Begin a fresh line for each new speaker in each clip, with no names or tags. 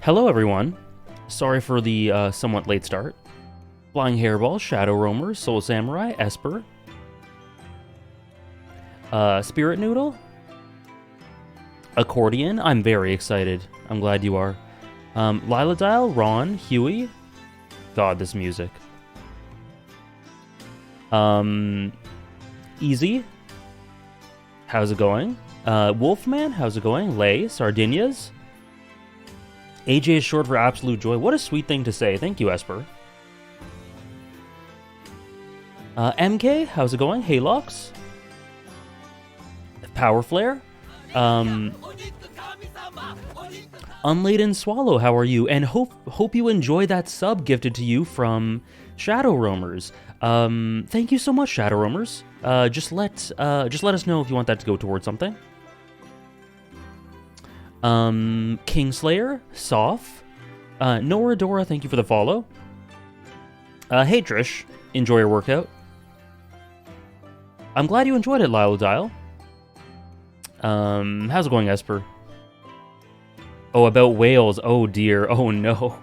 Hello, everyone. Sorry for the somewhat late start. Flying Hairball, Shadow Roamer, Soul Samurai, Esper, Spirit Noodle, Accordion. I'm very excited. I'm glad you are. Lila Dial, Ron, Huey. God, this music. Easy, how's it going? Wolfman, how's it going? Lay, Sardinias. AJ is short for absolute joy. What a sweet thing to say. Thank you, Esper. MK, how's it going? Haylox. Power Flare. Unladen Swallow, how are you? And hope you enjoy that sub gifted to you from Shadow Roamers. Thank you so much, Shadow Roamers. Just let us know if you want that to go towards something. Kingslayer, Soph, Noradora, thank you for the follow. Hey Trish, enjoy your workout. I'm glad you enjoyed it, Lyle Dial. How's it going, Esper? Oh, about whales. Oh dear. Oh no.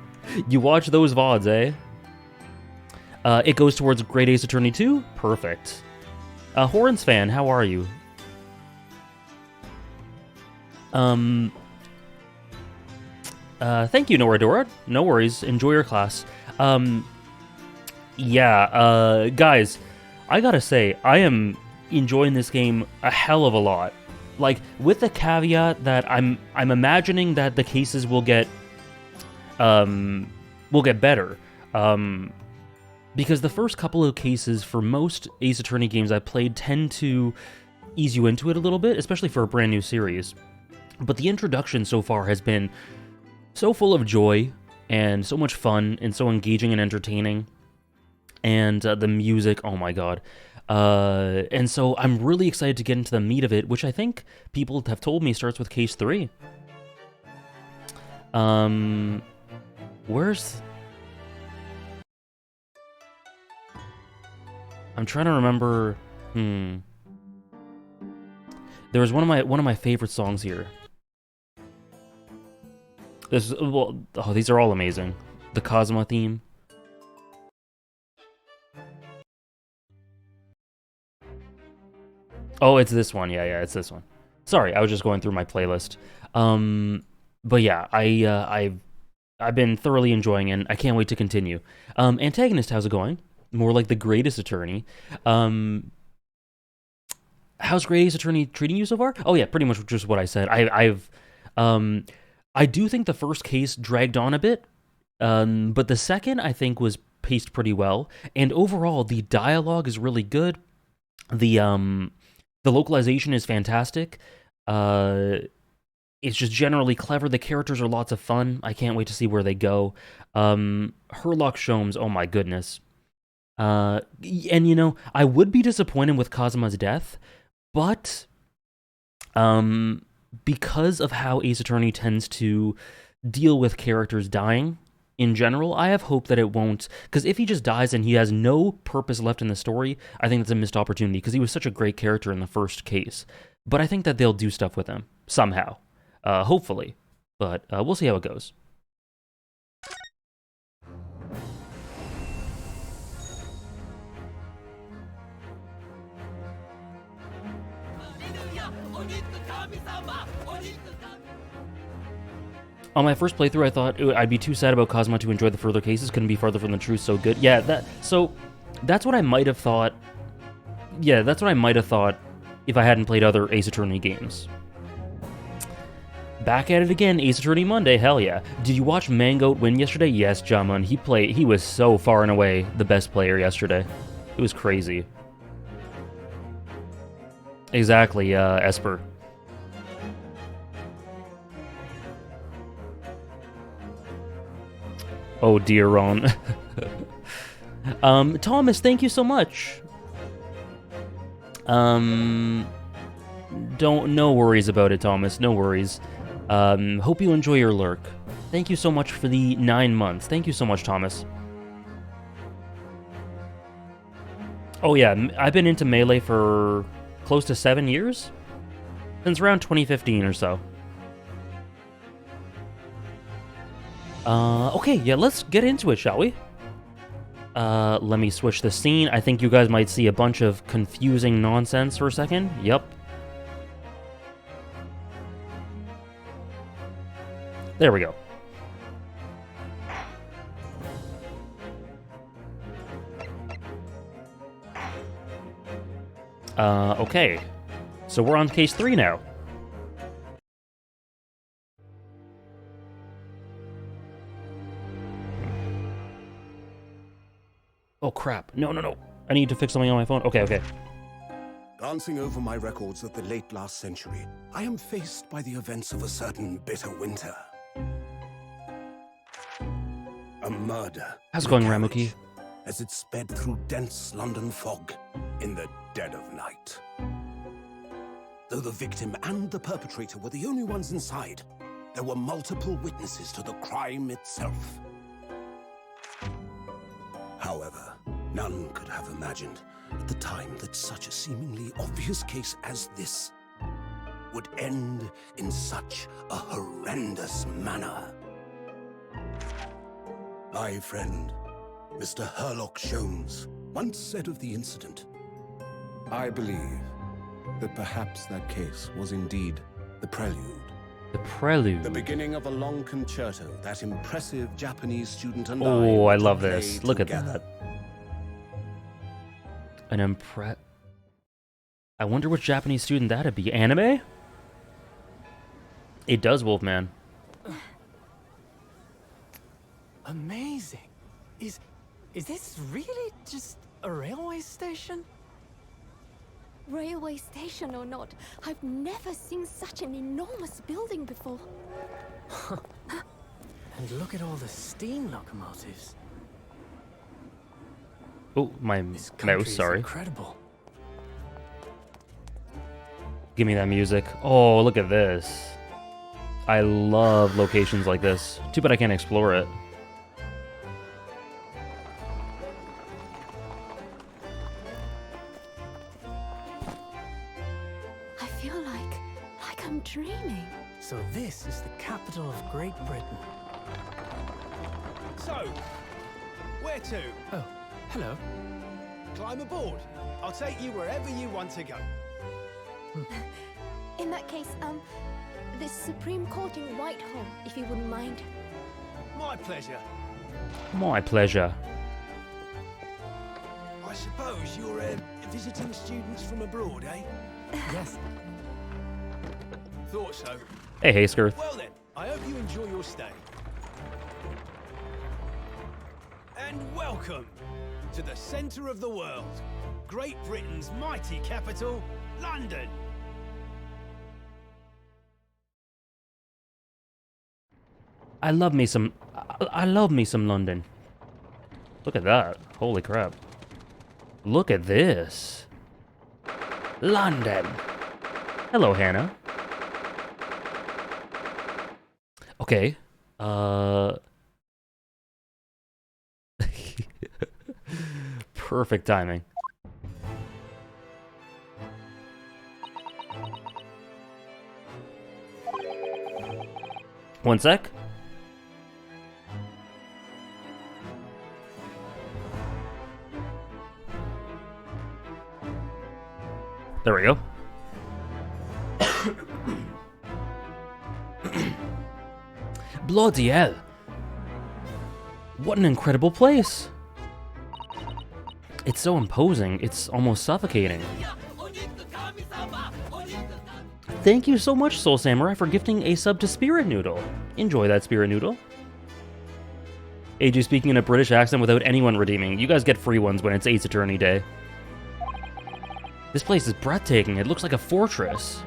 You watch those VODs, eh? It goes towards Great Ace Attorney 2? Perfect. Horns fan, how are you? Thank you, Noradora. No worries. Enjoy your class. Yeah, guys, I gotta say, I am enjoying this game a hell of a lot. Like, with the caveat that I'm imagining that the cases will get better. Because the first couple of cases for most Ace Attorney games I played tend to ease you into it a little bit, especially for a brand new series. But the introduction so far has been so full of joy and so much fun and so engaging and entertaining. And the music, oh my god. And so I'm really excited to get into the meat of it, which I think people have told me starts with Case 3. Where's... I'm trying to remember... There was one of my favorite songs here. This, well, oh, these are all amazing. The Cosma theme. Oh, it's this one. Yeah, it's this one. Sorry, I was just going through my playlist. But yeah, I've been thoroughly enjoying it, and I can't wait to continue. Antagonist, how's it going? More like the Greatest Attorney. How's Greatest Attorney treating you so far? Oh yeah, pretty much just what I said. I do think the first case dragged on a bit, but the second I think was paced pretty well, and overall the dialogue is really good. The localization is fantastic. It's just generally clever. The characters are lots of fun. I can't wait to see where they go. Herlock Sholmes, oh my goodness. And you know, I would be disappointed with Cosma's death, but because of how Ace Attorney tends to deal with characters dying in general, I have hope that it won't, because if he just dies and he has no purpose left in the story, I think that's a missed opportunity, because he was such a great character in the first case. But I think that they'll do stuff with him, somehow. Hopefully. But we'll see how it goes. On my first playthrough, I thought I'd be too sad about Cosma to enjoy the further cases. Couldn't be farther from the truth. So good. Yeah, that's what I might have thought. Yeah, that's what I might have thought if I hadn't played other Ace Attorney games. Back at it again, Ace Attorney Monday. Hell yeah! Did you watch Mangoat win yesterday? Yes, Jamun. He was so far and away the best player yesterday. It was crazy. Exactly, Esper. Oh dear, Ron. Thomas, thank you so much. No worries about it, Thomas. No worries. Hope you enjoy your lurk. Thank you so much for the 9 months. Thank you so much, Thomas. Oh yeah, I've been into Melee for close to 7 years? Since around 2015 or so. Okay, yeah, let's get into it, shall we? Let me switch the scene. I think you guys might see a bunch of confusing nonsense for a second. Yep. There we go. Okay. So we're on case 3 now. Oh crap. No. I need to fix something on my phone. Okay.
Glancing over my records of the late last century, I am faced by the events of a certain bitter winter. A murder.
How's it going, Ramuki?
As it sped through dense London fog in the dead of night. Though the victim and the perpetrator were the only ones inside, there were multiple witnesses to the crime itself. However, none could have imagined at the time that such a seemingly obvious case as this would end in such a horrendous manner. My friend, Mr. Herlock Sholmes, once said of the incident, "I believe that perhaps that case was indeed the prelude.
The prelude.
The beginning of a long concerto that impressive Japanese student and
I love this.
play
Look at
together."
that. I wonder which Japanese student that'd be. Anime? It does, Wolfman.
Amazing. Is this really just a railway station?
Railway station or not, I've never seen such an enormous building before.
And look at all the steam locomotives.
Oh, my
This country
mouse,
is
sorry.
incredible.
Give me that music. Oh, look at this. I love locations like this. Too bad I can't explore it.
I feel like I'm dreaming.
So this is the capital of Great Britain.
So, where to?
Oh, hello.
Climb aboard. I'll take you wherever you want to go.
In that case, the Supreme Court in Whitehall, if you wouldn't mind.
My pleasure.
My pleasure.
I suppose you're visiting students from abroad, eh?
Yes.
Thought so.
Hey, Hayskirth.
Well then, I hope you enjoy your stay. And welcome to the centre of the world, Great Britain's mighty capital, London.
I love me some London. Look at that. Holy crap. Look at this. London. Hello, Hannah. Okay. Perfect timing. One sec. There we go. Bloody hell. What an incredible place. It's so imposing, it's almost suffocating. Thank you so much, Soul Samurai, for gifting a sub to Spirit Noodle. Enjoy that, Spirit Noodle. AJ speaking in a British accent without anyone redeeming. You guys get free ones when it's Ace Attorney Day. This place is breathtaking. It looks like a fortress.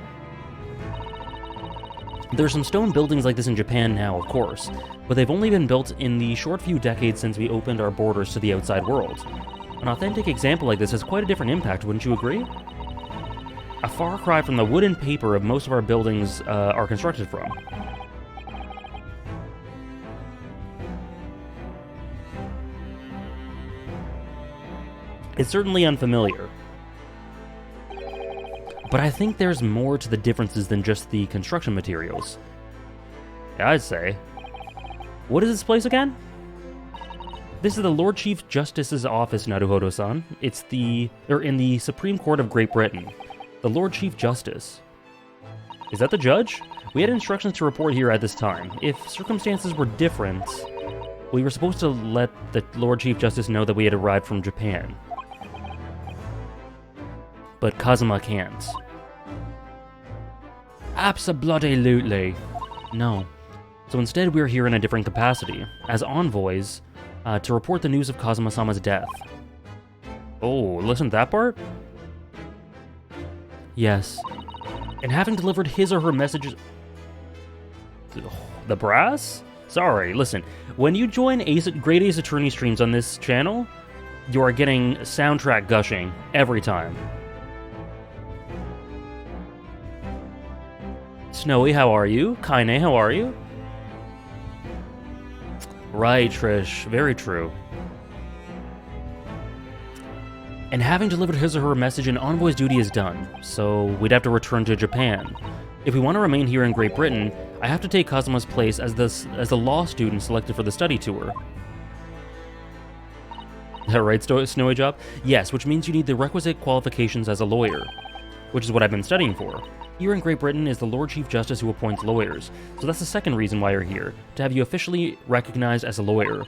There's some stone buildings like this in Japan now, of course, but they've only been built in the short few decades since we opened our borders to the outside world. An authentic example like this has quite a different impact, wouldn't you agree? A far cry from the wood and paper of most of our buildings are constructed from. It's certainly unfamiliar, but I think there's more to the differences than just the construction materials. Yeah, I'd say. What is this place again? This is the Lord Chief Justice's office, Naruhodo-san. It's in the Supreme Court of Great Britain. The Lord Chief Justice. Is that the judge? We had instructions to report here at this time. If circumstances were different, we were supposed to let the Lord Chief Justice know that we had arrived from Japan. But Kazuma can't. Abso-bloody-lutely. No. So instead, we're here in a different capacity, as envoys, to report the news of Kazuma-sama's death. Oh, listen to that part? Yes. And having delivered his or her messages... The brass? Sorry, listen. When you join Great Ace Attorney streams on this channel, you are getting soundtrack gushing every time. Snowy, how are you? Kaine, how are you? Right, Trish. Very true. And having delivered his or her message, an envoy's duty is done, so we'd have to return to Japan. If we want to remain here in Great Britain, I have to take Kazuma's place as the law student selected for the study tour. Is that right, Snowy Job? Yes, which means you need the requisite qualifications as a lawyer, which is what I've been studying for. Here in Great Britain is the Lord Chief Justice who appoints lawyers, so that's the second reason why you're here, to have you officially recognized as a lawyer.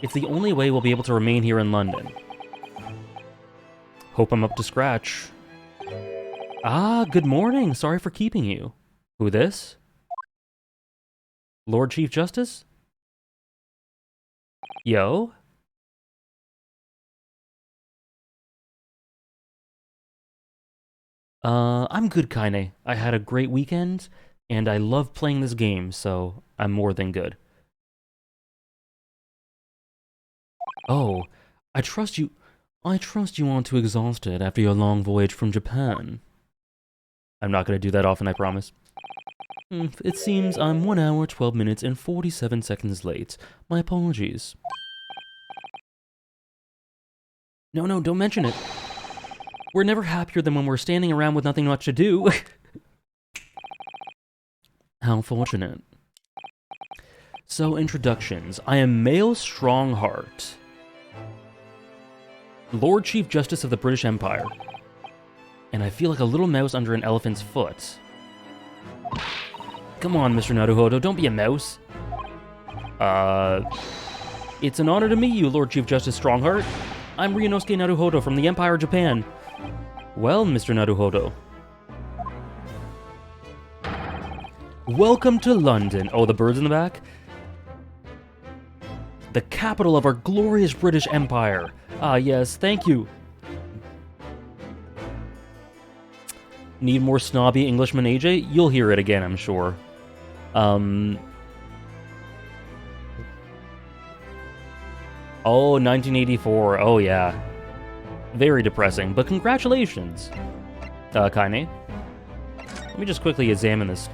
It's the only way we'll be able to remain here in London. Hope I'm up to scratch. Ah, good morning. Sorry for keeping you. Who this? Lord Chief Justice? Yo? I'm good, Kaine. I had a great weekend, and I love playing this game, so I'm more than good. Oh, I trust you aren't too exhausted after your long voyage from Japan. I'm not going to do that often, I promise. It seems I'm 1 hour, 12 minutes, and 47 seconds late. My apologies. No, don't mention it. We're never happier than when we're standing around with nothing much to do. How fortunate. So, introductions. I am Male Strongheart, Lord Chief Justice of the British Empire. And I feel like a little mouse under an elephant's foot. Come on, Mr. Naruhodo, don't be a mouse. It's an honor to meet you, Lord Chief Justice Strongheart. I'm Ryunosuke Naruhodo from the Empire of Japan. Well, Mr. Naruhodo. Welcome to London. Oh, the birds in the back? The capital of our glorious British Empire. Ah, yes, thank you. Need more snobby Englishman, AJ? You'll hear it again, I'm sure. Oh, 1984. Oh, yeah. Very depressing, but congratulations, Kaine. Let me just quickly examine this.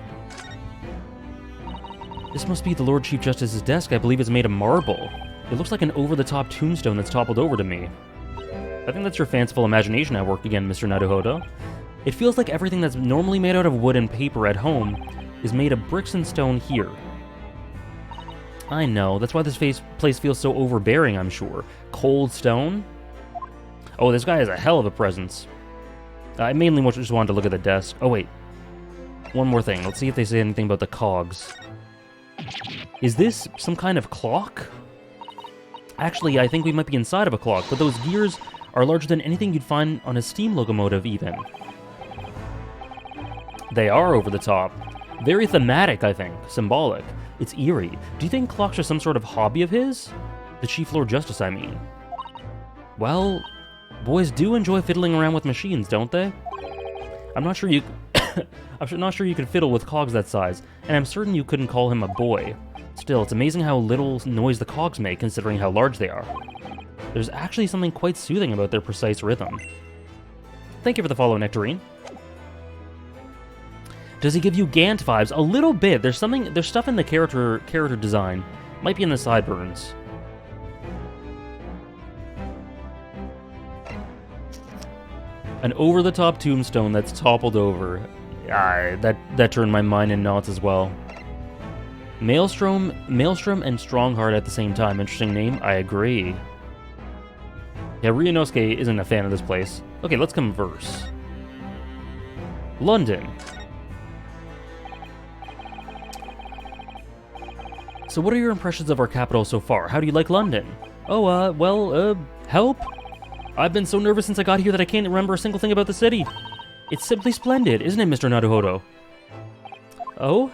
This must be the Lord Chief Justice's desk. I believe it's made of marble. It looks like an over-the-top tombstone that's toppled over to me. I think that's your fanciful imagination at work again, Mr. Naruhodo. It feels like everything that's normally made out of wood and paper at home is made of bricks and stone here. I know, that's why this place feels so overbearing, I'm sure. Cold stone? Oh, this guy has a hell of a presence. I mainly just wanted to look at the desk. Oh, wait. One more thing. Let's see if they say anything about the cogs. Is this some kind of clock? Actually, I think we might be inside of a clock, but those gears are larger than anything you'd find on a steam locomotive, even. They are over the top. Very thematic, I think. Symbolic. It's eerie. Do you think clocks are some sort of hobby of his? The Chief Lord Justice, I mean. Well, boys do enjoy fiddling around with machines, don't they? I'm not sure you... I'm not sure you could fiddle with cogs that size, and I'm certain you couldn't call him a boy. Still, it's amazing how little noise the cogs make, considering how large they are. There's actually something quite soothing about their precise rhythm. Thank you for the follow, Nectarine. Does he give you Gant vibes? A little bit. There's stuff in the character design. Might be in the sideburns. An over-the-top tombstone that's toppled over. That turned my mind in knots as well. Maelstrom and Strongheart at the same time. Interesting name. I agree. Yeah, Ryunosuke isn't a fan of this place. Okay, let's converse. London. So what are your impressions of our capital so far? How do you like London? Oh, help? I've been so nervous since I got here that I can't remember a single thing about the city. It's simply splendid, isn't it, Mr. Naruhodo? Oh?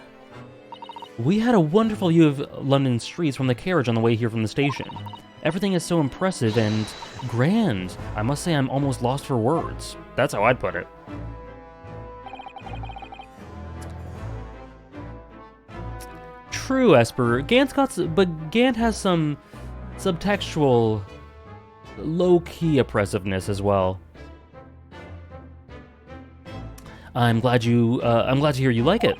We had a wonderful view of London streets from the carriage on the way here from the station. Everything is so impressive and grand. I must say I'm almost lost for words. That's how I'd put it. True, Esper. But Gant has some subtextual, low-key oppressiveness as well. I'm glad to hear you like it.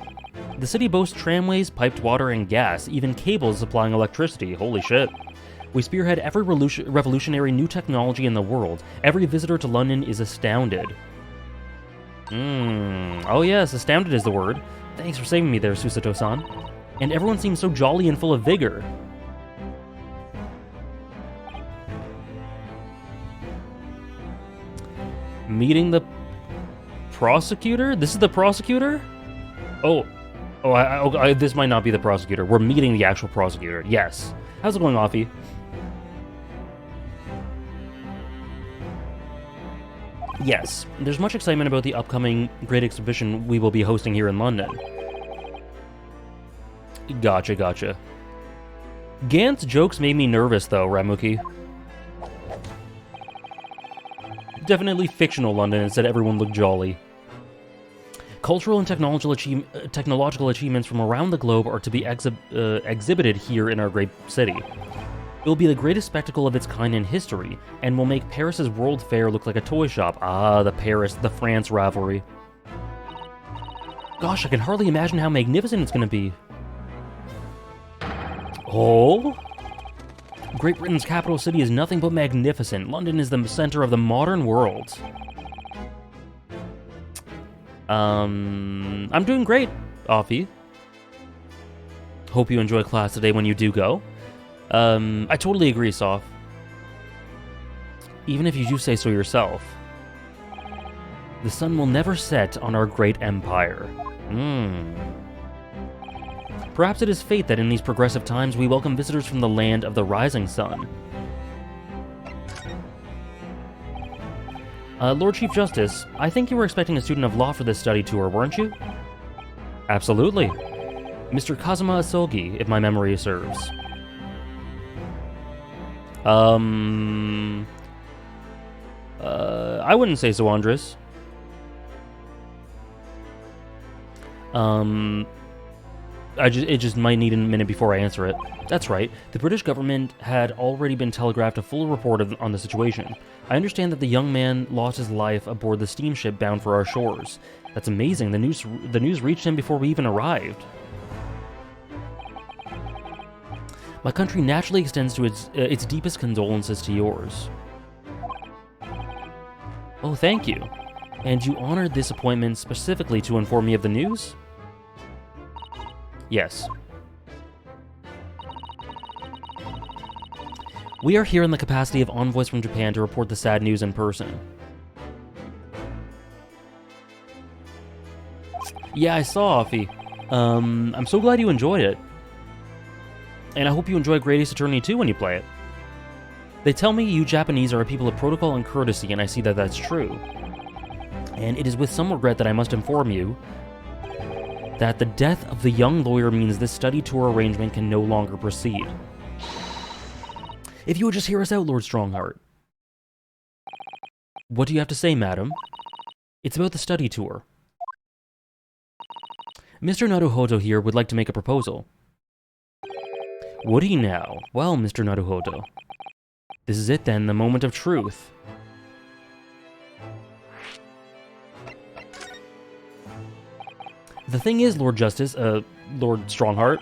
The city boasts tramways, piped water, and gas, even cables supplying electricity. Holy shit. We spearhead every revolutionary new technology in the world. Every visitor to London is astounded. Oh yes, astounded is the word. Thanks for saving me there, Susato-san. And everyone seems so jolly and full of vigor. Meeting the prosecutor? This is the prosecutor? This might not be the prosecutor. We're meeting the actual prosecutor. Yes. How's it going, Offie? Yes. There's much excitement about the upcoming great exhibition we will be hosting here in London. Gotcha. Gant's jokes made me nervous, though, Ramuki. Definitely fictional London instead everyone looked jolly. Cultural and technological achievements from around the globe are to be exhibited here in our great city. It will be the greatest spectacle of its kind in history, and will make Paris's World Fair look like a toy shop. Ah, the France rivalry. Gosh, I can hardly imagine how magnificent it's going to be. Oh? Great Britain's capital city is nothing but magnificent. London is the center of the modern world. I'm doing great, Offie. Hope you enjoy class today when you do go. I totally agree, Soph. Even if you do say so yourself. The sun will never set on our great empire. Perhaps it is fate that in these progressive times we welcome visitors from the land of the rising sun. Lord Chief Justice, I think you were expecting a student of law for this study tour, weren't you? Absolutely. Mr. Kazuma Asogi, if my memory serves. I wouldn't say so, Andres. It just might need a minute before I answer it. That's right. The British government had already been telegraphed a full report on the situation. I understand that the young man lost his life aboard the steamship bound for our shores. That's amazing. The news reached him before we even arrived. My country naturally extends to its deepest condolences to yours. Oh, thank you. And you honored this appointment specifically to inform me of the news? Yes. We are here in the capacity of envoys from Japan to report the sad news in person. Yeah, I saw, Offie. I'm so glad you enjoyed it. And I hope you enjoy Great Ace Attorney 2 when you play it. They tell me you Japanese are a people of protocol and courtesy, and I see that that's true. And it is with some regret that I must inform you that the death of the young lawyer means this study tour arrangement can no longer proceed. If you would just hear us out, Lord Strongheart. What do you have to say, madam? It's about the study tour. Mr. Naruhodo here would like to make a proposal. Would he now? Well, Mr. Naruhodo. This is it then, the moment of truth. The thing is, Lord Justice, Lord Strongheart,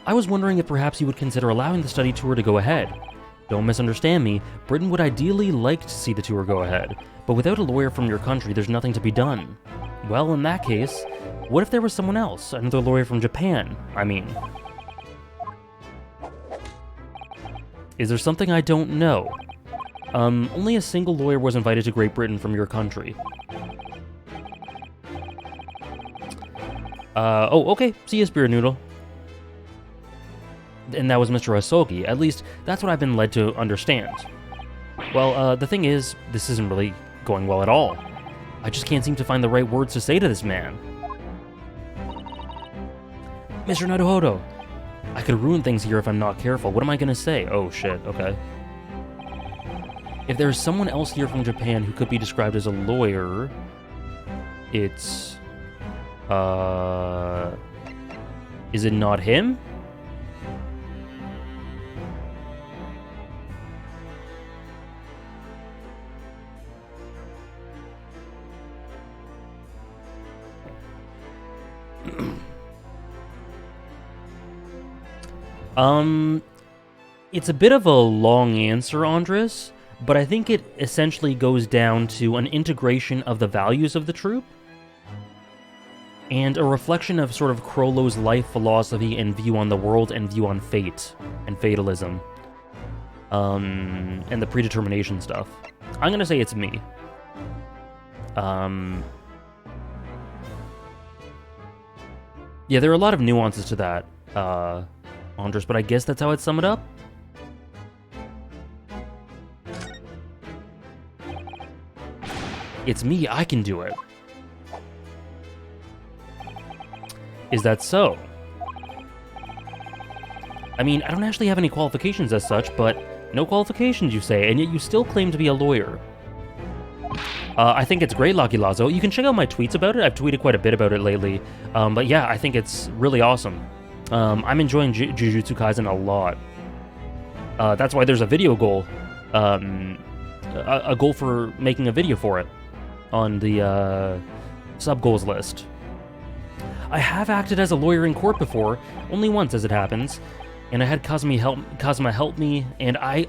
I was wondering if perhaps you would consider allowing the study tour to go ahead. Don't misunderstand me, Britain would ideally like to see the tour go ahead, but without a lawyer from your country, there's nothing to be done. Well, in that case, what if there was someone else, another lawyer from Japan, I mean? Is there something I don't know? Only a single lawyer was invited to Great Britain from your country. Okay, see you, Spirit Noodle. And that was Mr. Asogi. At least, that's what I've been led to understand. Well, the thing is, this isn't really going well at all. I just can't seem to find the right words to say to this man. Mr. Naruhodo! I could ruin things here if I'm not careful. What am I gonna say? Oh shit, okay. If there's someone else here from Japan who could be described as a lawyer, it's... Is it not him? It's a bit of a long answer, Andres, but I think it essentially goes down to an integration of the values of the troop and a reflection of sort of Crollo's life philosophy and view on the world and view on fate and fatalism. And the predetermination stuff. I'm gonna say it's me. Yeah, there are a lot of nuances to that, Andres, but I guess that's how I'd sum it up. It's me, I can do it. Is that so? I mean, I don't actually have any qualifications as such, but no qualifications, you say, and yet you still claim to be a lawyer. I think it's great, Lucky Lazo. You can check out my tweets about it. I've tweeted quite a bit about it lately. But yeah, I think it's really awesome. I'm enjoying Jujutsu Kaisen a lot. That's why there's a video goal. A goal for making a video for it on the sub-goals list. I have acted as a lawyer in court before, only once as it happens, and I had Kazuma help me, and I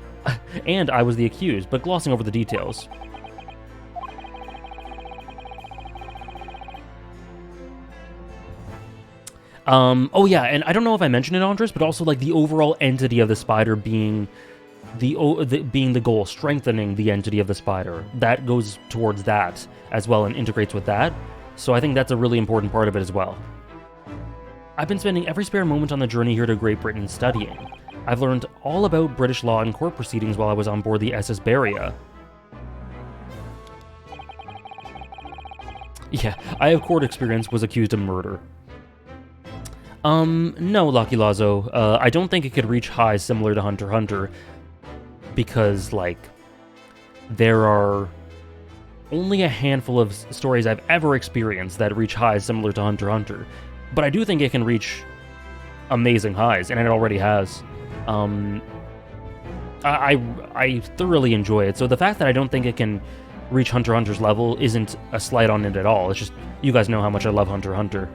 was the accused, but glossing over the details. Oh yeah, and I don't know if I mentioned it, Andres, but also like the overall entity of the spider being the goal, strengthening the entity of the spider. That goes towards that as well and integrates with that. So I think that's a really important part of it as well. I've been spending every spare moment on the journey here to Great Britain studying. I've learned all about British law and court proceedings while I was on board the SS Beria. Yeah, I have court experience, was accused of murder. No, Lucky Lazo. I don't think it could reach highs similar to Hunter x Hunter, because, like, there are only a handful of stories I've ever experienced that reach highs similar to Hunter x Hunter. But I do think it can reach amazing highs, and it already has. I thoroughly enjoy it, so the fact that I don't think it can reach Hunter x Hunter's level isn't a slight on it at all. It's just, you guys know how much I love Hunter x Hunter.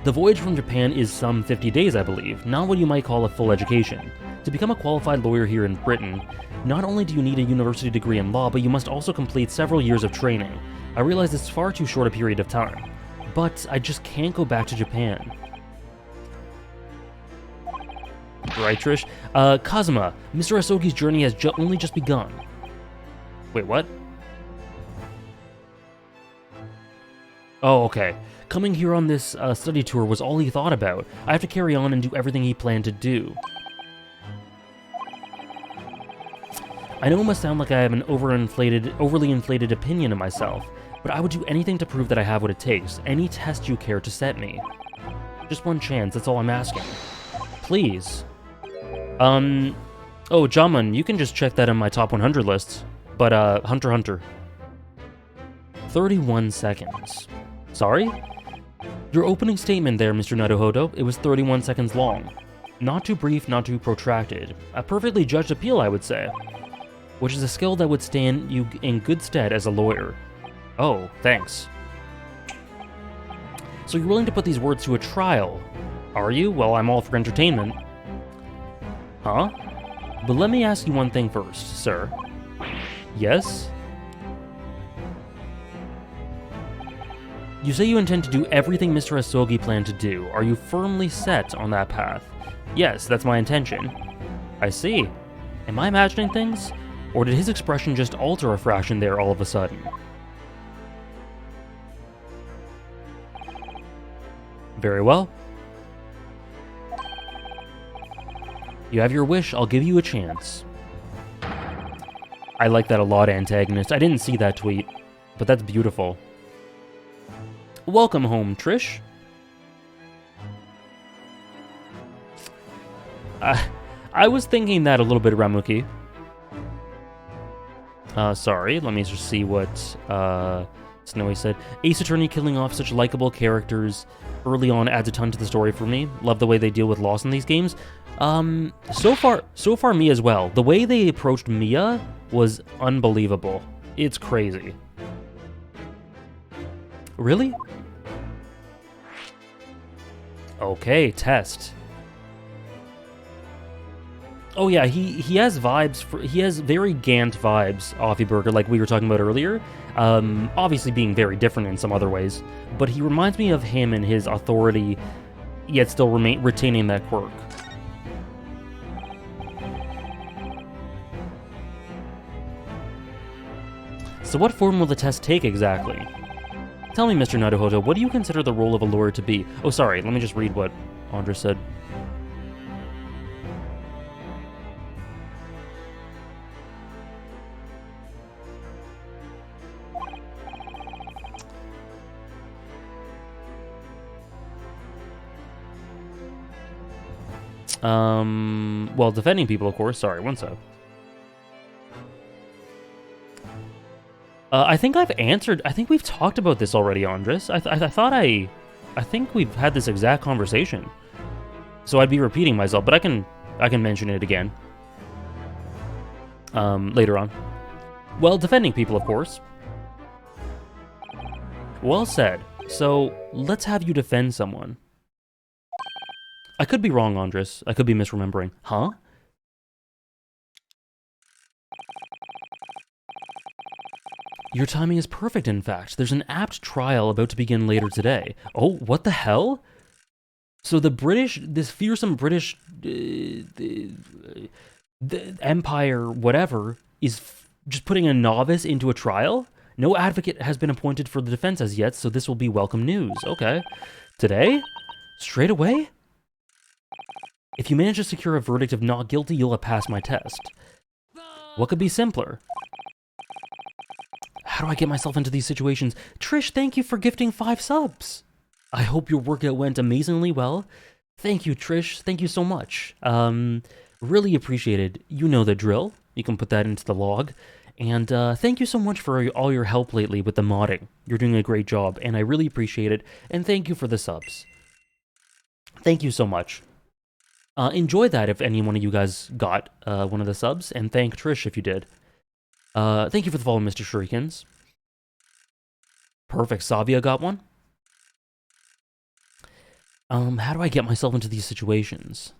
The voyage from Japan is some 50 days, I believe, not what you might call a full education. To become a qualified lawyer here in Britain, not only do you need a university degree in law, but you must also complete several years of training. I realize it's far too short a period of time, but I just can't go back to Japan. Right, Trish? Kazuma, Mr. Asogi's journey has only just begun. Wait, what? Oh, okay. Coming here on this study tour was all he thought about. I have to carry on and do everything he planned to do. I know it must sound like I have an overly inflated opinion of myself, but I would do anything to prove that I have what it takes. Any test you care to set me. Just one chance, that's all I'm asking. Please. Oh, Jamun, you can just check that on my top 100 lists. But, Hunter x Hunter. 31 seconds. Sorry? Your opening statement there, Mr. Naruhodo, it was 31 seconds long. Not too brief, not too protracted. A perfectly judged appeal, I would say. Which is a skill that would stand you in good stead as a lawyer. Oh, thanks. So you're willing to put these words to a trial, are you? Well, I'm all for entertainment. Huh? But let me ask you one thing first, sir. Yes? You say you intend to do everything Mr. Asogi planned to do. Are you firmly set on that path? Yes, that's my intention. I see. Am I imagining things? Or did his expression just alter a fraction there all of a sudden? Very well. You have your wish, I'll give you a chance. I like that a lot, antagonist. I didn't see that tweet, but that's beautiful. Welcome home, Trish. I was thinking that a little bit, Ramuki. Sorry, let me just see what Snowy said. Ace Attorney killing off such likable characters early on adds a ton to the story for me. Love the way they deal with loss in these games. So far me as well. The way they approached Mia was unbelievable. It's crazy. Really? Okay, test. Oh yeah, he has vibes. He has very Gant vibes, Offie Burger, like we were talking about earlier. Obviously being very different in some other ways, but he reminds me of him and his authority, yet still retaining that quirk. So what form will the test take exactly? Tell me, Mr. Naruhodo, what do you consider the role of a lawyer to be? Oh, sorry, let me just read what Andres said. Well, defending people, of course. Sorry, one sec. I think I've answered. I think we've talked about this already, Andres. I think we've had this exact conversation. So I'd be repeating myself, but I can mention it again. Later on. Well, defending people, of course. Well said. So let's have you defend someone. I could be wrong, Andres. I could be misremembering. Huh? Your timing is perfect, in fact. There's an apt trial about to begin later today. Oh, what the hell? So the British, this fearsome British the Empire, whatever, is just putting a novice into a trial? No advocate has been appointed for the defense as yet, so this will be welcome news. Okay. Today? Straight away? If you manage to secure a verdict of not guilty, you'll have passed my test. What could be simpler? How do I get myself into these situations? Trish, thank you for gifting 5 subs. I hope your workout went amazingly well. Thank you, Trish. Thank you so much. Really appreciated. You know the drill. You can put that into the log. And thank you so much for all your help lately with the modding. You're doing a great job, and I really appreciate it. And thank you for the subs. Thank you so much. Enjoy that if any one of you guys got one of the subs, and thank Trish if you did. Thank you for the follow, Mr. Shurikens. Perfect. Savia got one. How do I get myself into these situations?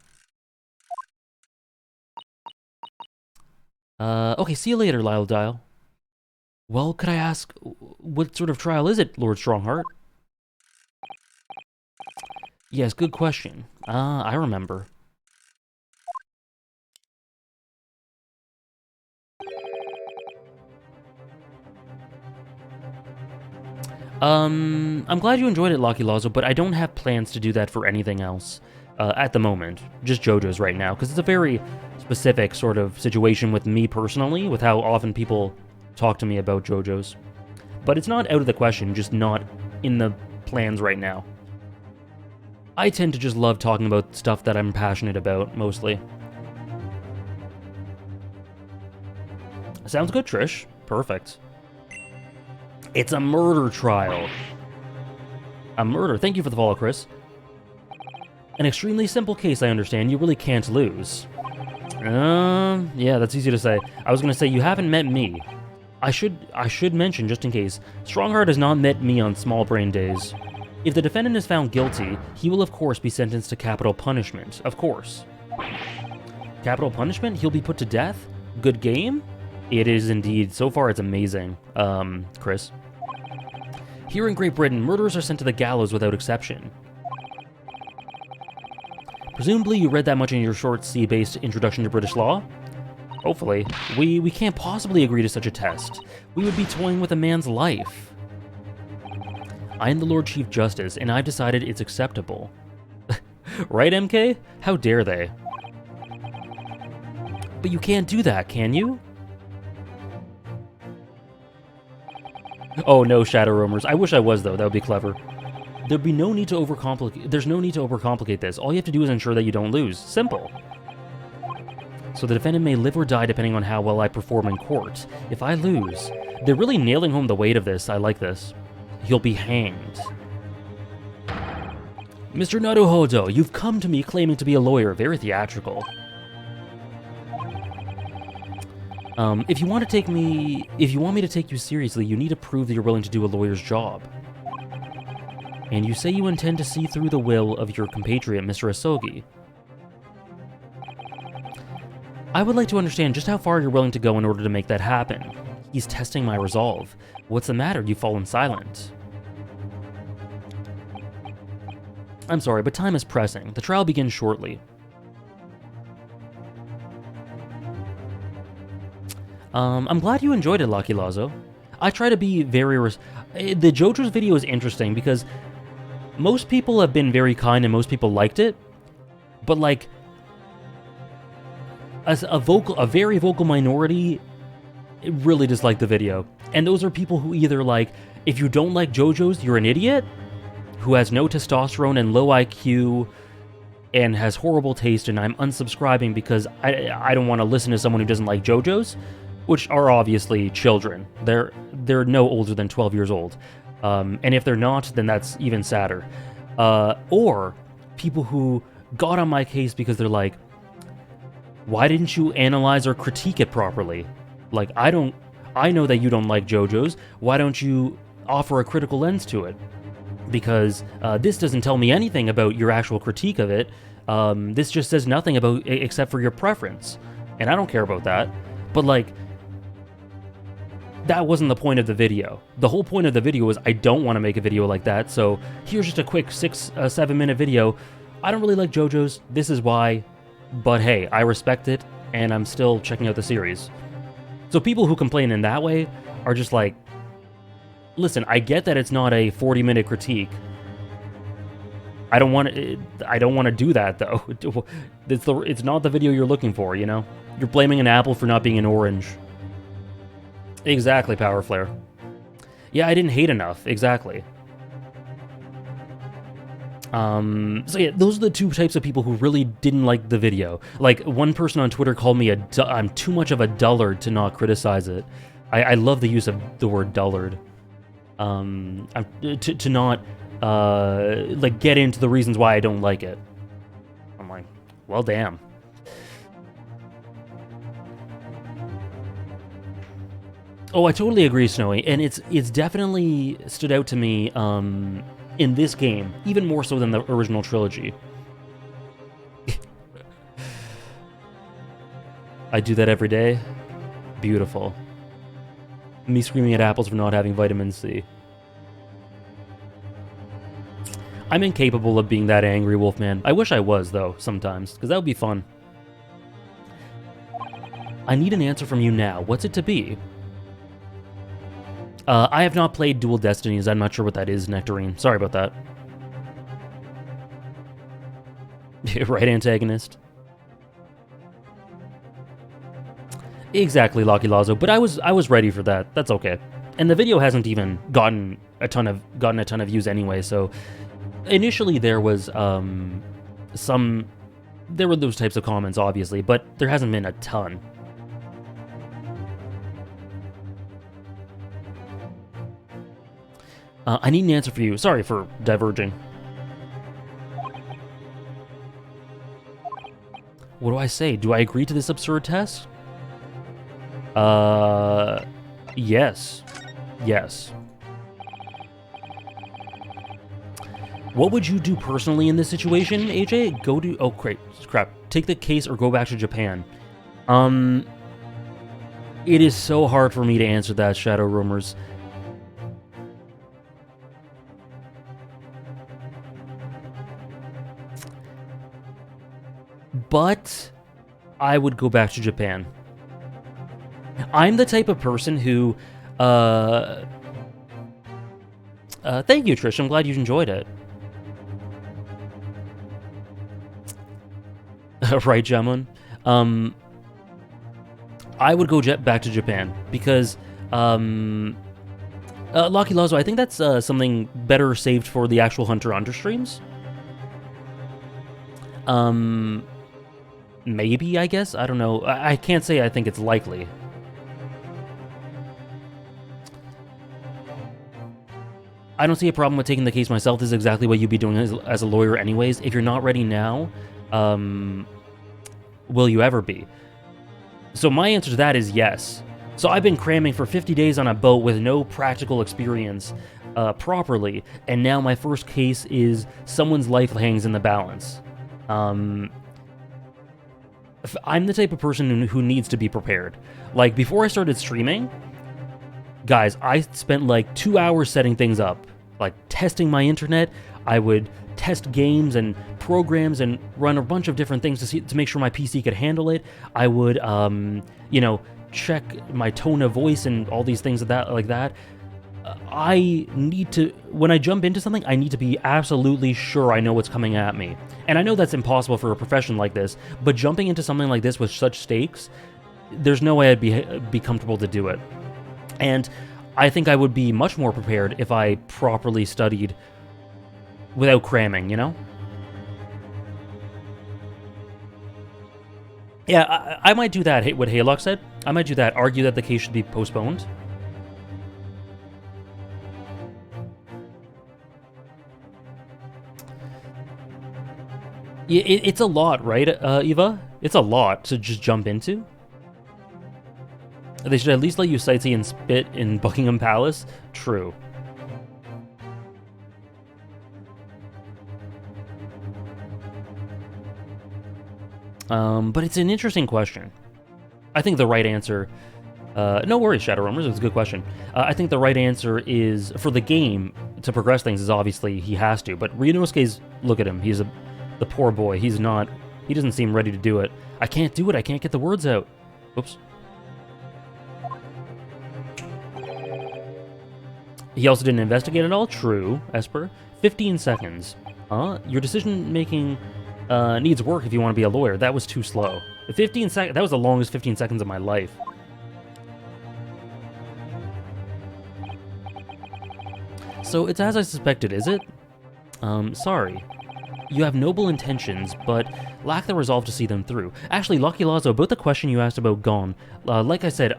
Okay, see you later, Lyle Dial. Well, could I ask, what sort of trial is it, Lord Strongheart? Yes, good question. I remember. I'm glad you enjoyed it, Lucky Lazo, but I don't have plans to do that for anything else at the moment. Just JoJo's right now, because it's a very specific sort of situation with me personally, with how often people talk to me about JoJo's. But it's not out of the question, just not in the plans right now. I tend to just love talking about stuff that I'm passionate about, mostly. Sounds good, Trish. Perfect. It's a murder trial. A murder. Thank you for the follow, Chris. An extremely simple case, I understand. You really can't lose. Yeah, that's easy to say. I was gonna say, you haven't met me. I should mention, just in case, Strongheart has not met me on small brain days. If the defendant is found guilty, he will of course be sentenced to capital punishment. Of course. Capital punishment? He'll be put to death? Good game? It is indeed. So far, it's amazing, Chris. Here in Great Britain, murderers are sent to the gallows without exception. Presumably you read that much in your short C-based introduction to British law? Hopefully. We can't possibly agree to such a test. We would be toying with a man's life. I am the Lord Chief Justice, and I've decided it's acceptable. Right, MK? How dare they? But you can't do that, can you? Oh no, Shadow Roamers. I wish I was, though. That would be clever. There's no need to overcomplicate this. All you have to do is ensure that you don't lose. Simple. so the defendant may live or die depending on how well I perform in court. If I lose, they're really nailing home the weight of this. I like this. He'll be hanged. Mr. Naruhodo, you've come to me claiming to be a lawyer. Very theatrical. If you want me to take you seriously, you need to prove that you're willing to do a lawyer's job. And you say you intend to see through the will of your compatriot, Mr. Asogi. I would like to understand just how far you're willing to go in order to make that happen. He's testing my resolve. What's the matter? You've fallen silent. I'm sorry, but time is pressing. The trial begins shortly. I'm glad you enjoyed it, Lucky Lazo. I try to be very... The JoJo's video is interesting because most people have been very kind and most people liked it, but like a very vocal minority really disliked the video. And those are people who either like, if you don't like JoJo's, you're an idiot, who has no testosterone and low IQ and has horrible taste, and I'm unsubscribing because I don't want to listen to someone who doesn't like JoJo's, which are obviously children. They're no older than 12 years old. And if they're not, then that's even sadder. Or people who got on my case because they're like, why didn't you analyze or critique it properly? Like, I know that you don't like JoJo's. Why don't you offer a critical lens to it? Because this doesn't tell me anything about your actual critique of it. This just says nothing about except for your preference. And I don't care about that. But like, that wasn't the point of the video. The whole point of the video was I don't want to make a video like that, so here's just a quick 6-7 minute video. I don't really like JoJo's, this is why, but hey, I respect it, and I'm still checking out the series. So people who complain in that way are just like, listen, I get that it's not a 40-minute critique. I don't want to do that, though. It's not the video you're looking for, you know? You're blaming an apple for not being an orange. Exactly, Power Flare. Yeah, I didn't hate enough. Exactly. So yeah, those are the two types of people who really didn't like the video. Like, one person on Twitter called me I'm too much of a dullard to not criticize it. I love the use of the word dullard. To not, like, get into the reasons why I don't like it. I'm like, well, damn. Oh, I totally agree, Snowy, and it's definitely stood out to me in this game, even more so than the original trilogy. I do that every day. Beautiful. Me screaming at apples for not having vitamin C. I'm incapable of being that angry, Wolfman. I wish I was, though, sometimes, because that would be fun. I need an answer from you now. What's it to be? I have not played Dual Destinies. I'm not sure what that is, Nectarine. Sorry about that. Right, antagonist? Exactly, Lucky Lazo. But I was ready for that. That's okay. And the video hasn't even gotten a ton of views anyway. So initially there was there were those types of comments, obviously, but there hasn't been a ton. I need an answer for you. Sorry for diverging. What do I say? Do I agree to this absurd test? Yes. Yes. What would you do personally in this situation, AJ? Go to... Oh, crap. Take the case or go back to Japan. It is so hard for me to answer that, Shadow Rumors. But I would go back to Japan. I'm the type of person who, thank you, Trish. I'm glad you enjoyed it. Right, Jamun? I would go back to Japan because, Lucky Lazo, I think that's something better saved for the actual Hunter x Hunter streams. maybe, I guess? I don't know. I can't say I think it's likely. I don't see a problem with taking the case myself. This is exactly what you'd be doing as a lawyer anyways. If you're not ready now, will you ever be? So my answer to that is yes. So I've been cramming for 50 days on a boat with no practical experience properly, and now my first case is someone's life hangs in the balance. I'm the type of person who needs to be prepared. Like, before I started streaming, guys, I spent like 2 hours setting things up, like testing my internet. I would test games and programs and run a bunch of different things to make sure my PC could handle it. I would, you know, check my tone of voice and all these things like that. I need to, when I jump into something, I need to be absolutely sure I know what's coming at me. And I know that's impossible for a profession like this, but jumping into something like this with such stakes, there's no way I'd be comfortable to do it. And I think I would be much more prepared if I properly studied without cramming, you know? Yeah, I might do that, what Haylock said. I might do that, argue that the case should be postponed. Yeah, it's a lot, right, Eva? It's a lot to just jump into. They should at least let you sightsee and spit in Buckingham Palace. True. But it's an interesting question. I think the right answer... no worries, Shadowrunners, it's a good question. I think the right answer is, for the game, to progress things, is obviously he has to. But Ryunosuke's, look at him, he's the poor boy. He doesn't seem ready to do it. I can't do it, I can't get the words out. Oops. He also didn't investigate at all? True, Esper. 15 seconds. Your decision-making needs work if you want to be a lawyer. That was too slow. 15 seconds. That was the longest 15 seconds of my life. So it's as I suspected, is it? Sorry. You have noble intentions, but lack the resolve to see them through. Actually, Lucky Lazo, about the question you asked about Gon, like I said,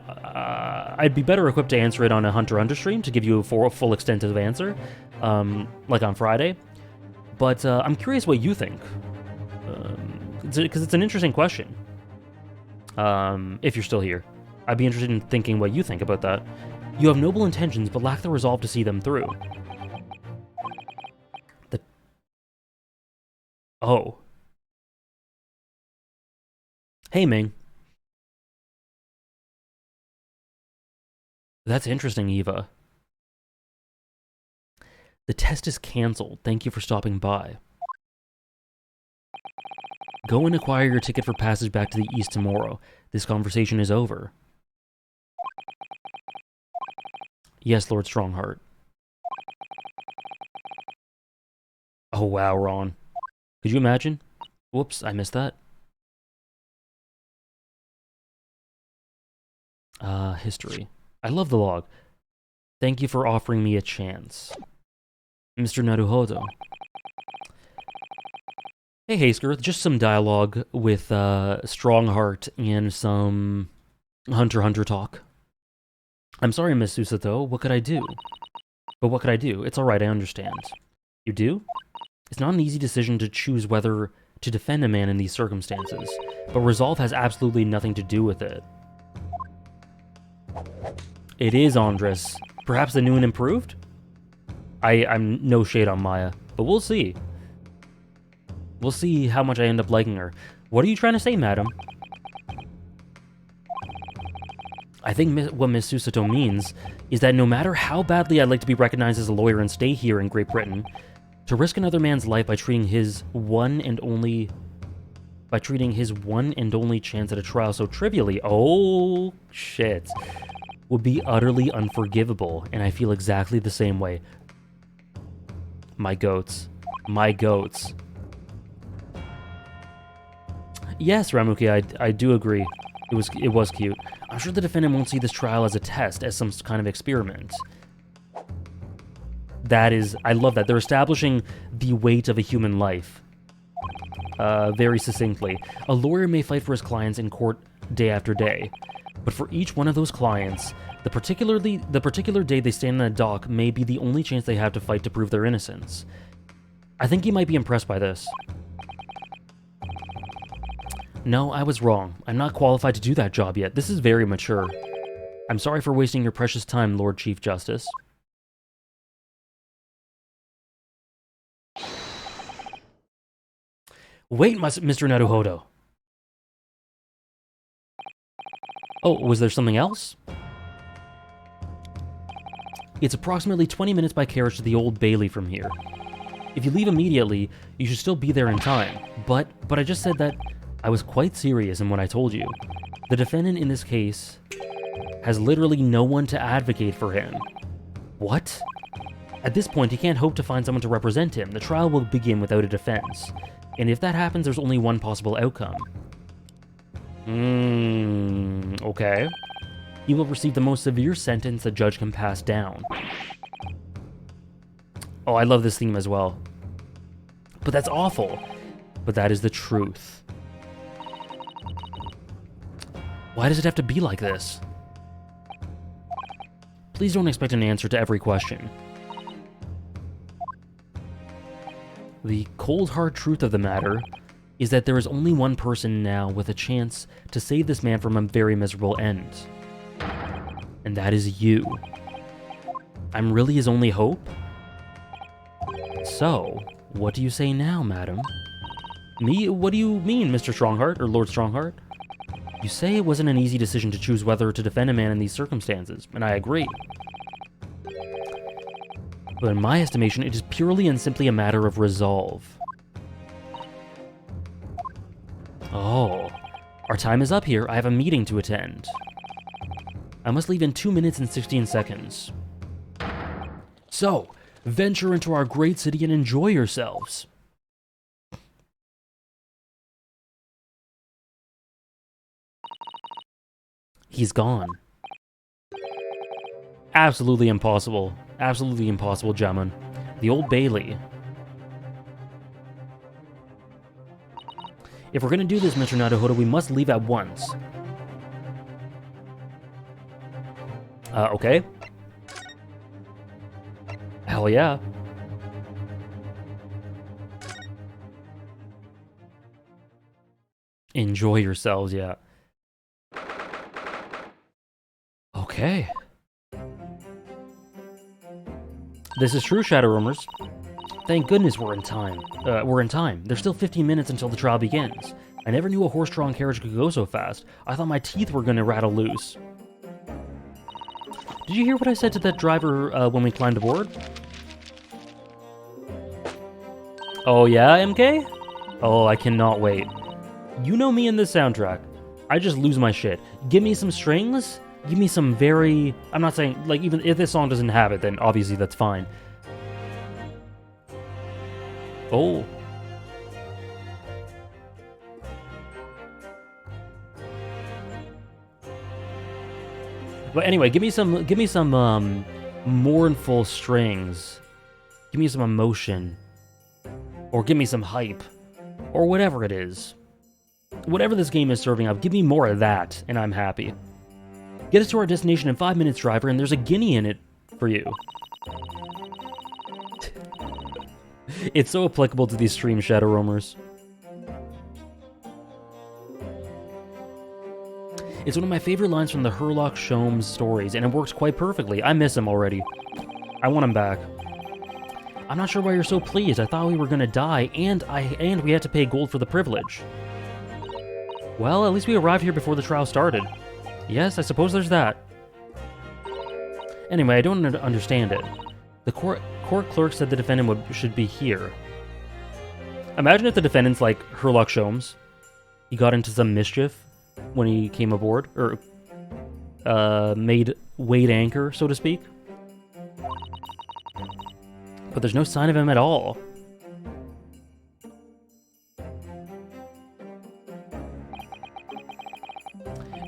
I'd be better equipped to answer it on a Hunter x Hunter stream to give you a full extensive answer, like on Friday. But I'm curious what you think, because it's an interesting question. If you're still here, I'd be interested in thinking what you think about that. You have noble intentions, but lack the resolve to see them through. Oh. Hey, Ming. That's interesting, Eva. The test is cancelled. Thank you for stopping by. Go and acquire your ticket for passage back to the east tomorrow. This conversation is over. Yes, Lord Strongheart. Oh, wow, Ron. Could you imagine? Whoops, I missed that. History. I love the log. Thank you for offering me a chance. Mr. Naruhodo. Hey, Hasker, just some dialogue with Strongheart and some Hunter x Hunter talk. I'm sorry, Miss Susato. What could I do? But what could I do? It's alright, I understand. You do? It's not an easy decision to choose whether to defend a man in these circumstances, but resolve has absolutely nothing to do with it. It is, Andres. Perhaps the new and improved? I'm no shade on Maya, but we'll see. We'll see how much I end up liking her. What are you trying to say, madam? I think what Miss Susato means is that no matter how badly I'd like to be recognized as a lawyer and stay here in Great Britain, to risk another man's life by treating his one and only chance at a trial so trivially, oh shit, would be utterly unforgivable, and I feel exactly the same way. My goats. My goats. Yes, Ramuki, I do agree. It was cute. I'm sure the defendant won't see this trial as a test, as some kind of experiment. That is, I love that. They're establishing the weight of a human life. very succinctly. A lawyer may fight for his clients in court day after day, but for each one of those clients, the particular day they stand in the dock may be the only chance they have to fight to prove their innocence. I think you might be impressed by this. No, I was wrong. I'm not qualified to do that job yet. This is very mature. I'm sorry for wasting your precious time, Lord Chief Justice. Wait, Mr. Naruhodo. Oh, was there something else? It's approximately 20 minutes by carriage to the Old Bailey from here. If you leave immediately, you should still be there in time. But I just said that I was quite serious in what I told you. The defendant in this case has literally no one to advocate for him. What? At this point, he can't hope to find someone to represent him. The trial will begin without a defense. And if that happens, there's only one possible outcome. Okay. He will receive the most severe sentence a judge can pass down. Oh, I love this theme as well. But that's awful. But that is the truth. Why does it have to be like this? Please don't expect an answer to every question. The cold hard truth of the matter is that there is only one person now with a chance to save this man from a very miserable end. And that is you. I'm really his only hope? So, what do you say now, madam? Me? What do you mean, Mr. Strongheart, or Lord Strongheart? You say it wasn't an easy decision to choose whether to defend a man in these circumstances, and I agree. But in my estimation, it is purely and simply a matter of resolve. Oh, our time is up here. I have a meeting to attend. I must leave in 2 minutes and 16 seconds. So, venture into our great city and enjoy yourselves. He's gone. Absolutely impossible. Absolutely impossible, gentlemen. The Old Bailey. If we're gonna do this, Mr. Naruhodo, we must leave at once. Okay. Hell yeah. Enjoy yourselves, yeah. Okay. This is true, Shadow Roamers. Thank goodness we're in time. There's still 15 minutes until the trial begins. I never knew a horse-drawn carriage could go so fast. I thought my teeth were gonna rattle loose. Did you hear what I said to that driver when we climbed aboard? Oh yeah, MK? Oh, I cannot wait. You know me in this soundtrack. I just lose my shit. Give me some strings. Give me some very... I'm not saying... Like, even if this song doesn't have it, then obviously that's fine. Oh. But anyway, give me some mournful strings. Give me some emotion. Or give me some hype. Or whatever it is. Whatever this game is serving up, give me more of that, and I'm happy. Get us to our destination in 5 minutes, driver, and there's a guinea in it for you. It's so applicable to these stream Shadow Roamers. It's one of my favorite lines from the Sherlock Holmes stories, and it works quite perfectly. I miss him already. I want him back. I'm not sure why you're so pleased. I thought we were gonna die, and we had to pay gold for the privilege. Well, at least we arrived here before the trial started. Yes, I suppose there's that. Anyway, I don't understand it. The court clerk said the defendant should be here. Imagine if the defendant's like Sherlock Holmes. He got into some mischief when he came aboard, or weighed anchor, so to speak. But there's no sign of him at all.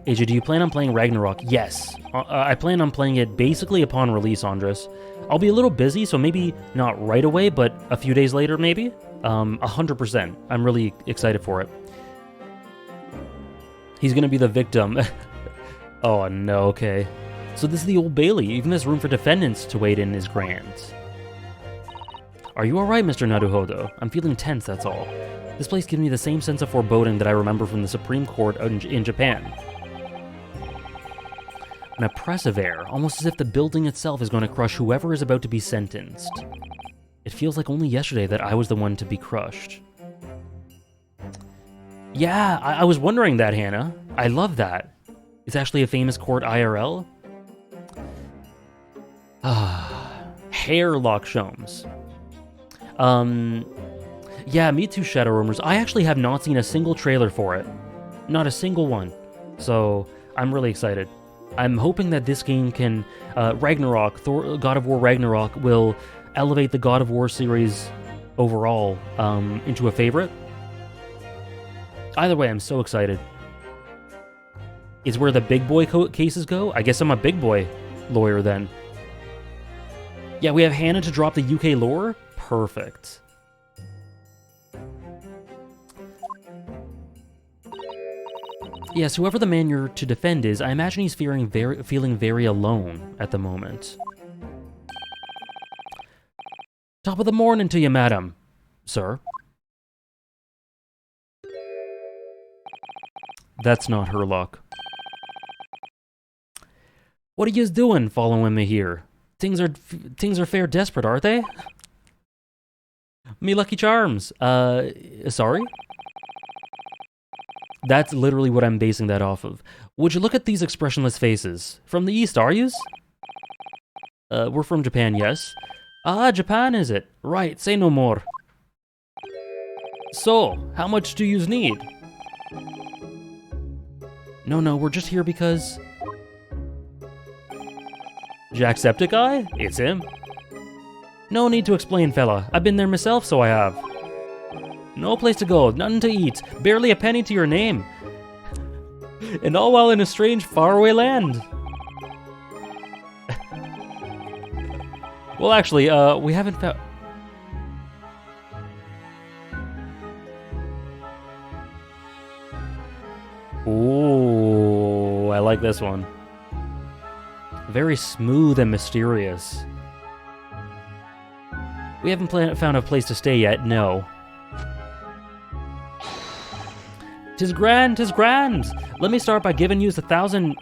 AJ, do you plan on playing Ragnarok? Yes. I plan on playing it basically upon release, Andres. I'll be a little busy, so maybe not right away, but a few days later, maybe? 100%. I'm really excited for it. He's gonna be the victim. Oh, no, okay. So this is the Old Bailey. Even this room for defendants to wait in is grand. Are you alright, Mr. Naruhodo? I'm feeling tense, that's all. This place gives me the same sense of foreboding that I remember from the Supreme Court in Japan. An oppressive air, almost as if the building itself is going to crush whoever is about to be sentenced. It feels like only yesterday that I was the one to be crushed. Yeah, I was wondering that, Hannah. I love that. It's actually a famous court IRL. Hairlock Shomes. Yeah, me too, Shadow Roamers. I actually have not seen a single trailer for it. Not a single one. So, I'm really excited. I'm hoping that this game can, Ragnarok, God of War Ragnarok, will elevate the God of War series overall into a favorite. Either way, I'm so excited. Is where the big boy cases go? I guess I'm a big boy lawyer then. Yeah, we have Hannah to drop the UK lore? Perfect. Yes, whoever the man you're to defend is, I imagine he's feeling very alone at the moment. Top of the morning to you, madam. Sir. That's not her luck. What are yous doing following me here? Things are fair desperate, aren't they? Me lucky charms. Sorry? That's literally what I'm basing that off of. Would you look at these expressionless faces? From the East, are yous? We're from Japan, yes. Ah, Japan is it? Right, say no more. So, how much do yous need? No, we're just here because... Jacksepticeye? It's him. No need to explain, fella. I've been there myself, so I have. No place to go, nothing to eat, barely a penny to your name. And all while in a strange, faraway land. Well, actually, we haven't found... Ooh, I like this one. Very smooth and mysterious. We haven't found a place to stay yet, no. 'Tis grand, 'tis grand! Let me start by giving you 1,000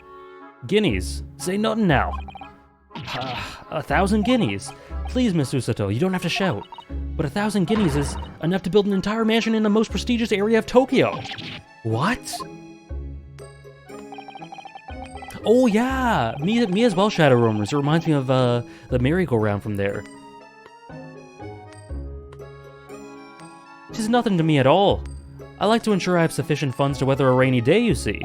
guineas. Say nothing now. 1,000 guineas? Please, Miss Usato, you don't have to shout. But 1,000 guineas is enough to build an entire mansion in the most prestigious area of Tokyo. What? Oh yeah! Me as well, Shadow Roamers. It reminds me of the merry-go-round from there. 'Tis nothing to me at all. I like to ensure I have sufficient funds to weather a rainy day, you see.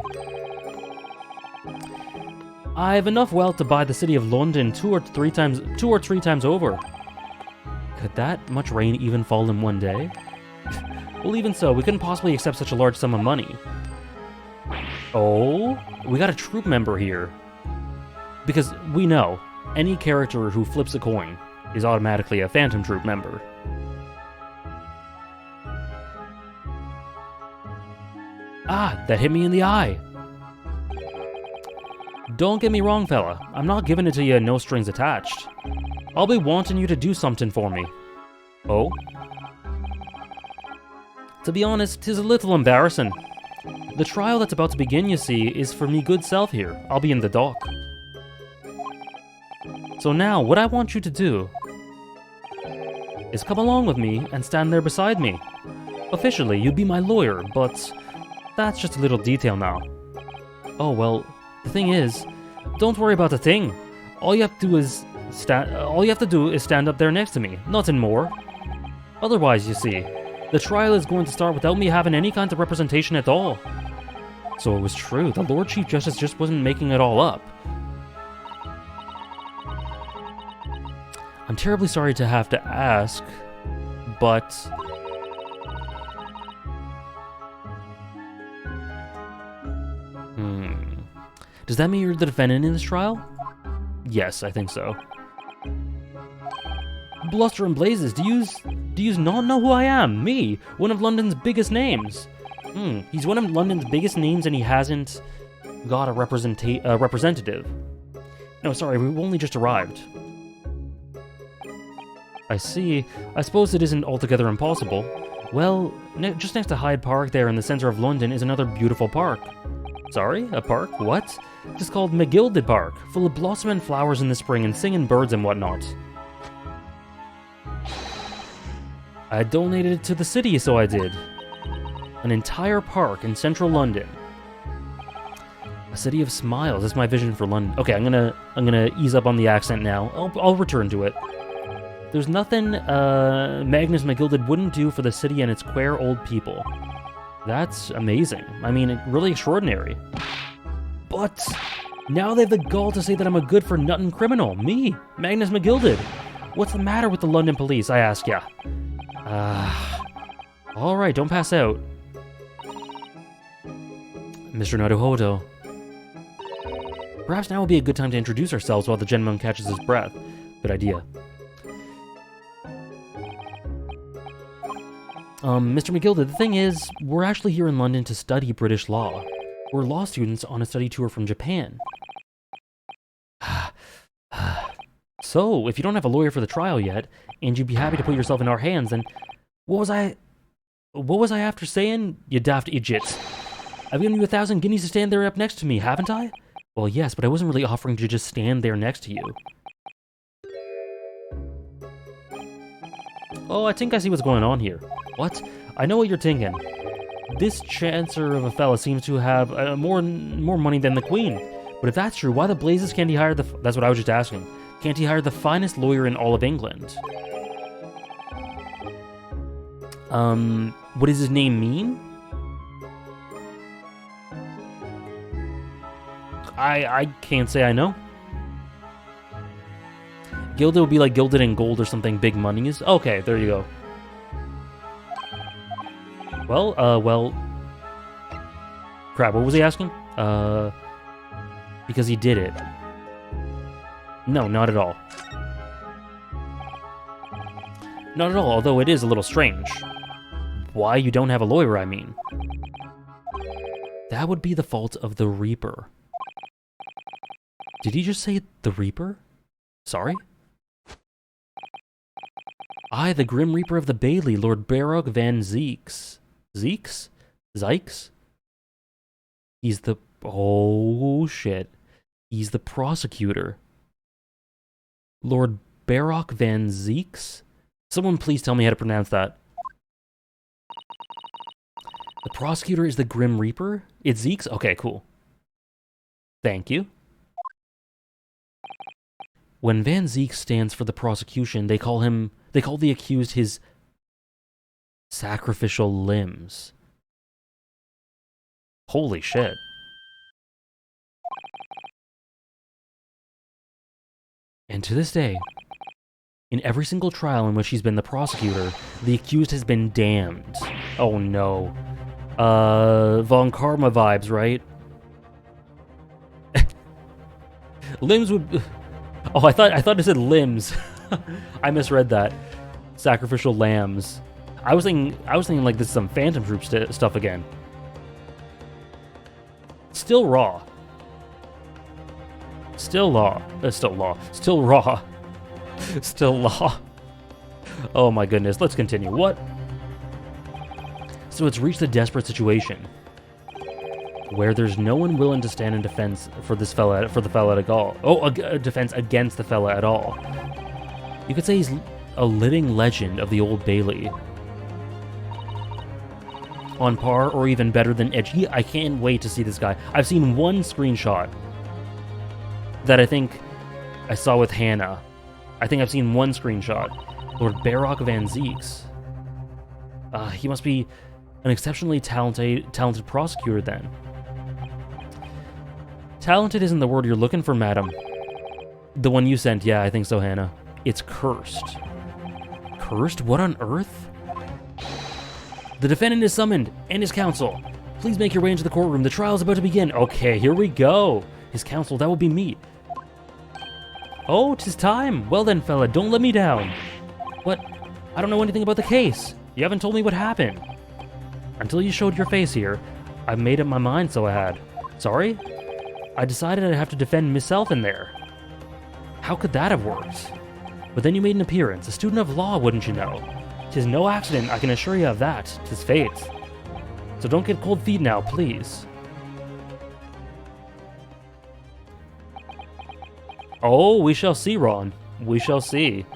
I have enough wealth to buy the city of London two or three times over. Could that much rain even fall in one day? Well, even so, we couldn't possibly accept such a large sum of money. Oh, we got a troop member here. Because we know, any character who flips a coin is automatically a Phantom Troop member. Ah, that hit me in the eye. Don't get me wrong, fella. I'm not giving it to you no strings attached. I'll be wanting you to do something for me. Oh? To be honest, 'tis a little embarrassing. The trial that's about to begin, you see, is for me good self here. I'll be in the dock. So now, what I want you to do is come along with me and stand there beside me. Officially, you'd be my lawyer, but that's just a little detail now. Oh, well, the thing is, don't worry about the thing. All you have to do is stand up there next to me, nothing more. Otherwise, you see, the trial is going to start without me having any kind of representation at all. So it was true, the Lord Chief Justice just wasn't making it all up. I'm terribly sorry to have to ask, but... Does that mean you're the defendant in this trial? Yes, I think so. Bluster and blazes, do you not know who I am? Me, one of London's biggest names. He's one of London's biggest names and he hasn't got a representative. No, sorry, we've only just arrived. I see. I suppose it isn't altogether impossible. Well, just next to Hyde Park there in the center of London is another beautiful park. Sorry? A park? What? Just called McGilded Park, full of blossoming flowers in the spring and singing birds and whatnot. I donated it to the city, so I did. An entire park in central London. A city of smiles. That's my vision for London. Okay, I'm gonna ease up on the accent now. I'll return to it. There's nothing Magnus McGilded wouldn't do for the city and its queer old people. That's amazing. I mean, really extraordinary. But now they have the gall to say that I'm a good-for-nothing criminal. Me, Magnus McGilded. What's the matter with the London police, I ask ya? Alright, don't pass out. Mr. Naruhodo. Perhaps now would be a good time to introduce ourselves while the gentleman catches his breath. Good idea. Mr. McGilded, the thing is, we're actually here in London to study British law. We're law students on a study tour from Japan. So, if you don't have a lawyer for the trial yet, and you'd be happy to put yourself in our hands, then what was I after saying, you daft idiots? I've given you 1,000 guineas to stand there up next to me, haven't I? Well, yes, but I wasn't really offering to just stand there next to you. Oh, I think I see what's going on here. What? I know what you're thinking. This chancer of a fella seems to have more money than the Queen. But if that's true, why the blazes can't he hire the... That's what I was just asking. Can't he hire the finest lawyer in all of England? What does his name mean? I can't say I know. Gilded would be like gilded in gold or something, big money is... Okay, there you go. Well... Crap, what was he asking? Because he did it. No, not at all. Not at all, although it is a little strange. Why you don't have a lawyer, I mean. That would be the fault of the Reaper. Did he just say the Reaper? Sorry? I, the Grim Reaper of the Bailey, Lord Barog van Zeeks. Zeeks? Zykes? He's the... Oh, shit. He's the prosecutor. Lord Barog van Zeeks? Someone please tell me how to pronounce that. The prosecutor is the Grim Reaper? It's Zeeks? Okay, cool. Thank you. When Van Zeek stands for the prosecution, they call the accused his sacrificial limbs. Holy shit. And to this day, in every single trial in which he's been the prosecutor, the accused has been damned. Oh no. Von Karma vibes, right? Limbs would... Oh, I thought it said limbs. I misread that. Sacrificial lambs. I was thinking like this is some Phantom Troop stuff again. Still raw. Still law. Still law. Still raw. Still law. Oh my goodness. Let's continue. What? So it's reached a desperate situation where there's no one willing to stand in defense for the fella at all. Oh, a defense against the fella at all. You could say he's a living legend of the Old Bailey. On par or even better than Edge. I can't wait to see this guy. I've seen one screenshot that I think I saw with Hannah. I think I've seen one screenshot. Lord Barog van Zeeks. He must be an exceptionally talented prosecutor then. Talented isn't the word you're looking for, madam. The one you sent, yeah, I think so, Hannah. It's cursed. Cursed? What on earth? The defendant is summoned, and his counsel. Please make your way into the courtroom. The trial is about to begin. Okay, here we go. His counsel, that will be me. Oh, 'tis time. Well then, fella, don't let me down. What? I don't know anything about the case. You haven't told me what happened. Until you showed your face here, I made up my mind, so I had. Sorry? I decided I'd have to defend myself in there. How could that have worked? But then you made an appearance, a student of law, wouldn't you know? 'Tis no accident, I can assure you of that. 'Tis fate. So don't get cold feet now, please. Oh, we shall see, Ron. We shall see.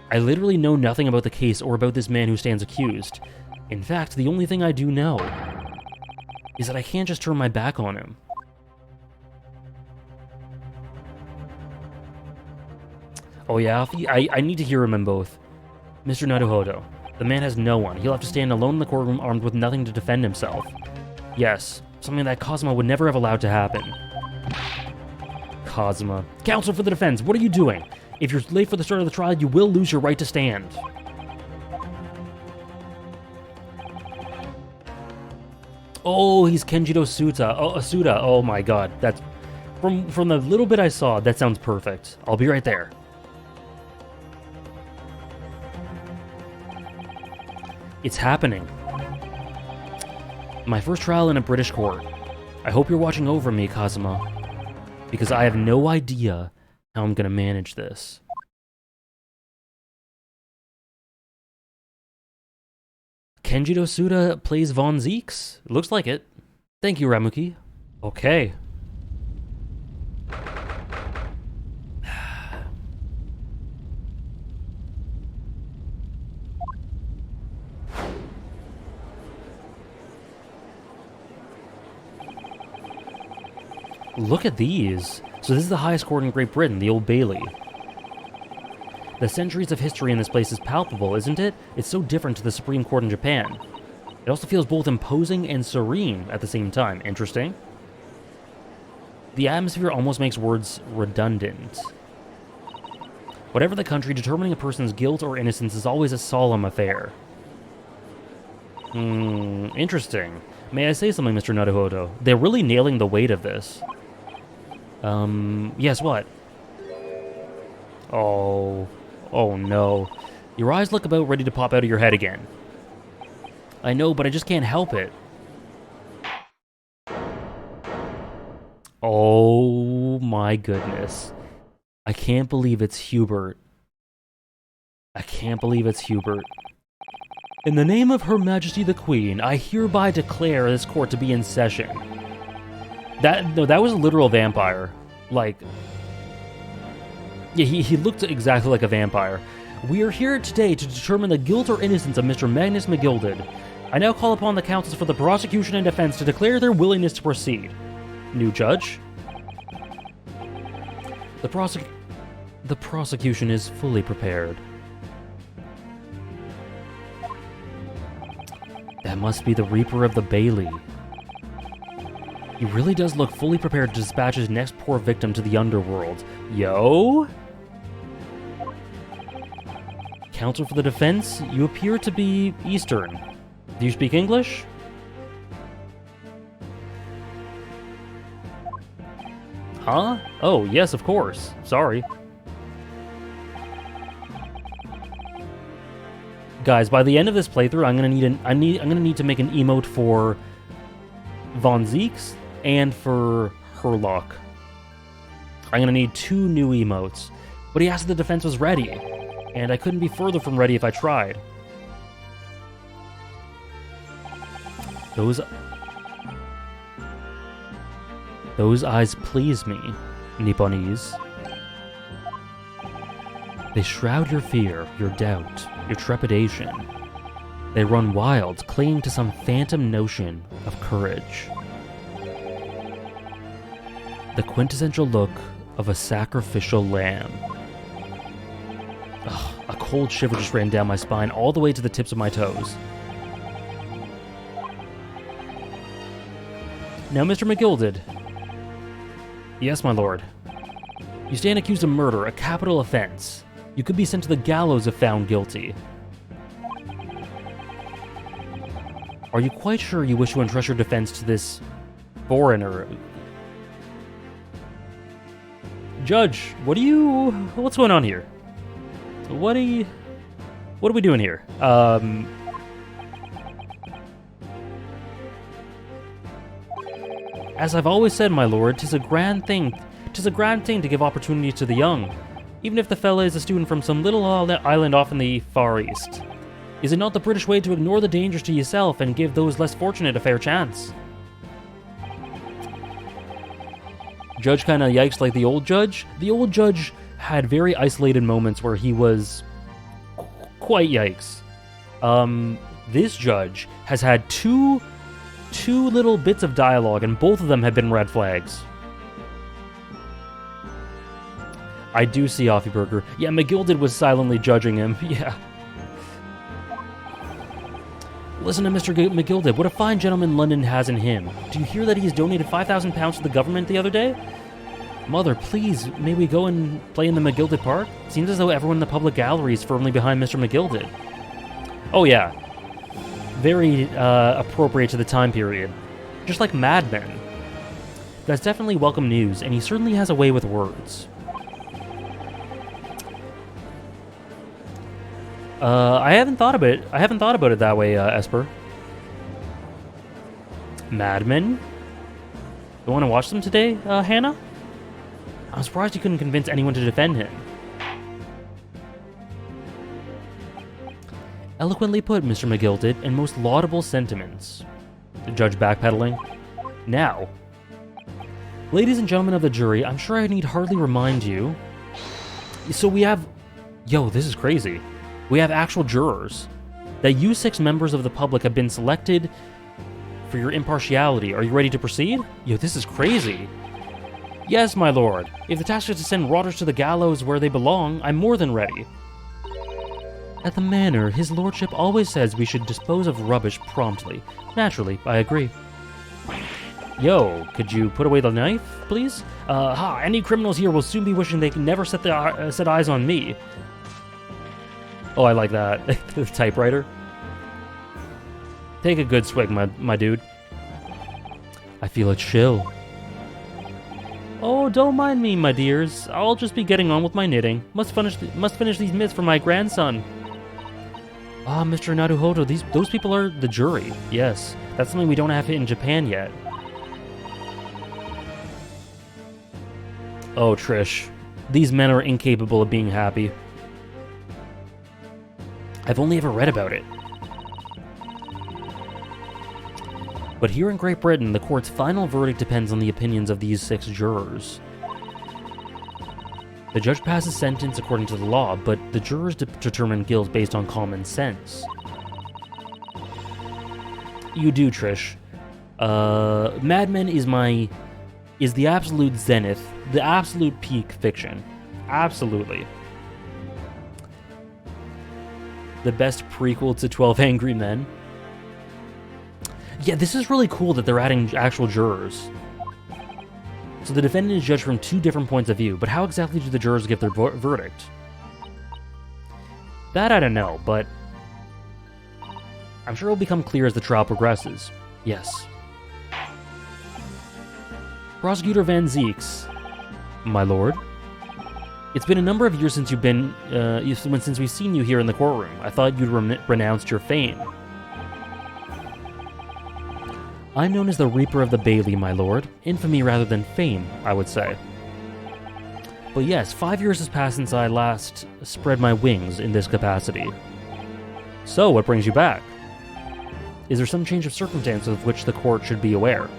I literally know nothing about the case or about this man who stands accused. In fact, the only thing I do know is that I can't just turn my back on him. Oh yeah, I need to hear him in both. Mr. Naruhodo, the man has no one. He'll have to stand alone in the courtroom armed with nothing to defend himself. Yes, something that Cosmo would never have allowed to happen. Cosmo. Counsel for the defense, what are you doing? If you're late for the start of the trial, you will lose your right to stand. Oh, he's Kenjiro Asuda. Oh my god, that's... From the little bit I saw, that sounds perfect. I'll be right there. It's happening. My first trial in a British court. I hope you're watching over me, Cosmo. Because I have no idea how I'm gonna manage this. Kenjiro Suda plays Von Zeeks? Looks like it. Thank you, Ramuki. Okay. Look at these. So this is the highest court in Great Britain, the Old Bailey. The centuries of history in this place is palpable, isn't it? It's so different to the Supreme Court in Japan. It also feels both imposing and serene at the same time. Interesting. The atmosphere almost makes words redundant. Whatever the country, determining a person's guilt or innocence is always a solemn affair. Interesting. May I say something, Mr. Naruhodo? They're really nailing the weight of this. Yes, what? Oh no. Your eyes look about ready to pop out of your head again. I know, but I just can't help it. Oh my goodness. I can't believe it's Hubert. I can't believe it's Hubert. In the name of Her Majesty the Queen, I hereby declare this court to be in session. That was a literal vampire. Like... Yeah, he looked exactly like a vampire. We are here today to determine the guilt or innocence of Mr. Magnus McGilded. I now call upon the counsels for the prosecution and defense to declare their willingness to proceed. New judge? The prosecution is fully prepared. That must be the Reaper of the Bailey. He really does look fully prepared to dispatch his next poor victim to the underworld. Yo? Counsel for the defense, you appear to be Eastern. Do you speak English? Huh? Oh, yes, of course. Sorry. Guys, by the end of this playthrough, I'm gonna need to make an emote for Von Zeeks and for Herlock. I'm gonna need 2 new emotes. But he asked if the defense was ready, and I couldn't be further from ready if I tried. Those eyes please me, Nipponese. They shroud your fear, your doubt, your trepidation. They run wild, clinging to some phantom notion of courage. The quintessential look of a sacrificial lamb. Ugh, a cold shiver just ran down my spine all the way to the tips of my toes. Now, Mr. McGilded. Yes, my lord. You stand accused of murder, a capital offense. You could be sent to the gallows if found guilty. Are you quite sure you wish to entrust your defense to this foreigner? Judge, what's going on here? What are we doing here? As I've always said, my lord, 'tis a grand thing to give opportunity to the young, even if the fella is a student from some little island off in the Far East. Is it not the British way to ignore the dangers to yourself and give those less fortunate a fair chance? Judge kind of yikes like the old judge. The old judge had very isolated moments where he was quite yikes. This judge has had two little bits of dialogue, and both of them have been red flags. I do see Offieburger. Yeah, McGilded was silently judging him. Yeah. Listen to Mr. McGilded. What a fine gentleman London has in him. Do you hear that he has donated £5,000 to the government the other day? Mother, please, may we go and play in the McGilded Park? Seems as though everyone in the public gallery is firmly behind Mr. McGilded. Oh yeah. Very appropriate to the time period. Just like Mad Men. That's definitely welcome news, and he certainly has a way with words. I haven't thought about it that way, Esper. Mad Men? You want to watch them today, Hannah? I'm surprised you couldn't convince anyone to defend him. Eloquently put, Mr. McGilded, and most laudable sentiments. The judge backpedaling. Now, ladies and gentlemen of the jury, I'm sure I need hardly remind you. So we have... Yo, this is crazy. We have actual jurors. That you 6 members of the public have been selected for your impartiality. Are you ready to proceed? Yo, this is crazy. Yes, my lord. If the task is to send rotters to the gallows where they belong, I'm more than ready. At the manor, his lordship always says we should dispose of rubbish promptly. Naturally, I agree. Yo, could you put away the knife, please? Any criminals here will soon be wishing they could never set eyes on me. Oh, I like that. The typewriter. Take a good swig, my dude. I feel a chill. Oh, don't mind me, my dears. I'll just be getting on with my knitting. Must finish these mitts for my grandson. Ah, Mr. Naruhodo, those people are the jury. Yes, that's something we don't have in Japan yet. Oh, Trish. These men are incapable of being happy. I've only ever read about it. But here in Great Britain, the court's final verdict depends on the opinions of these 6 jurors. The judge passes sentence according to the law, but the jurors determine guilt based on common sense. You do, Trish. Mad Men is the absolute zenith, the absolute peak fiction. Absolutely. The best prequel to 12 Angry Men. Yeah, this is really cool that they're adding actual jurors. So the defendant is judged from 2 different points of view, but how exactly do the jurors give their verdict? That I don't know, but I'm sure it'll become clear as the trial progresses. Yes. Prosecutor Van Zeeks. My lord? It's been a number of years since since we've seen you here in the courtroom. I thought you'd renounced your fame. I'm known as the Reaper of the Bailey, my lord. Infamy rather than fame, I would say. But yes, 5 years has passed since I last spread my wings in this capacity. So, what brings you back? Is there some change of circumstance of which the court should be aware?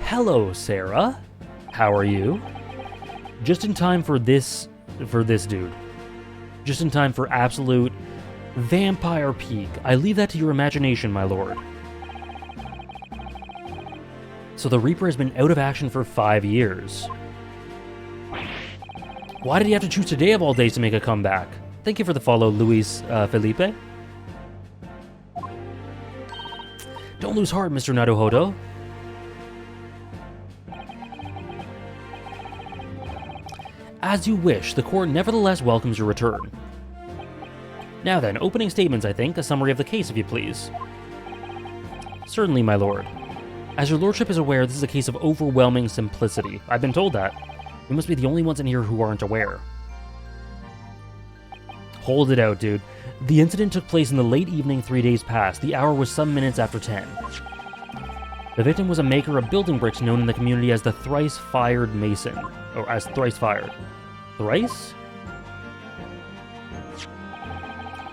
Hello, Sarah. How are you? Just in time for this dude. Just in time for absolute vampire peak. I leave that to your imagination, my lord. So the Reaper has been out of action for 5 years. Why did he have to choose today of all days to make a comeback? Thank you for the follow, Luis Felipe. Don't lose heart, Mr. Naruhodo. As you wish, the court nevertheless welcomes your return. Now then, opening statements, I think. A summary of the case, if you please. Certainly, my lord. As your lordship is aware, this is a case of overwhelming simplicity. I've been told that. We must be the only ones in here who aren't aware. Hold it out, dude. The incident took place in the late evening 3 days past. The hour was some minutes after 10. The victim was a maker of building bricks known in the community as the Thrice-Fired Mason. Or as Thrice-Fired. Thrice?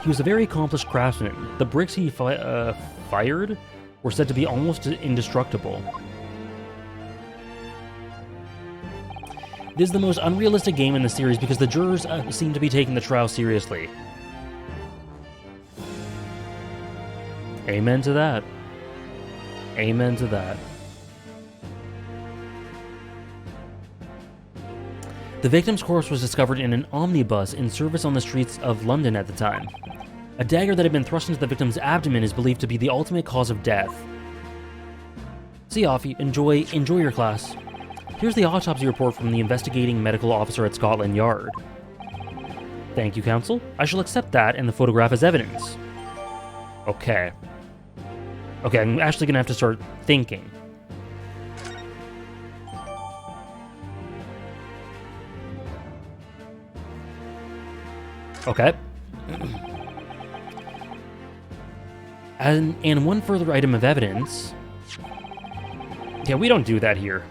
He was a very accomplished craftsman. The bricks he fired were said to be almost indestructible. This is the most unrealistic game in the series because the jurors seem to be taking the trial seriously. Amen to that. Amen to that. The victim's corpse was discovered in an omnibus in service on the streets of London at the time. A dagger that had been thrust into the victim's abdomen is believed to be the ultimate cause of death. See you off. Enjoy your class. Here's the autopsy report from the investigating medical officer at Scotland Yard. Thank you, counsel. I shall accept that and the photograph as evidence. Okay. Okay, I'm actually gonna have to start thinking. Okay. And one further item of evidence. Yeah, we don't do that here.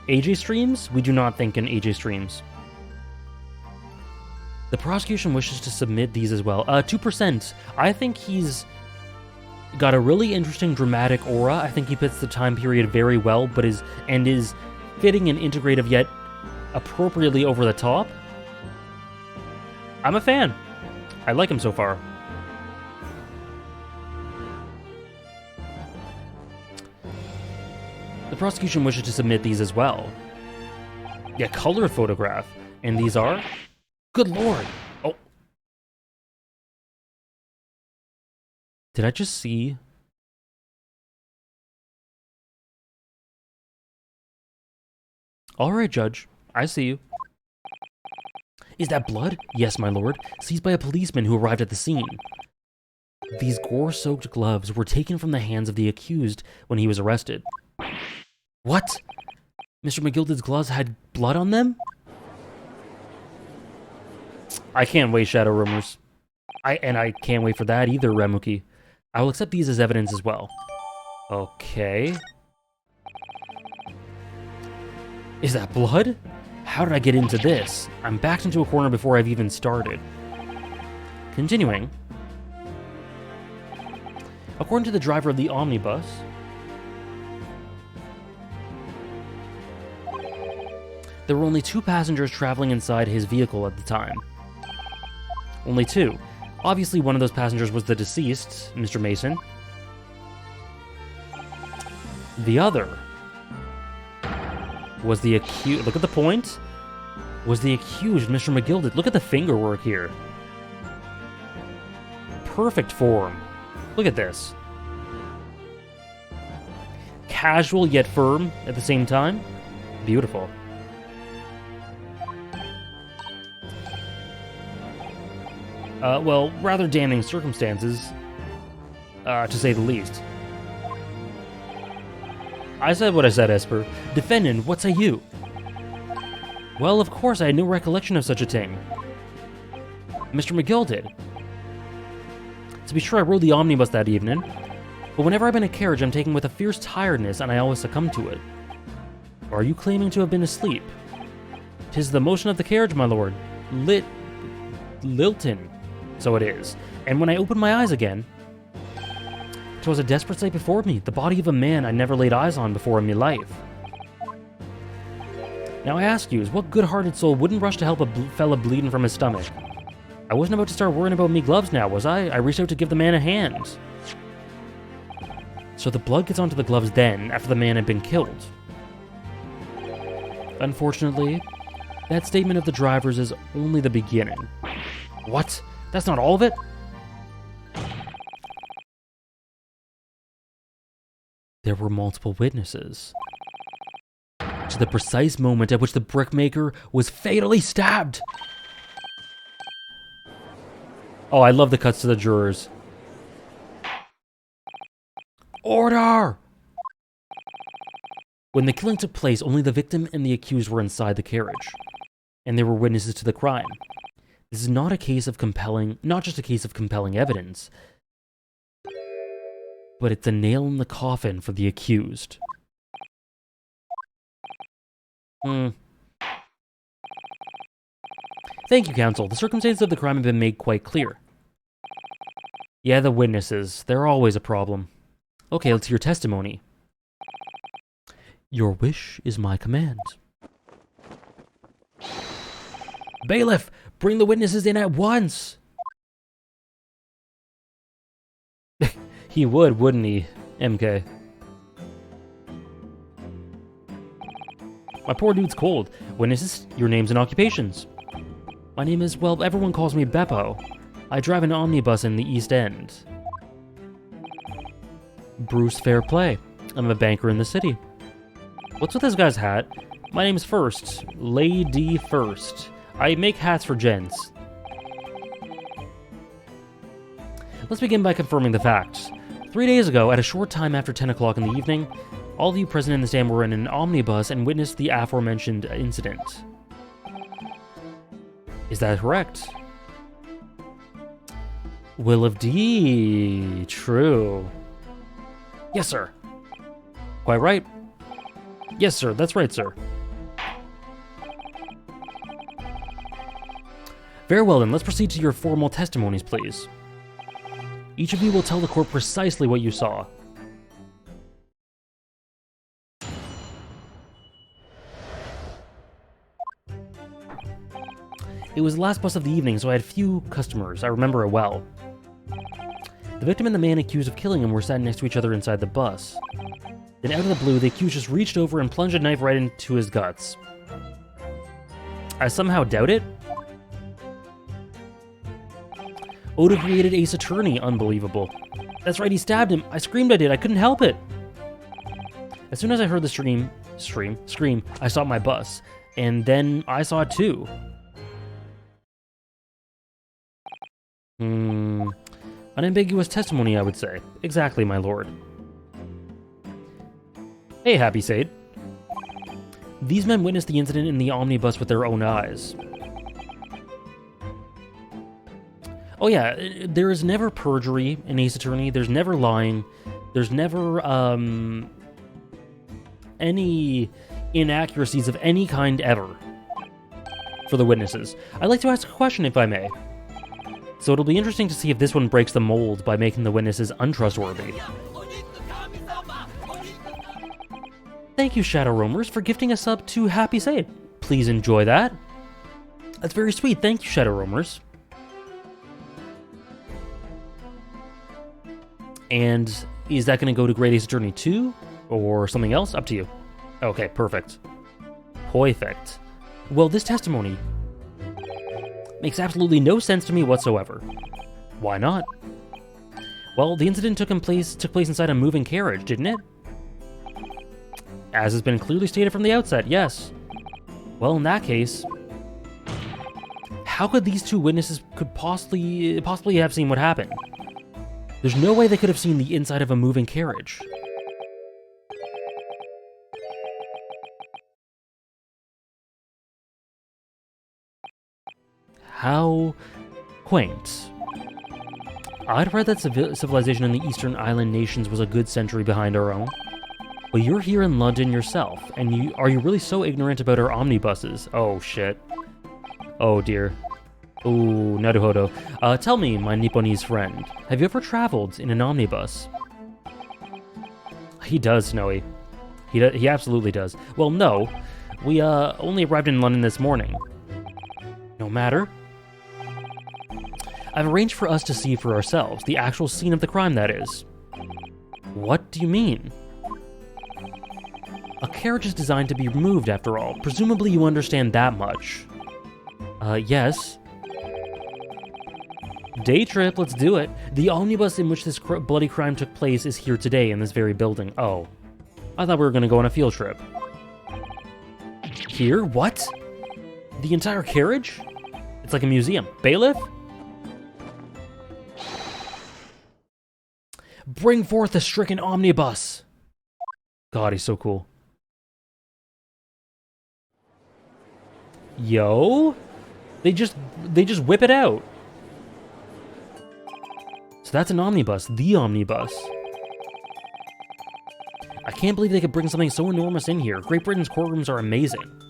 AJ streams? We do not think in AJ streams. The prosecution wishes to submit these as well. 2%. I think he's got a really interesting dramatic aura. I think he fits the time period very well, but is fitting and integrative yet appropriately over the top. I'm a fan. I like him so far. The prosecution wishes to submit these as well. Yeah, color photograph. And these are? Good lord! Oh. Did I just see? Alright, Judge. I see you. Is that blood? Yes, my lord. Seized by a policeman who arrived at the scene. These gore-soaked gloves were taken from the hands of the accused when he was arrested. What? Mr. McGilded's gloves had blood on them? I can't wait, Shadow Rumors. I can't wait for that either, Remuki. I will accept these as evidence as well. Okay. Is that blood? How did I get into this? I'm backed into a corner before I've even started. Continuing. According to the driver of the omnibus, there were only 2 passengers traveling inside his vehicle at the time. Only 2. Obviously, one of those passengers was the deceased, Mr. Mason. The other was the accused. Look at the point. Was the accused, Mr. McGilded. Look at the finger work here. Perfect form. Look at this. Casual yet firm at the same time. Beautiful. Well, rather damning circumstances, to say the least. I said what I said, Esper. Defendant, what say you? Well, of course, I had no recollection of such a thing. Mr. McGill did. To be sure, I rode the omnibus that evening, but whenever I'm in a carriage, I'm taken with a fierce tiredness, and I always succumb to it. Are you claiming to have been asleep? 'Tis the motion of the carriage, my lord. Lilton. So it is. And when I opened my eyes again, 'twas a desperate sight before me, the body of a man I never laid eyes on before in me life. Now I ask you, what good-hearted soul wouldn't rush to help a fella bleeding from his stomach? I wasn't about to start worrying about me gloves now, was I? I reached out to give the man a hand. So the blood gets onto the gloves then, after the man had been killed. Unfortunately, that statement of the driver's is only the beginning. What? That's not all of it? There were multiple witnesses to the precise moment at which the brickmaker was fatally stabbed. Oh, I love the cuts to the jurors. Order! When the killing took place, only the victim and the accused were inside the carriage, and they were witnesses to the crime. This is not a case of not just a case of compelling evidence, but it's a nail in the coffin for the accused. Thank you, counsel. The circumstances of the crime have been made quite clear. Yeah, the witnesses. They're always a problem. Okay, let's hear testimony. Your wish is my command. Bailiff, bring the witnesses in at once! He would, wouldn't he, MK? My poor dude's cold. Witnesses, your names and occupations. My name is, well, everyone calls me Beppo. I drive an omnibus in the East End. Bruce Fairplay. I'm a banker in the city. What's with this guy's hat? My name's First. Lady First. I make hats for gents. Let's begin by confirming the facts. 3 days ago, at a short time after 10 o'clock in the evening, all of you present in the stand were in an omnibus and witnessed the aforementioned incident. Is that correct? Will of D. True. Yes, sir. Quite right. Yes, sir. That's right, sir. Very well, then. Let's proceed to your formal testimonies, please. Each of you will tell the court precisely what you saw. It was the last bus of the evening, so I had few customers. I remember it well. The victim and the man accused of killing him were sat next to each other inside the bus. Then out of the blue, the accused just reached over and plunged a knife right into his guts. I somehow doubt it. Oda created Ace Attorney. Unbelievable. That's right, he stabbed him. I screamed I did. I couldn't help it. As soon as I heard the scream, I saw my bus. And then I saw it too. Unambiguous testimony, I would say. Exactly, my lord. Hey, Happy Sade. These men witnessed the incident in the omnibus with their own eyes. Oh yeah, there is never perjury in Ace Attorney. There's never lying. There's never, any inaccuracies of any kind ever for the witnesses. I'd like to ask a question, if I may. So it'll be interesting to see if this one breaks the mold by making the witnesses untrustworthy. Thank you, Shadow Roamers, for gifting a sub to Happy Sade. Please enjoy that. That's very sweet. Thank you, Shadow Roamers. And is that going to go to Great Ace Attorney 2? Or something else? Up to you. Okay, perfect. Perfect. Well, this testimony makes absolutely no sense to me whatsoever. Why not? Well, the incident took place inside a moving carriage, didn't it? As has been clearly stated from the outset, yes. Well, in that case, how could these two witnesses could possibly have seen what happened? There's no way they could have seen the inside of a moving carriage. How quaint. I'd read that civilization in the Eastern Island nations was a good century behind our own. But you're here in London yourself, and are you really so ignorant about our omnibuses? Oh, shit. Oh, dear. Ooh, Naruhodo. Tell me, my Nipponese friend, have you ever traveled in an omnibus? He does, Snowy. He absolutely does. Well, no. We, only arrived in London this morning. No matter. I've arranged for us to see for ourselves, the actual scene of the crime, that is. What do you mean? A carriage is designed to be removed, after all. Presumably you understand that much. Yes. Day trip, let's do it. The omnibus in which this bloody crime took place is here today in this very building. Oh. I thought we were going to go on a field trip. Here? What? The entire carriage? It's like a museum. Bailiff? Bring forth the stricken omnibus! God, he's so cool. Yo? They just whip it out. So that's an omnibus, the omnibus. I can't believe they could bring something so enormous in here. Great Britain's courtrooms are amazing.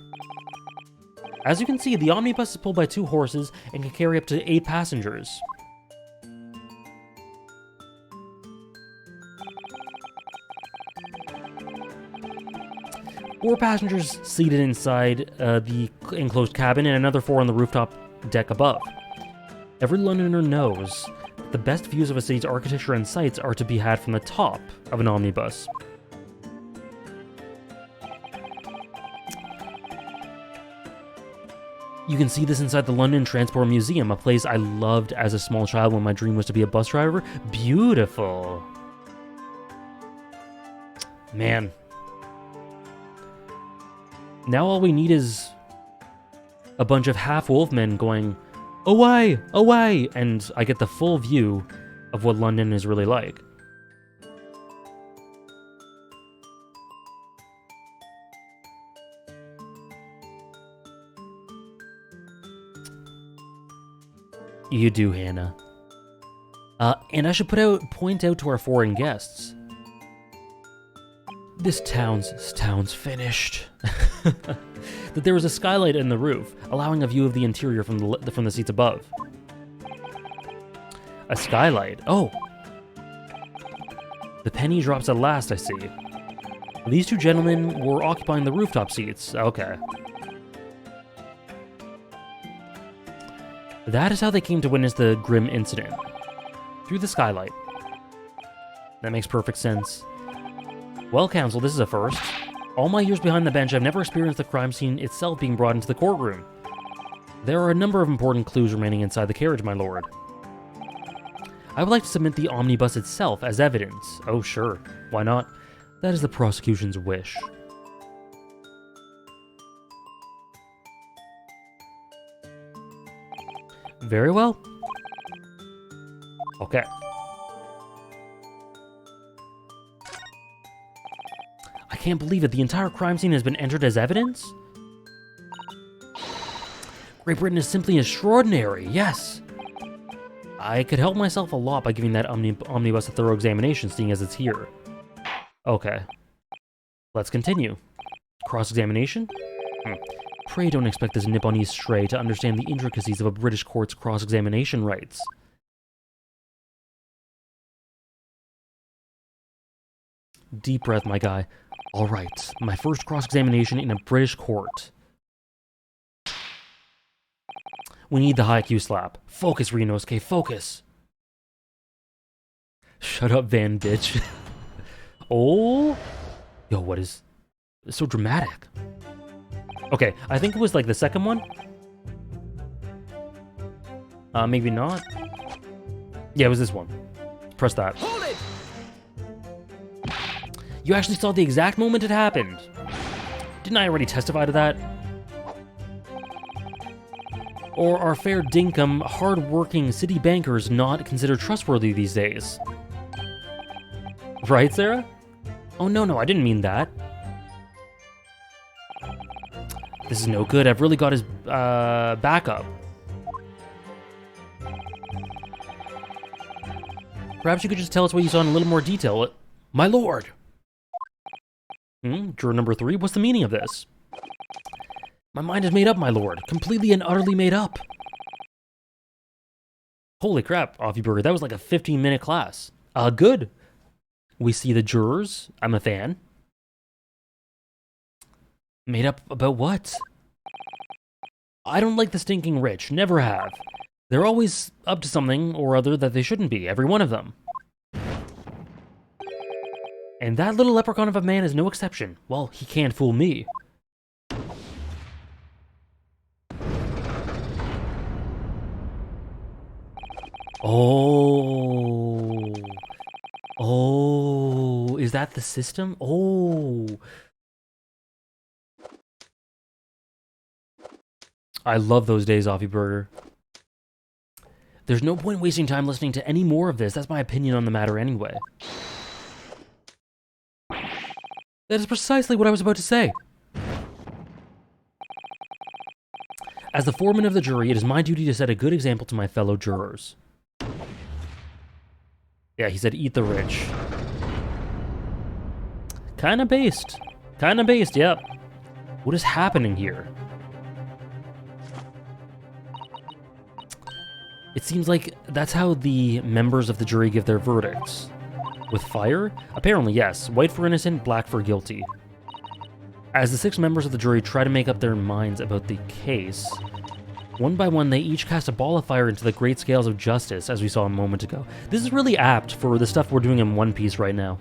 As you can see, the omnibus is pulled by 2 horses and can carry up to 8 passengers. Four passengers seated inside the enclosed cabin and another 4 on the rooftop deck above. Every Londoner knows the best views of a city's architecture and sights are to be had from the top of an omnibus. You can see this inside the London Transport Museum, a place I loved as a small child when my dream was to be a bus driver. Beautiful. Man. Now all we need is a bunch of half-wolf men going, away, away, and I get the full view of what London is really like. You do, Hannah. And I should point out to our foreign guests. This town's finished. That there was a skylight in the roof, allowing a view of the interior from the seats above. A skylight. Oh. The penny drops at last, I see. These 2 gentlemen were occupying the rooftop seats. Okay. That is how they came to witness the grim incident. Through the skylight. That makes perfect sense. Well, counsel, this is a first. All my years behind the bench, I've never experienced the crime scene itself being brought into the courtroom. There are a number of important clues remaining inside the carriage, my lord. I would like to submit the omnibus itself as evidence. Oh, sure. Why not? That is the prosecution's wish. Very well. Okay. I can't believe it. The entire crime scene has been entered as evidence? Great Britain is simply extraordinary, yes. I could help myself a lot by giving that omnibus a thorough examination, seeing as it's here. Okay. Let's continue. Cross-examination? Pray don't expect this Nipponese stray to understand the intricacies of a British court's cross-examination rights. Deep breath, my guy. All right, my first cross-examination in a British court. We need the high Q slap. Focus, Rinosuke, focus. Shut up, Van bitch. Oh. Yo, what is... It's so dramatic. Okay, I think it was like the second one. Maybe not. Yeah, it was this one. Press that.
Hold it!
You actually saw the exact moment it happened. Didn't I already testify to that? Or are fair dinkum, hard-working city bankers not considered trustworthy these days? Right, Sarah? Oh, no, I didn't mean that. This is no good. I've really got his backup. Perhaps you could just tell us what you saw in a little more detail. My lord! Juror number 3, what's the meaning of this? My mind is made up, my lord. Completely and utterly made up. Holy crap, Offieburger, that was like a 15-minute class. Good. We see the jurors. I'm a fan. Made up about what? I don't like the stinking rich. Never have. They're always up to something or other that they shouldn't be. Every one of them. And that little leprechaun of a man is no exception. Well, he can't fool me. Oh. Oh. Is that the system? Oh. I love those days, Offieburger. There's no point wasting time listening to any more of this. That's my opinion on the matter anyway. That is precisely what I was about to say. As the foreman of the jury, it is my duty to set a good example to my fellow jurors. Yeah, he said, eat the rich. Kinda based. Kinda based, yep. What is happening here? It seems like that's how the members of the jury give their verdicts. With fire? Apparently, yes. White for innocent, black for guilty. As the 6 members of the jury try to make up their minds about the case, one by one they each cast a ball of fire into the great scales of justice, as we saw a moment ago. This is really apt for the stuff we're doing in One Piece right now.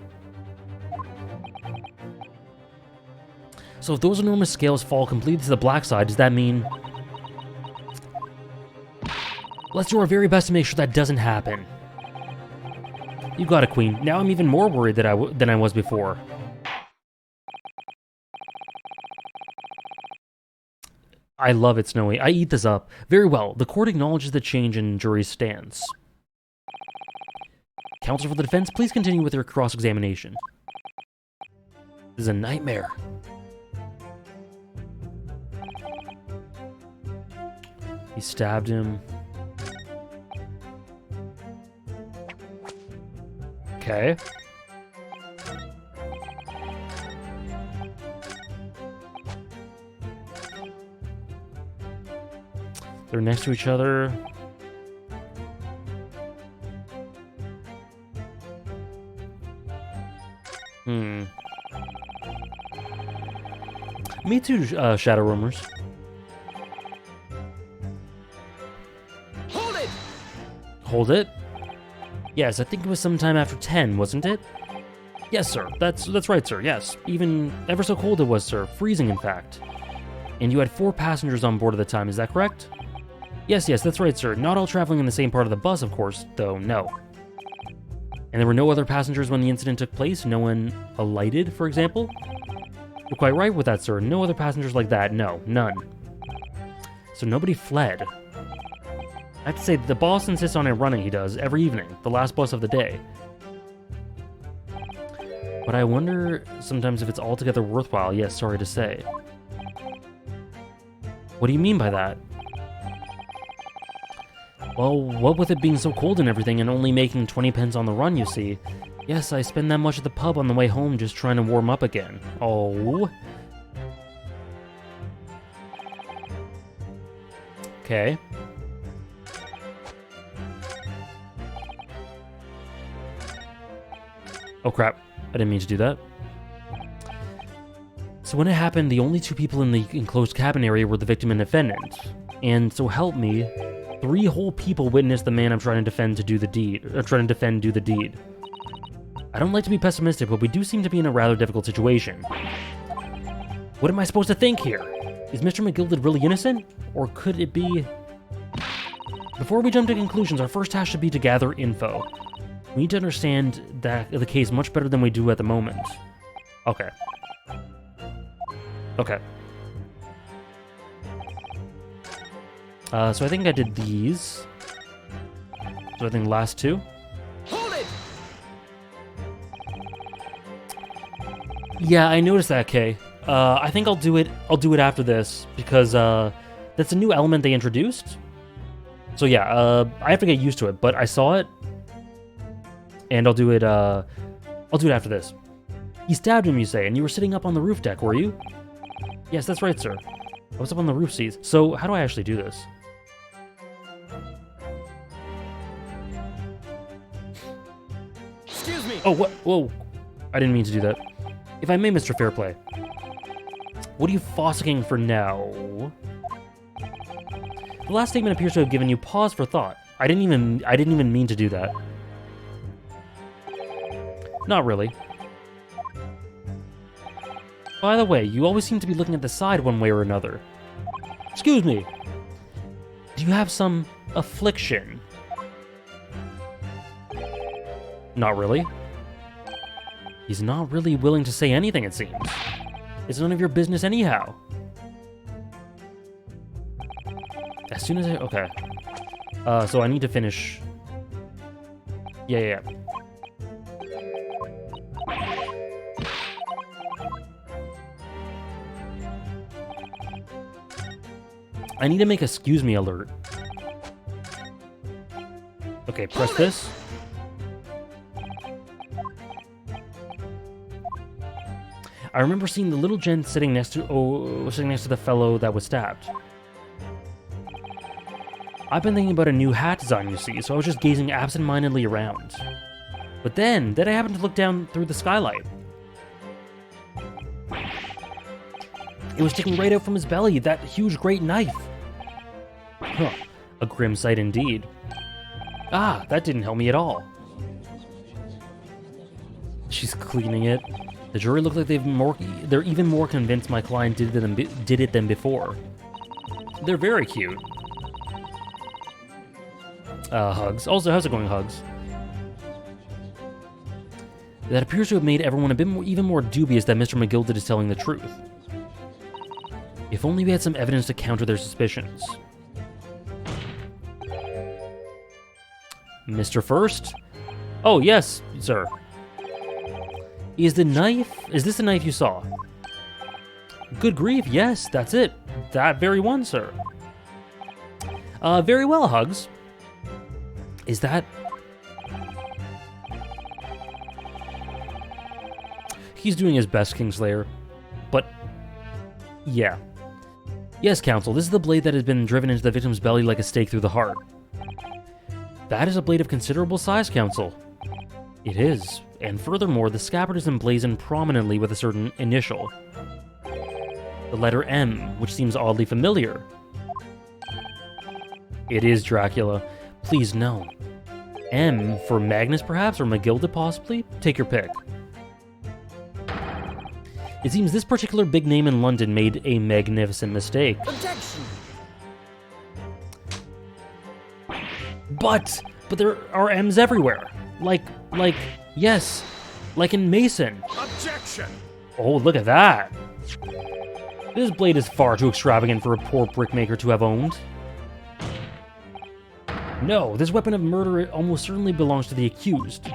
So if those enormous scales fall completely to the black side, does that mean... Let's do our very best to make sure that doesn't happen. You got it, Queen. Now I'm even more worried than I was before. I love it, Snowy. I eat this up. Very well. The court acknowledges the change in jury's stance. Counsel for the defense, please continue with your cross-examination. This is a nightmare. He stabbed him. Okay. They're next to each other. Me too, Shadow Roamers.
Hold it!
Hold it? Yes, I think it was sometime after 10, wasn't it? Yes, sir. That's right, sir. Yes. Even ever so cold it was, sir. Freezing, in fact. And you had 4 passengers on board at the time, is that correct? Yes, that's right, sir. Not all traveling in the same part of the bus, of course, though, no. And there were no other passengers when the incident took place? No one alighted, for example? You're quite right with that, sir. No other passengers like that. No, none. So nobody fled. I have to say, the boss insists on it running, he does, every evening. The last bus of the day. But I wonder sometimes if it's altogether worthwhile. Yes, sorry to say. What do you mean by that? Well, what with it being so cold and everything and only making 20 pence on the run, you see. Yes, I spend that much at the pub on the way home just trying to warm up again. Oh. Okay. Oh crap, I didn't mean to do that. So when it happened, the only 2 people in the enclosed cabin area were the victim and defendant. And so help me, 3 whole people witnessed the man I'm trying to defend do the deed. I don't like to be pessimistic, but we do seem to be in a rather difficult situation. What am I supposed to think here? Is Mr. McGilded really innocent? Or could it be... Before we jump to conclusions, our first task should be to gather info. We need to understand the case much better than we do at the moment. Okay. Okay. So I think I did these. So I think last 2.
Hold it!
Yeah, I noticed that, Kay. I think I'll do it after this, because that's a new element they introduced. So yeah, I have to get used to it, but I saw it. And I'll do it after this. He stabbed him, you say, and you were sitting up on the roof deck, were you? Yes, that's right, sir. I was up on the roof seats. So, how do I actually do this?
Excuse me!
Oh, what? Whoa. I didn't mean to do that. If I may, Mr. Fairplay. What are you fossicking for now? The last statement appears to have given you pause for thought. I didn't even mean to do that. Not really. By the way, you always seem to be looking at the side one way or another. Excuse me. Do you have some affliction? Not really. He's not really willing to say anything, it seems. It's none of your business anyhow. As soon as I... Okay. So I need to finish... Yeah. I need to make a excuse me alert. Okay, press this. I remember seeing the little gent sitting next to the fellow that was stabbed. I've been thinking about a new hat design, you see, so I was just gazing absent-mindedly around. But then I happened to look down through the skylight. It was sticking right out from his belly, that huge great knife. Huh, a grim sight indeed. Ah, that didn't help me at all. She's cleaning it. The jury look like they're even more convinced my client did it than before. They're very cute. Hugs. Also, how's it going, Hugs? That appears to have made everyone even more dubious that Mr. McGilded is telling the truth. If only we had some evidence to counter their suspicions. Mr. First? Oh, yes, sir. Is this the knife you saw? Good grief, yes, that's it. That very one, sir. Very well, Hugs. Is that... He's doing his best, Kingslayer. But... yeah. Yes, Counsel, this is the blade that has been driven into the victim's belly like a stake through the heart. That is a blade of considerable size, Counsel. It is. And furthermore, the scabbard is emblazoned prominently with a certain initial. The letter M, which seems oddly familiar. It is Dracula. Please, no. M for Magnus, perhaps? Or Magilda, possibly? Take your pick. It seems this particular big name in London made a magnificent mistake.
Objection!
But there are M's everywhere. Yes, like in Mason.
Objection!
Oh, look at that. This blade is far too extravagant for a poor brickmaker to have owned. No, this weapon of murder almost certainly belongs to the accused.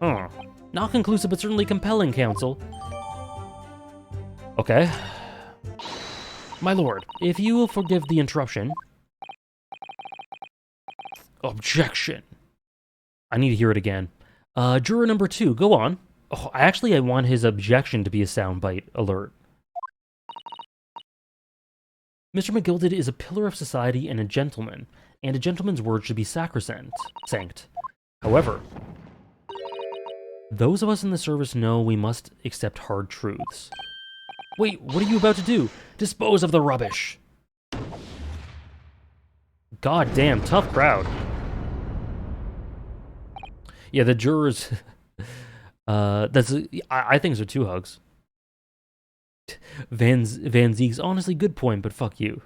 Huh. Not conclusive, but certainly compelling, Counsel. Okay. My lord, if you will forgive the interruption... Objection. I need to hear it again. Juror number 2, go on. Oh, I want his objection to be a soundbite alert. Mr. McGilded is a pillar of society and a gentleman's word should be sacrosanct. However, those of us in the service know we must accept hard truths. Wait, what are you about to do? Dispose of the rubbish! God damn, tough crowd. Yeah, the jurors... I think so too, Hugs. Van Zieg's honestly good point, but fuck you.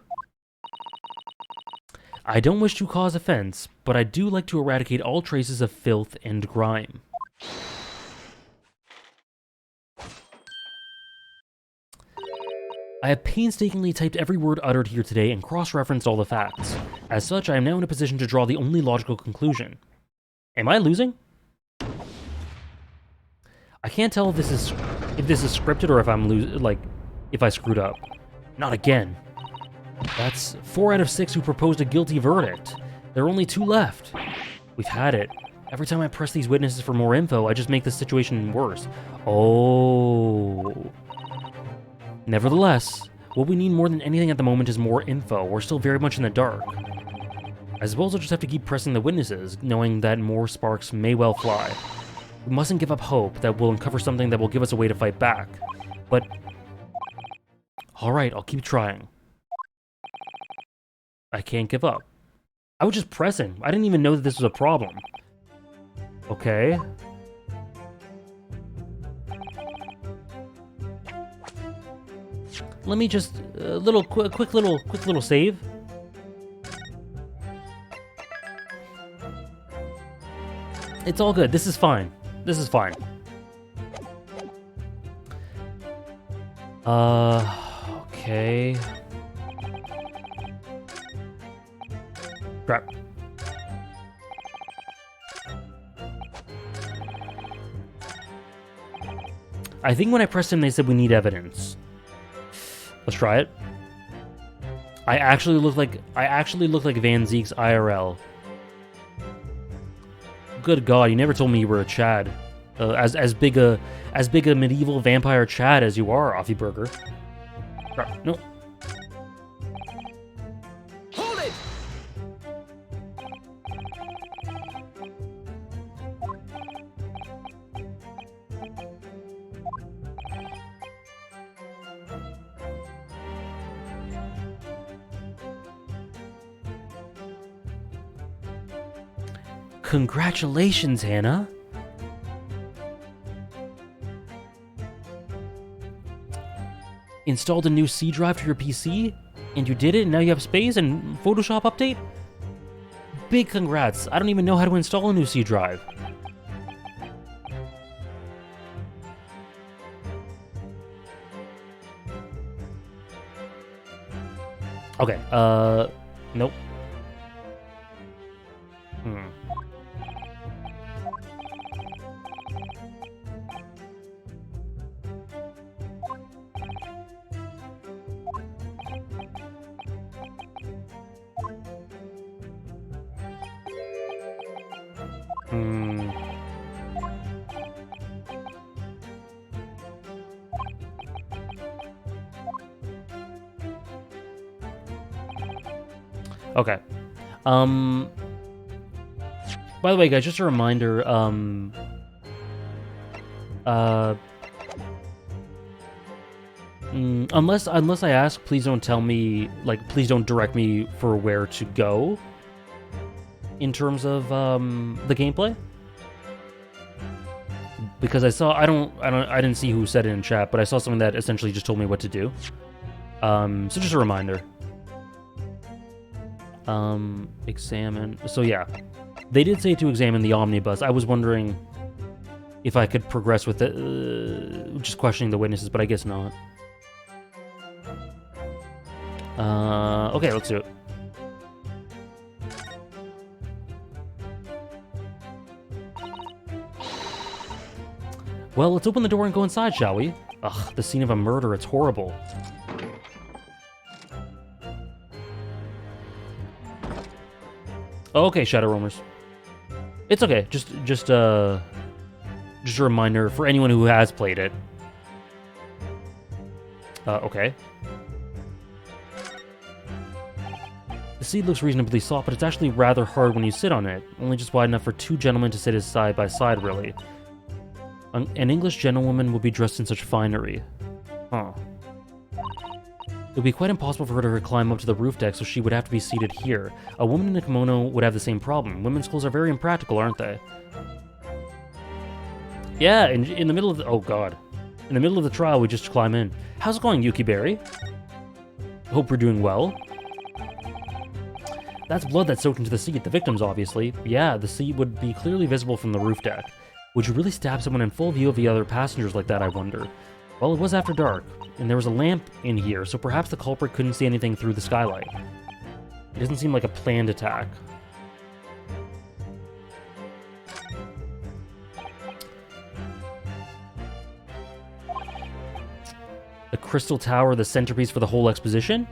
I don't wish to cause offense, but I do like to eradicate all traces of filth and grime. I have painstakingly typed every word uttered here today and cross-referenced all the facts. As such, I am now in a position to draw the only logical conclusion. Am I losing? I can't tell if this is scripted or if I'm if I screwed up. Not again. That's 4 out of 6 who proposed a guilty verdict. There are only 2 left. We've had it. Every time I press these witnesses for more info, I just make the situation worse. Oh. Nevertheless, what we need more than anything at the moment is more info. We're still very much in the dark. I suppose I'll just have to keep pressing the witnesses, knowing that more sparks may well fly. We mustn't give up hope that we'll uncover something that will give us a way to fight back. But... alright, I'll keep trying. I can't give up. I was just pressing. I didn't even know that this was a problem. Okay. Let me just quick little save. It's all good. This is fine. This is fine. Okay. Crap. I think when I pressed him, they said we need evidence. Let's try it. I actually look like Van Zeke's IRL. Good God, you never told me you were a Chad. As big a medieval vampire Chad as you are, Offie Burger. No.
Hold it!
Congratulations, Hannah. Installed a new C drive to your PC, and you did it, and now you have space and Photoshop update? Big congrats. I don't even know how to install a new C drive. Okay, nope. Okay. By the way, guys, just a reminder, unless I ask, please don't tell me, like, please don't direct me for where to go in terms of, the gameplay. Because I didn't see who said it in chat, but I saw something that essentially just told me what to do. So just a reminder. Examine. So yeah, they did say to examine the omnibus. I was wondering if I could progress with it, just questioning the witnesses, but I guess not. Okay, let's do it. Well, let's open the door and go inside, shall we? Ugh, the scene of a murder, it's horrible. Okay, Shadow Roamers. It's okay. Just a reminder for anyone who has played it. Okay. The seat looks reasonably soft, but it's actually rather hard when you sit on it. Only just wide enough for two gentlemen to sit side by side, really. An English gentlewoman would be dressed in such finery. Huh. It would be quite impossible for her to climb up to the roof deck, so she would have to be seated here. A woman in a kimono would have the same problem. Women's clothes are very impractical, aren't they? Yeah, in the middle of the... Oh, God. In the middle of the trial, we just climb in. How's it going, Yuki Berry? Hope you're doing well. That's blood that's soaked into the seat. The victim's, obviously. Yeah, the seat would be clearly visible from the roof deck. Would you really stab someone in full view of the other passengers like that, I wonder? Well, it was after dark, and there was a lamp in here, so perhaps the culprit couldn't see anything through the skylight. It doesn't seem like a planned attack. The Crystal Tower, the centerpiece for the whole exposition?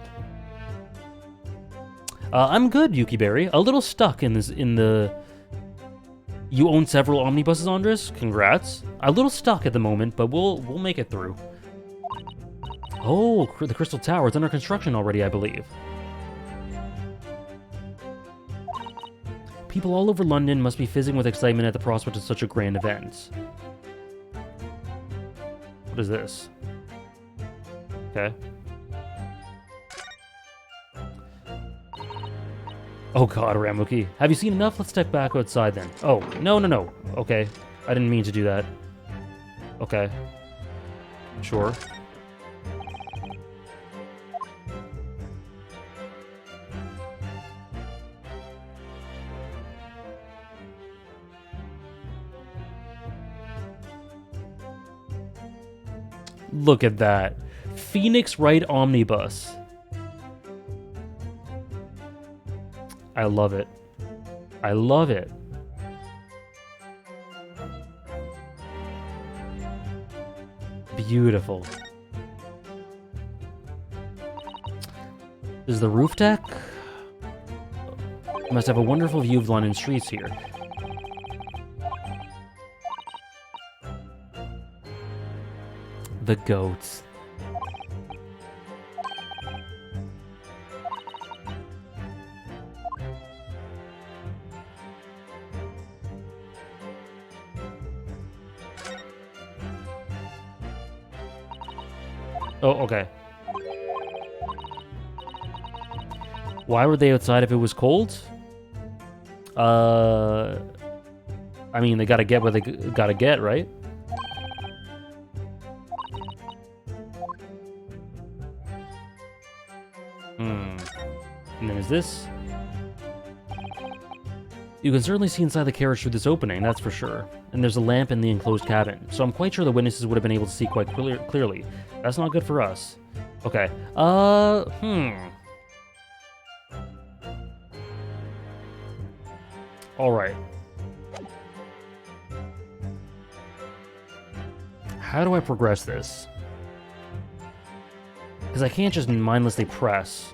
I'm good, Yuki Berry. A little stuck in the... You own several omnibuses, Andres? Congrats. A little stuck at the moment, but we'll make it through. Oh, the Crystal Tower. It's under construction already, I believe. People all over London must be fizzing with excitement at the prospect of such a grand event. What is this? Okay. Oh god, Ramuki. Have you seen enough? Let's step back outside then. Oh, no. Okay. I didn't mean to do that. Okay. Sure. Look at that. Phoenix Wright Omnibus. I love it. I love it. Beautiful. This is the roof deck. Must have a wonderful view of London streets here. The goats. Oh, okay. Why were they outside if it was cold? I mean, they gotta get what they gotta get, right? And then is this? You can certainly see inside the carriage through this opening, that's for sure. And there's a lamp in the enclosed cabin, so I'm quite sure the witnesses would have been able to see quite clearly. That's not good for us. Okay. Alright. How do I progress this? Because I can't just mindlessly press.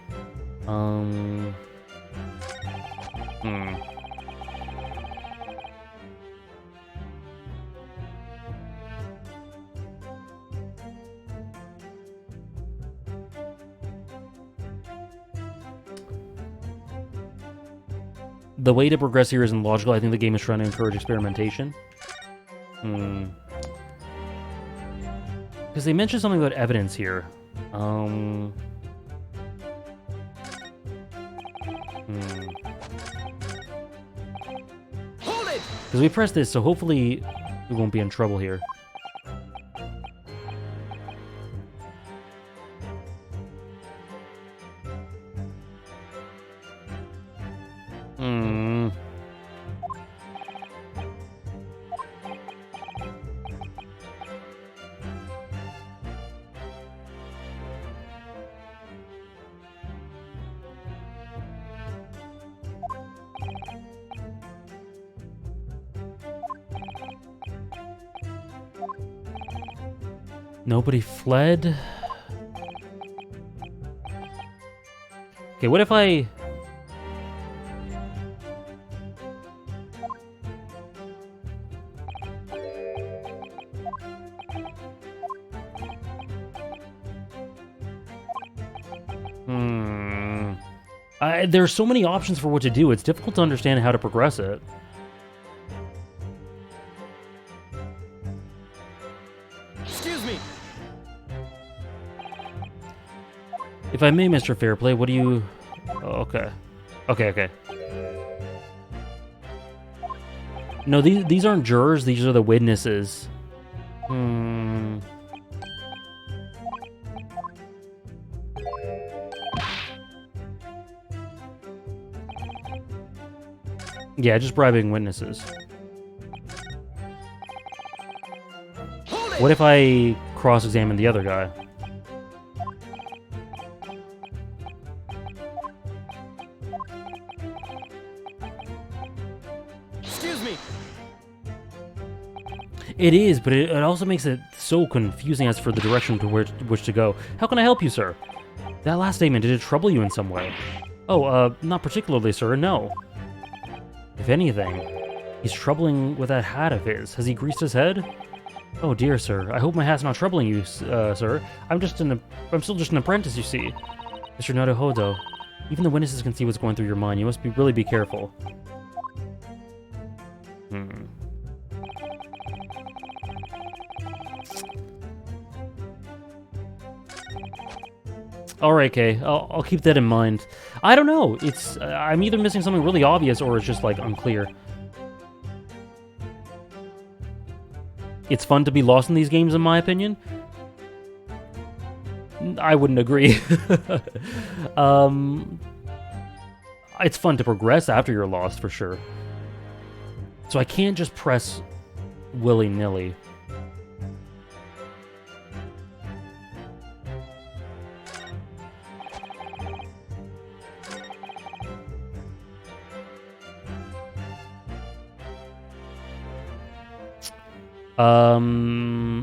The way to progress here isn't logical. I think the game is trying to encourage experimentation. Because they mentioned something about evidence here. Because we pressed this, so hopefully we won't be in trouble here. Nobody fled? Okay, what if I... There's so many options for what to do, it's difficult to understand how to progress it. If I may, Mr. Fairplay, what do you... Oh, okay. Okay. No, these aren't jurors, these are the witnesses. Yeah, just bribing witnesses. What if I cross-examine the other guy? It is, but it also makes it so confusing as for the direction to which to go. How can I help you, sir? That last statement, did it trouble you in some way? Oh, not particularly, sir, no. If anything, he's troubling with that hat of his. Has he greased his head? Oh dear, sir. I hope my hat's not troubling you, sir. I'm still just an apprentice, you see. Mr. Naruhodo, even the witnesses can see what's going through your mind. You must really be careful. Alright, Kay. I'll keep that in mind. I don't know. It's I'm either missing something really obvious or it's just, like, unclear. It's fun to be lost in these games, in my opinion. I wouldn't agree. It's fun to progress after you're lost, for sure. So I can't just press willy-nilly.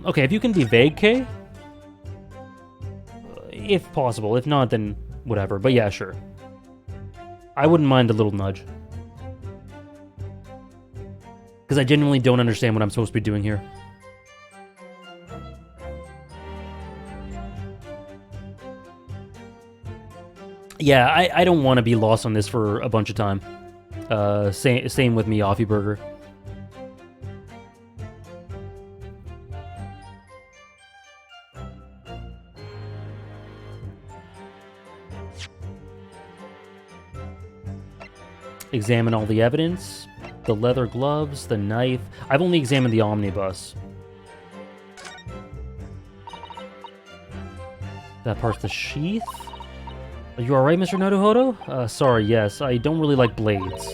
Okay, if you can be vague, Kay? If possible. If not, then whatever. But yeah, sure. I wouldn't mind a little nudge. Because I genuinely don't understand what I'm supposed to be doing here. Yeah, I don't want to be lost on this for a bunch of time. Same with me, Offie Burger. Examine all the evidence. The leather gloves, the knife. I've only examined the omnibus. That part's the sheath? Are you alright, Mr. Naruhodo? Sorry, yes, I don't really like blades.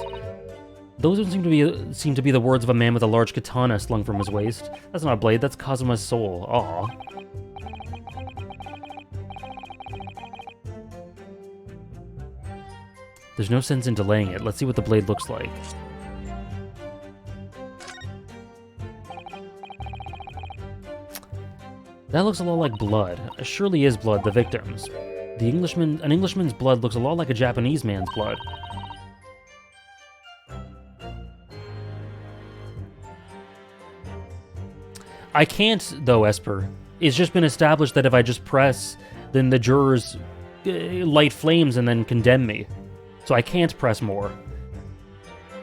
Those don't seem to be the words of a man with a large katana slung from his waist. That's not a blade, that's Kazuma's soul. Aw. There's no sense in delaying it. Let's see what the blade looks like. That looks a lot like blood. It surely is blood, the victim's. An Englishman's blood looks a lot like a Japanese man's blood. I can't, though, Esper. It's just been established that if I just press, then the jurors light flames and then condemn me. So I can't press more.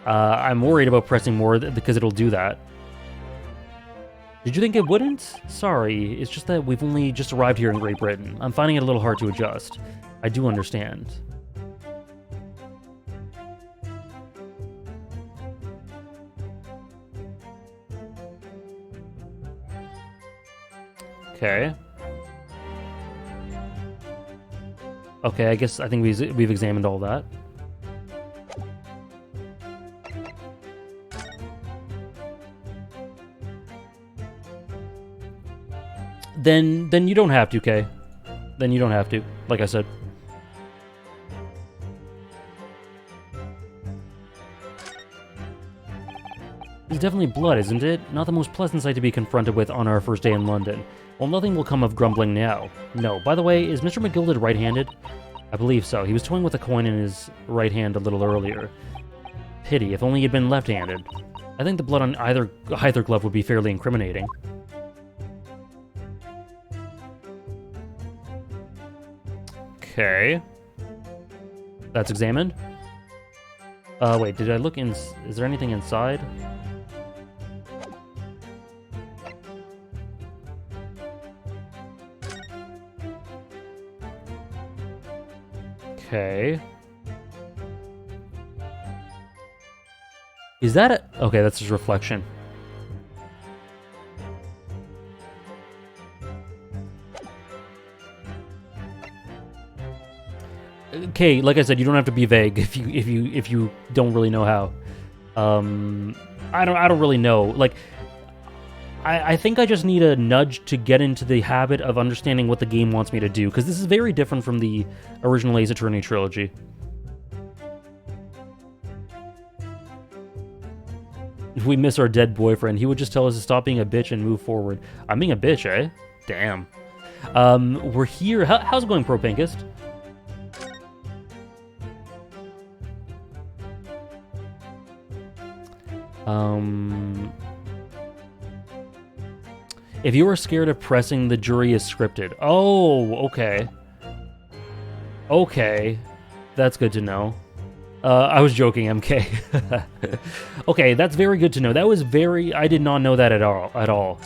I'm worried about pressing more because it'll do that. Did you think it wouldn't? Sorry, it's just that we've only just arrived here in Great Britain. I'm finding it a little hard to adjust. I do understand. Okay. Okay, I think we've examined all that. Then you don't have to, Kay. Then you don't have to, like I said. It's definitely blood, isn't it? Not the most pleasant sight to be confronted with on our first day in London. Well, nothing will come of grumbling now. No, by the way, is Mr. McGilded right-handed? I believe so. He was toying with a coin in his right hand a little earlier. Pity, if only he'd been left-handed. I think the blood on either glove would be fairly incriminating. Okay. That's examined. Wait, did I look in... Is there anything inside? Okay. Is that a... Okay, that's his reflection. Okay, like I said, you don't have to be vague if you don't really know how. I don't really know. Like, I think I just need a nudge to get into the habit of understanding what the game wants me to do, because this is very different from the original Ace Attorney trilogy. If we miss our dead boyfriend, he would just tell us to stop being a bitch and move forward. I'm being a bitch, eh? Damn. We're here. How's it going, Pro Pinkist? If you are scared of pressing, the jury is scripted. Oh, okay. Okay. That's good to know. I was joking, MK. Okay, that's very good to know. That was very... I did not know that at all.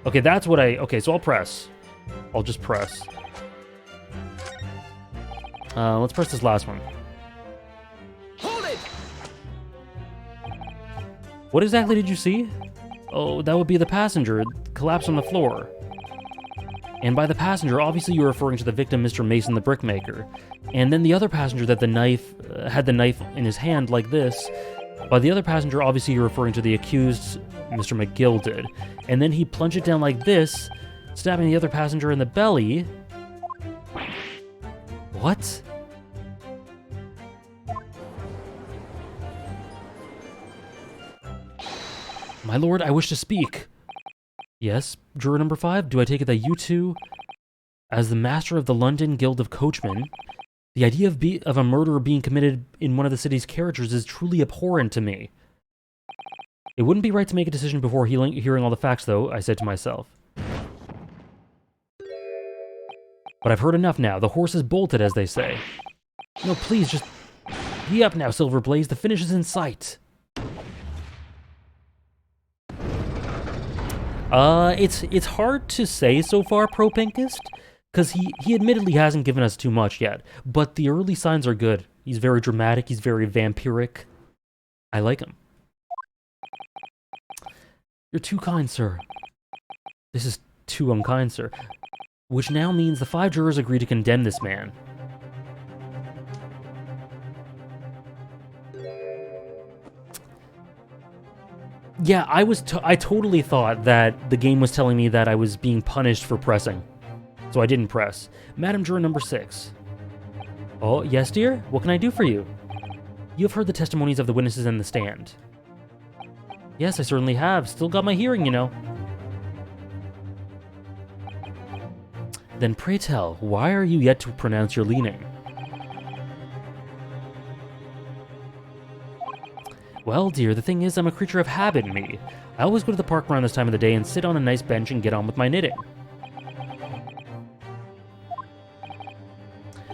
Okay, that's what I... Okay, so I'll press. I'll just press. Let's press this last one.
Hold it!
What exactly did you see? Oh, that would be the passenger collapsed on the floor. And by the passenger, obviously you're referring to the victim, Mr. Mason the brickmaker. And then the other passenger that had the knife in his hand like this. By the other passenger, obviously you're referring to the accused, Mr. McGilded. And then he plunged it down like this, stabbing the other passenger in the belly. What? My lord, I wish to speak. Yes, juror number 5, do I take it that you two, as the master of the London Guild of Coachmen, The idea of a murder being committed in one of the city's characters is truly abhorrent to me. It wouldn't be right to make a decision before hearing all the facts, though, I said to myself. But I've heard enough now. The horse is bolted, as they say. No, please, just be up now, Silverblaze. The finish is in sight. It's hard to say so far, Pro Pinkist, because he admittedly hasn't given us too much yet, but the early signs are good. He's very dramatic, he's very vampiric. I like him. You're too kind, sir. This is too unkind, sir. Which now means the 5 jurors agree to condemn this man. Yeah, I totally thought that the game was telling me that I was being punished for pressing. So I didn't press. Madam Juror number 6. Oh, yes, dear? What can I do for you? You have heard the testimonies of the witnesses in the stand. Yes, I certainly have. Still got my hearing, you know. Then pray tell, why are you yet to pronounce your leaning? Well, dear, the thing is, I'm a creature of habit, me. I always go to the park around this time of the day and sit on a nice bench and get on with my knitting.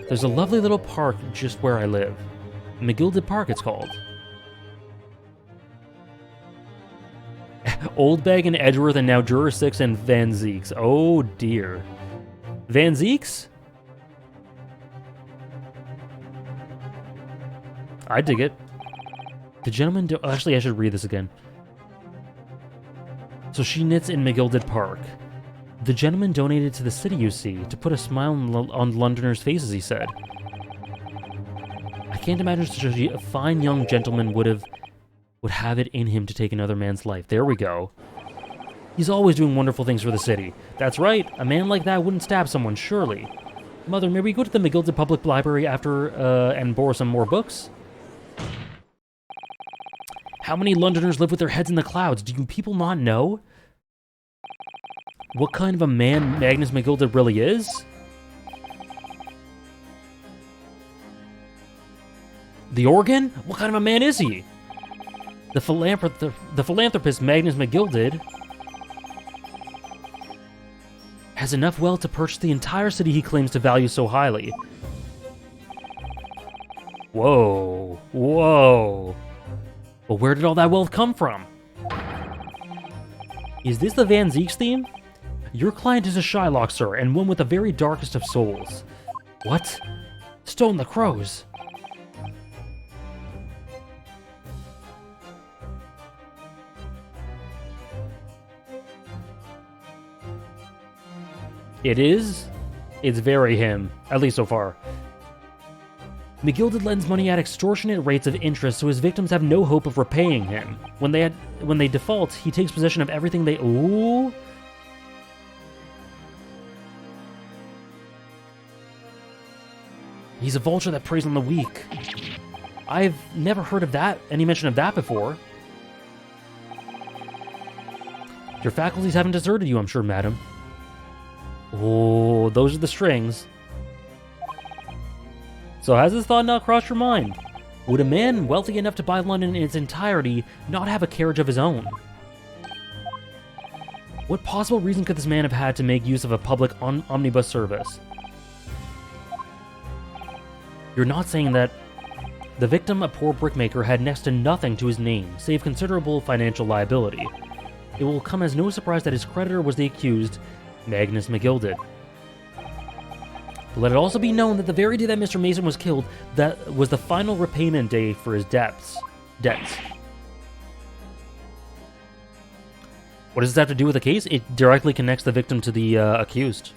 There's a lovely little park just where I live. McGilded Park, it's called. Oldbeg and Edgeworth and now Juror 6 and Van Zeeks. Oh, dear. Van Zeeks? I dig it. The gentleman... Actually, I should read this again. So she knits in McGilded Park. The gentleman donated to the city, you see, to put a smile on Londoners' faces, he said. I can't imagine such a fine young gentleman would have it in him to take another man's life. There we go. He's always doing wonderful things for the city. That's right, a man like that wouldn't stab someone, surely. Mother, may we go to the McGilded Public Library after, and borrow some more books? How many Londoners live with their heads in the clouds? Do you people not know? What kind of a man Magnus McGilded really is? The organ? What kind of a man is he? The philanthropist Magnus McGilded has enough wealth to purchase the entire city he claims to value so highly. Whoa. Whoa. Well, where did all that wealth come from? Is this the Van Zeeks theme? Your client is a Shylock, sir, and one with the very darkest of souls. What? Stone the Crows. It is? It's very him, at least so far. McGilded lends money at extortionate rates of interest so his victims have no hope of repaying him. When they default, he takes possession of everything they... Ooh... He's a vulture that preys on the weak. I've never heard of that, any mention of that before. Your faculties haven't deserted you, I'm sure, madam. Oh, those are the strings. So has this thought not crossed your mind? Would a man wealthy enough to buy London in its entirety not have a carriage of his own? What possible reason could this man have had to make use of a public omnibus service? You're not saying that the victim, a poor brickmaker, had next to nothing to his name, save considerable financial liability. It will come as no surprise that his creditor was the accused, Magnus McGilded. But let it also be known that the very day that Mr. Mason was killed, that was the final repayment day for his debts. What does this have to do with the case? It directly connects the victim to the accused.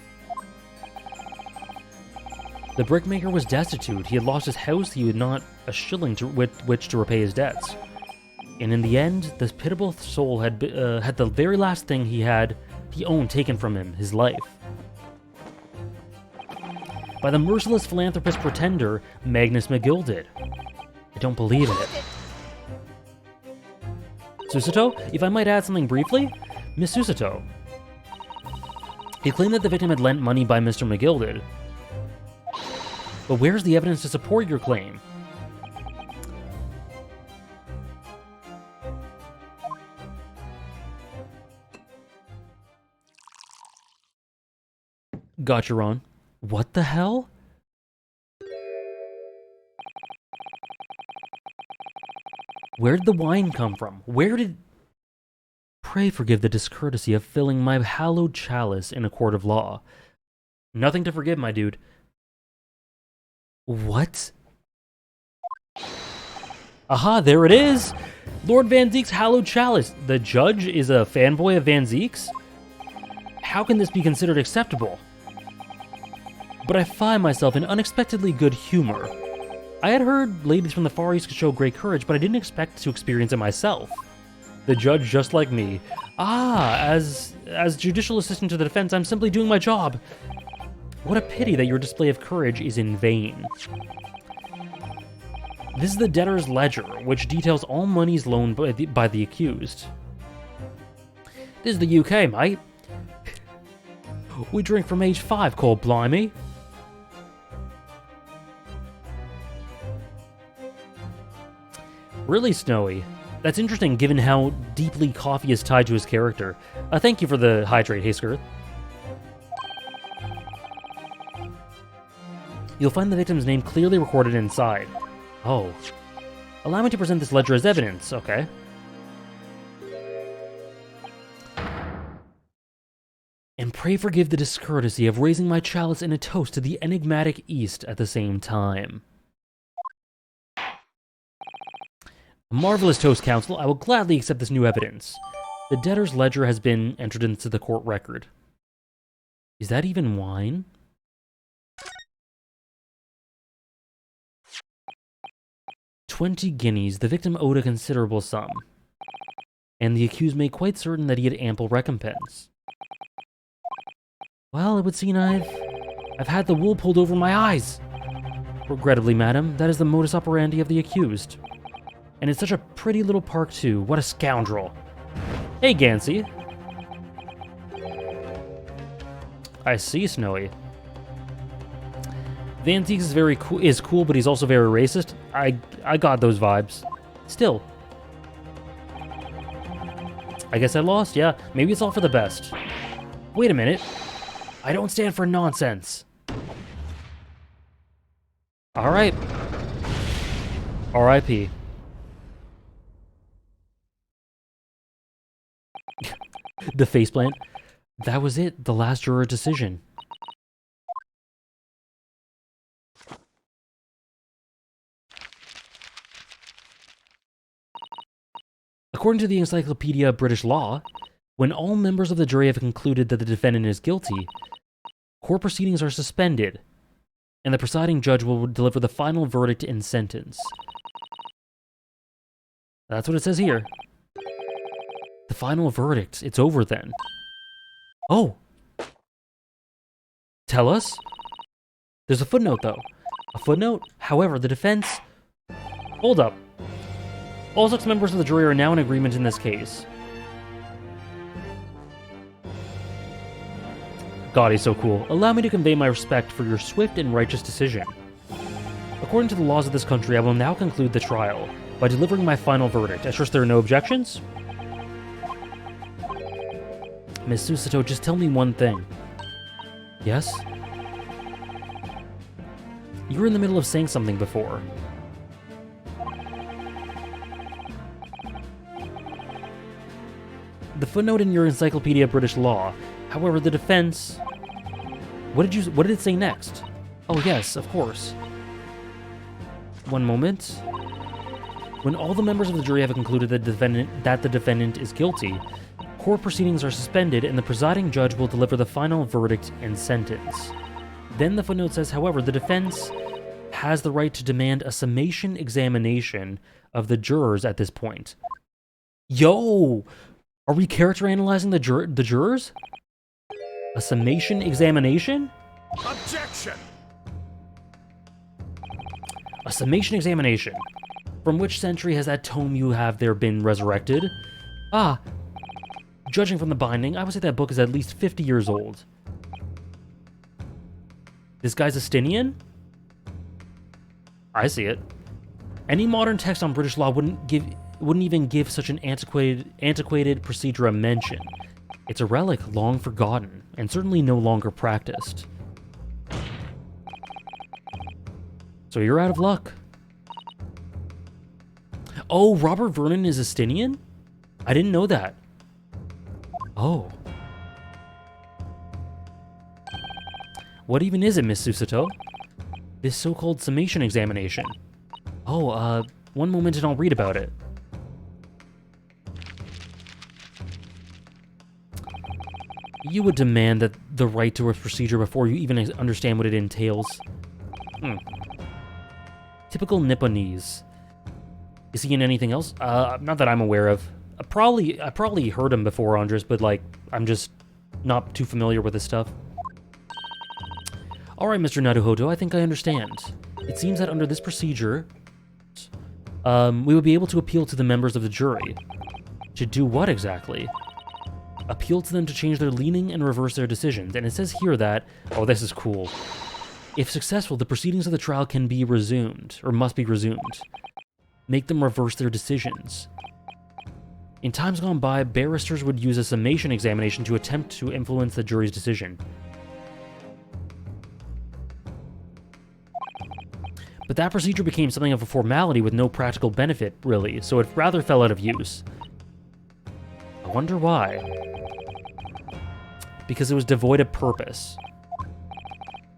The brickmaker was destitute. He had lost his house. He had not a shilling with which to repay his debts. And in the end, this pitiable soul had the very last thing he owned taken from him, his life. By the merciless philanthropist pretender, Magnus McGilded. I don't believe in it. Susato, if I might add something briefly? Miss Susato. He claimed that the victim had lent money by Mr. McGilded. But where's the evidence to support your claim? Gotcha, Ron. What the hell? Where did the wine come from? Where did... Pray forgive the discourtesy of filling my hallowed chalice in a court of law. Nothing to forgive, my dude. What? Aha, there it is! Lord Van Zeek's hallowed chalice. The judge is a fanboy of Van Zeek's? How can this be considered acceptable? But I find myself in unexpectedly good humor. I had heard ladies from the Far East could show great courage, but I didn't expect to experience it myself. The judge just like me. Ah, as judicial assistant to the defense, I'm simply doing my job. What a pity that your display of courage is in vain. This is the debtor's ledger, which details all monies loaned by the accused. This is the UK, mate. We drink from age 5, called blimey. Really, Snowy? That's interesting given how deeply coffee is tied to his character. Thank you for the hydrate, hey Skirth. You'll find the victim's name clearly recorded inside. Oh. Allow me to present this ledger as evidence, okay. And pray forgive the discourtesy of raising my chalice in a toast to the enigmatic East at the same time. A marvelous toast, counsel. I will gladly accept this new evidence. The debtor's ledger has been entered into the court record. Is that even wine? $20 guineas. The victim owed a considerable sum, and the accused made quite certain that he had ample recompense. Well, it would seem I've had the wool pulled over my eyes. Regrettably, madam, that is the modus operandi of the accused. And it's such a pretty little park, too. What a scoundrel. Hey, Gansey. I see, Snowy. Van Zeek is cool, but he's also very racist. I got those vibes. Still. I guess I lost, yeah. Maybe it's all for the best. Wait a minute. I don't stand for nonsense. Alright. R.I.P. The faceplant. That was it, the last juror decision. According to the Encyclopedia British Law, when all members of the jury have concluded that the defendant is guilty, court proceedings are suspended, and the presiding judge will deliver the final verdict and sentence. That's what it says here. The final verdict. It's over then. Oh! Tell us? There's a footnote, though. A footnote? However, the defense... Hold up. All 6 members of the jury are now in agreement in this case. God, he's so cool. Allow me to convey my respect for your swift and righteous decision. According to the laws of this country, I will now conclude the trial by delivering my final verdict. I trust there are no objections? Miss Susato, just tell me one thing. Yes? You were in the middle of saying something before. The footnote in your Encyclopedia British Law. However, the defense... What did it say next? Oh yes, of course. One moment. When all the members of the jury have concluded that the defendant is guilty, court proceedings are suspended and the presiding judge will deliver the final verdict and sentence. Then the footnote says, however, the defense has the right to demand a summation examination of the jurors at this point. Yo! Are we character analyzing the jurors? A summation examination?
Objection!
A summation examination. From which century has that tome you have there been resurrected? Ah, judging from the binding, I would say that book is at least 50 years old. This guy's Estinian? I see it. Any modern text on British law wouldn't even give such an antiquated procedure a mention. It's a relic long forgotten, and certainly no longer practiced. So you're out of luck. Oh, Robert Vernon is Estinian? I didn't know that. Oh. What even is it, Miss Susato? This so-called summation examination. Oh, one moment and I'll read about it. You would demand that the right to a procedure before you even understand what it entails. Typical Nipponese. Is he in anything else? Not that I'm aware of. I probably heard him before, Andres, but like, I'm just not too familiar with his stuff. Alright, Mr. Naruhodo, I think I understand. It seems that under this procedure, we would be able to appeal to the members of the jury. To do what exactly? Appeal to them to change their leaning and reverse their decisions. And it says here that, oh, this is cool. If successful, the proceedings of the trial can be resumed, or must be resumed. Make them reverse their decisions. In times gone by, barristers would use a summation examination to attempt to influence the jury's decision. But that procedure became something of a formality with no practical benefit, really, so it rather fell out of use. I wonder why. Because it was devoid of purpose.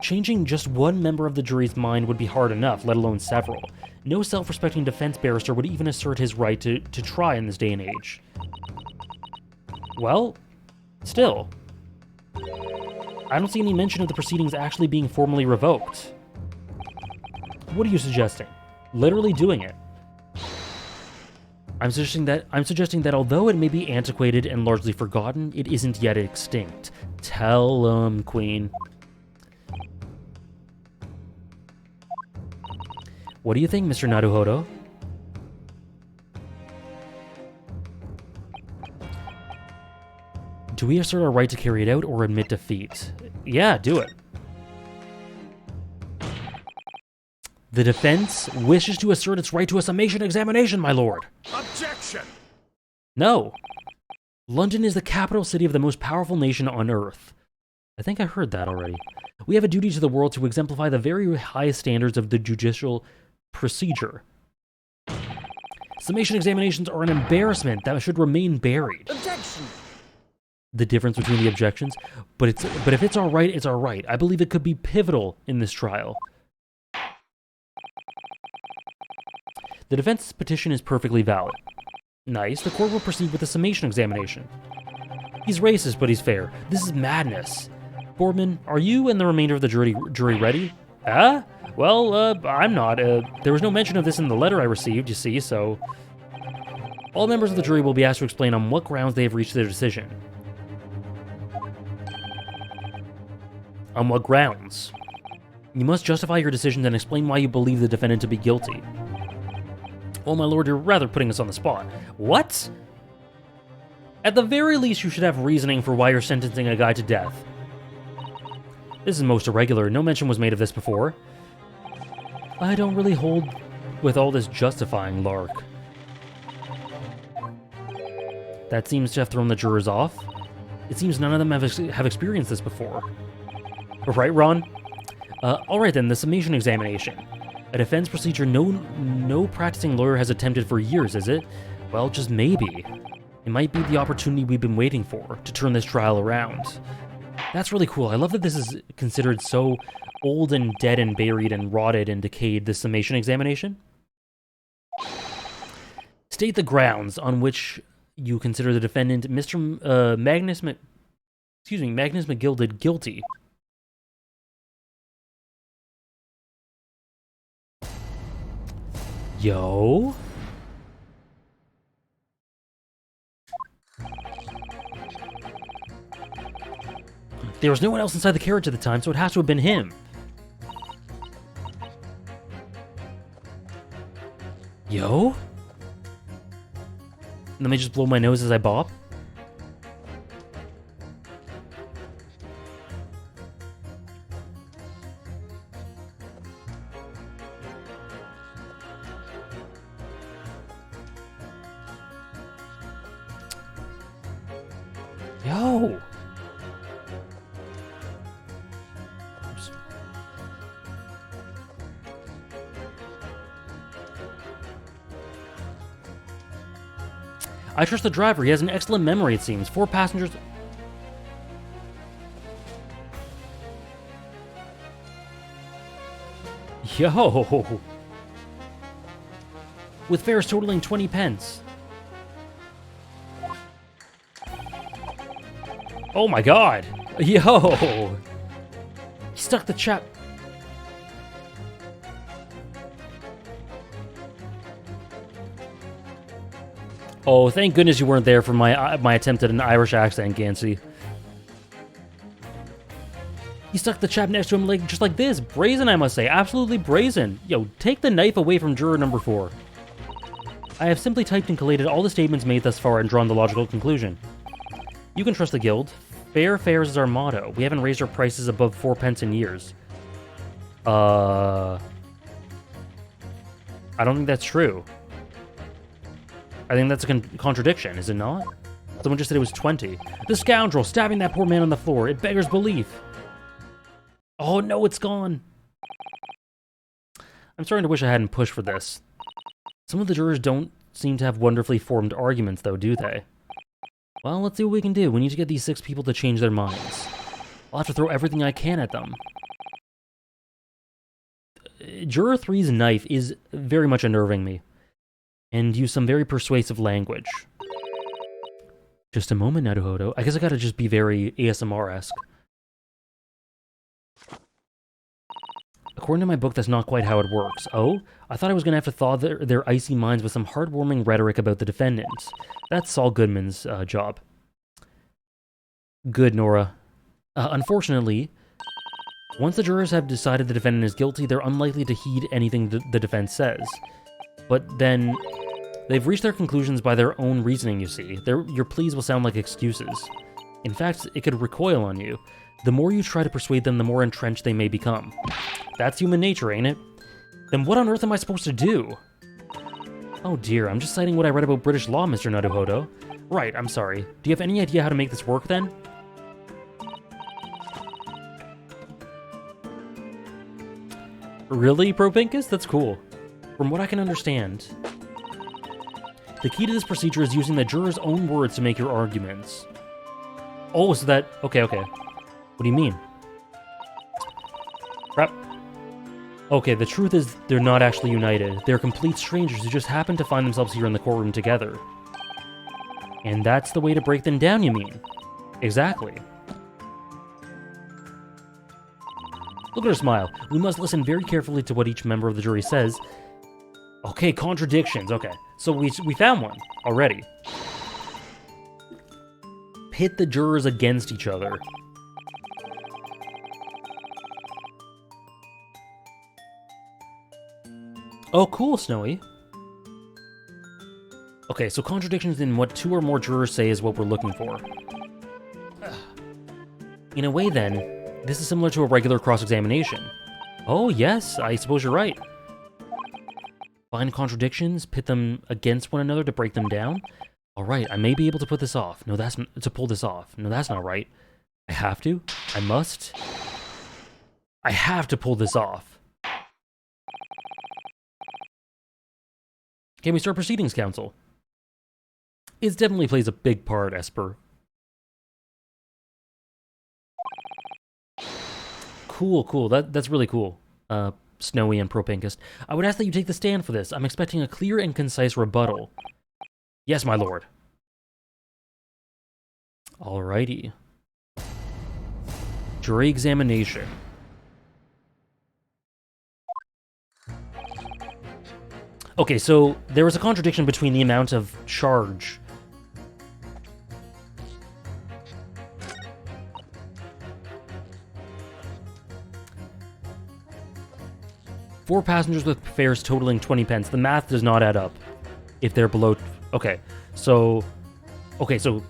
Changing just one member of the jury's mind would be hard enough, let alone several. No self-respecting defense barrister would even assert his right to try in this day and age. Well, still. I don't see any mention of the proceedings actually being formally revoked. What are you suggesting? Literally doing it. I'm suggesting that although it may be antiquated and largely forgotten, it isn't yet extinct. Tell 'em, Queen. What do you think, Mr. Naruhodo? Do we assert our right to carry it out or admit defeat? Yeah, do it. The defense wishes to assert its right to a summation examination, my lord.
Objection!
No. London is the capital city of the most powerful nation on Earth. I think I heard that already. We have a duty to the world to exemplify the very highest standards of the judicial procedure. Summation examinations are an embarrassment that should remain buried.
Objection!
The difference between the objections, but if it's all right, it's all right. I believe it could be pivotal in this trial. The defense's petition is perfectly valid. Nice, the court will proceed with the summation examination. He's racist, but he's fair. This is madness. Boardman, are you and the remainder of the jury ready? Well, I'm not. There was no mention of this in the letter I received, you see, so... All members of the jury will be asked to explain on what grounds they have reached their decision. On what grounds? You must justify your decisions and explain why you believe the defendant to be guilty. Well, my lord, you're rather putting us on the spot. What? At the very least, you should have reasoning for why you're sentencing a guy to death. This is most irregular. No mention was made of this before. I don't really hold with all this justifying lark. That seems to have thrown the jurors off. It seems none of them have experienced this before. Right, Ron? Alright then, the summation examination. A defense procedure no practicing lawyer has attempted for years, is it? Well, just maybe. It might be the opportunity we've been waiting for, to turn this trial around. That's really cool. I love that this is considered so old and dead and buried and rotted and decayed, this summation examination. State the grounds on which you consider the defendant, Mr. Magnus McGilded, guilty. Yo? There was no one else inside the carriage at the time, so it has to have been him. Yo? Let me just blow my nose as I bop. Yo! Oops. I trust the driver. He has an excellent memory, it seems. 4 passengers... Yo! With fares totaling 20 pence. Oh my god! Yo! He stuck the chap... Oh, thank goodness you weren't there for my attempt at an Irish accent, Gansey. He stuck the chap next to him just like this. Brazen, I must say. Absolutely brazen. Yo, take the knife away from juror number 4. I have simply typed and collated all the statements made thus far and drawn the logical conclusion. You can trust the guild. Fair fares is our motto. We haven't raised our prices above 4 pence in years. I don't think that's true. I think that's a contradiction, is it not? Someone just said it was 20. The scoundrel stabbing that poor man on the floor. It beggars belief. Oh no, it's gone. I'm starting to wish I hadn't pushed for this. Some of the jurors don't seem to have wonderfully formed arguments, though, do they? Well, let's see what we can do. We need to get these 6 people to change their minds. I'll have to throw everything I can at them. Juror 3's knife is very much unnerving me, and use some very persuasive language. Just a moment, Naruhodo. I guess I gotta just be very ASMR-esque. According to my book, that's not quite how it works. Oh? I thought I was gonna have to thaw their icy minds with some heartwarming rhetoric about the defendants. That's Saul Goodman's job. Good, Nora. Unfortunately, once the jurors have decided the defendant is guilty, they're unlikely to heed anything the defense says. But then, they've reached their conclusions by their own reasoning, you see. Your pleas will sound like excuses. In fact, it could recoil on you. The more you try to persuade them, the more entrenched they may become. That's human nature, ain't it? Then what on earth am I supposed to do? Oh dear, I'm just citing what I read about British law, Mr. Naruhodo. Right, I'm sorry. Do you have any idea how to make this work, then? Really, Propinkus? That's cool. From what I can understand, the key to this procedure is using the juror's own words to make your arguments. Oh, so that... Okay. What do you mean? Crap. Okay, the truth is they're not actually united. They're complete strangers who just happen to find themselves here in the courtroom together. And that's the way to break them down, you mean? Exactly. Look at her smile. We must listen very carefully to what each member of the jury says. Okay, contradictions. Okay, so we found one already. Pit the jurors against each other. Oh, cool, Snowy. Okay, so contradictions in what 2 or more jurors say is what we're looking for. In a way, then, this is similar to a regular cross-examination. Oh, yes, I suppose you're right. Find contradictions, pit them against one another to break them down. Alright, I may be able to put this off. No, that's... to pull this off. No, that's not right. I have to. I must. I have to pull this off. Can we start proceedings, Counsel? It definitely plays a big part, Esper. Cool. That's really cool. Snowy and Propinkus. I would ask that you take the stand for this. I'm expecting a clear and concise rebuttal. Yes, my lord. Alrighty. Jury examination. Okay, so there was a contradiction between the amount of charge. Four passengers with fares totaling 20 pence. The math does not add up if they're below... Okay, so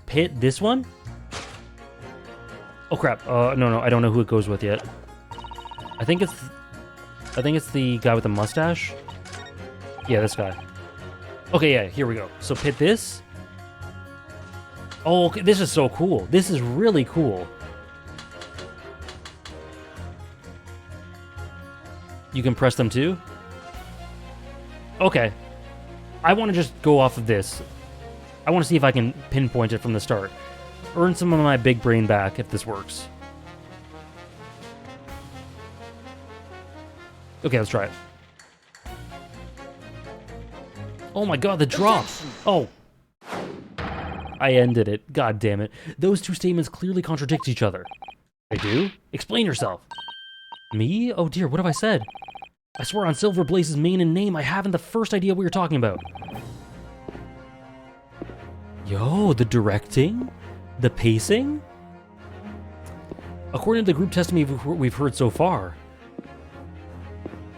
pit this one? Oh crap, no, I don't know who it goes with yet. I think it's the guy with the mustache. Yeah, this guy. Okay, yeah, here we go. So pit this. Oh, okay, this is so cool. This is really cool. You can press them too? Okay. I want to just go off of this. I want to see if I can pinpoint it from the start. Earn some of my big brain back if this works. Okay, let's try it. Oh my god, the drop! Oh. I ended it. God damn it. Those two statements clearly contradict each other. They do? Explain yourself. Me? Oh dear, what have I said? I swear on Silver Blaze's maiden name, I haven't the first idea what you're talking about. Yo, the directing? The pacing? According to the group testimony we've heard so far,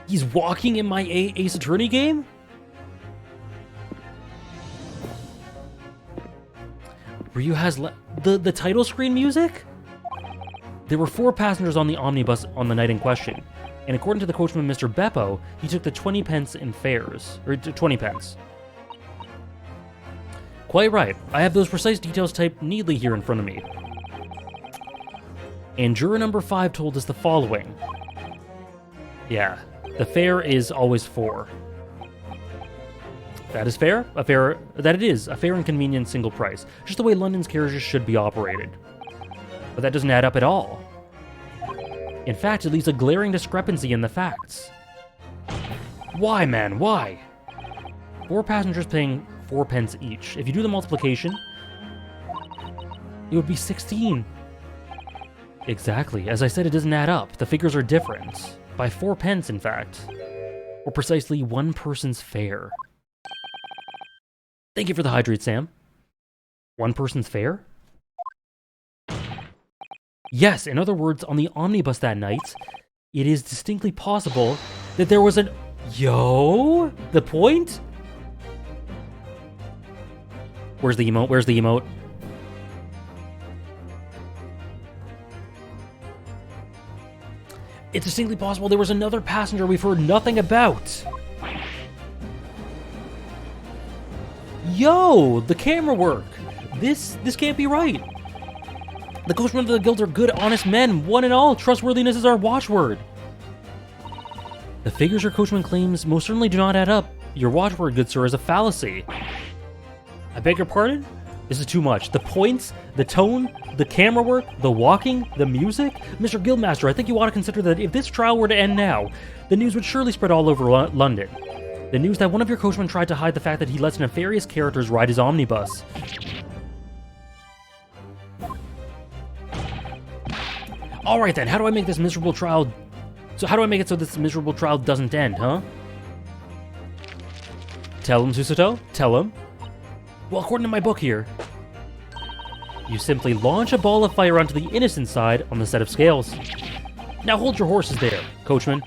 he's walking in my Ace Attorney game? Ryu has the title screen music? There were 4 passengers on the omnibus on the night in question, and according to the coachman Mr. Beppo, he took the 20 pence in fares, or 20 pence. Quite right. I have those precise details typed neatly here in front of me. And juror number 5 told us the following. Yeah, the fare is always 4. That is fair. That it is a fair and convenient single price, just the way London's carriages should be operated. But that doesn't add up at all. In fact, it leaves a glaring discrepancy in the facts. Why, man? Why? 4 passengers paying 4 pence each. If you do the multiplication, it would be 16. Exactly. As I said, it doesn't add up. The figures are different. By 4 pence, in fact. Or precisely 1 person's fare. Thank you for the hydrate, Sam. 1 person's fare? Yes, in other words, on the omnibus that night, it is distinctly possible that there was an... Yo? The point? Where's the emote? Where's the emote? It's distinctly possible there was another passenger we've heard nothing about. Yo, the camera work. This can't be right. The coachmen of the guild are good, honest men, one and all. Trustworthiness is our watchword. The figures your coachman claims most certainly do not add up. Your watchword, good sir, is a fallacy. I beg your pardon? This is too much. The points, the tone, the camera work, the walking, the music. Mr. Guildmaster, I think you ought to consider that if this trial were to end now, the news would surely spread all over London. The news that one of your coachmen tried to hide the fact that he lets nefarious characters ride his omnibus. Alright then, how do I make this miserable trial... So how do I make it so this miserable trial doesn't end, huh? Tell him, Susato? Tell him. Well, according to my book here, you simply launch a ball of fire onto the innocent side on the set of scales. Now hold your horses there, coachman.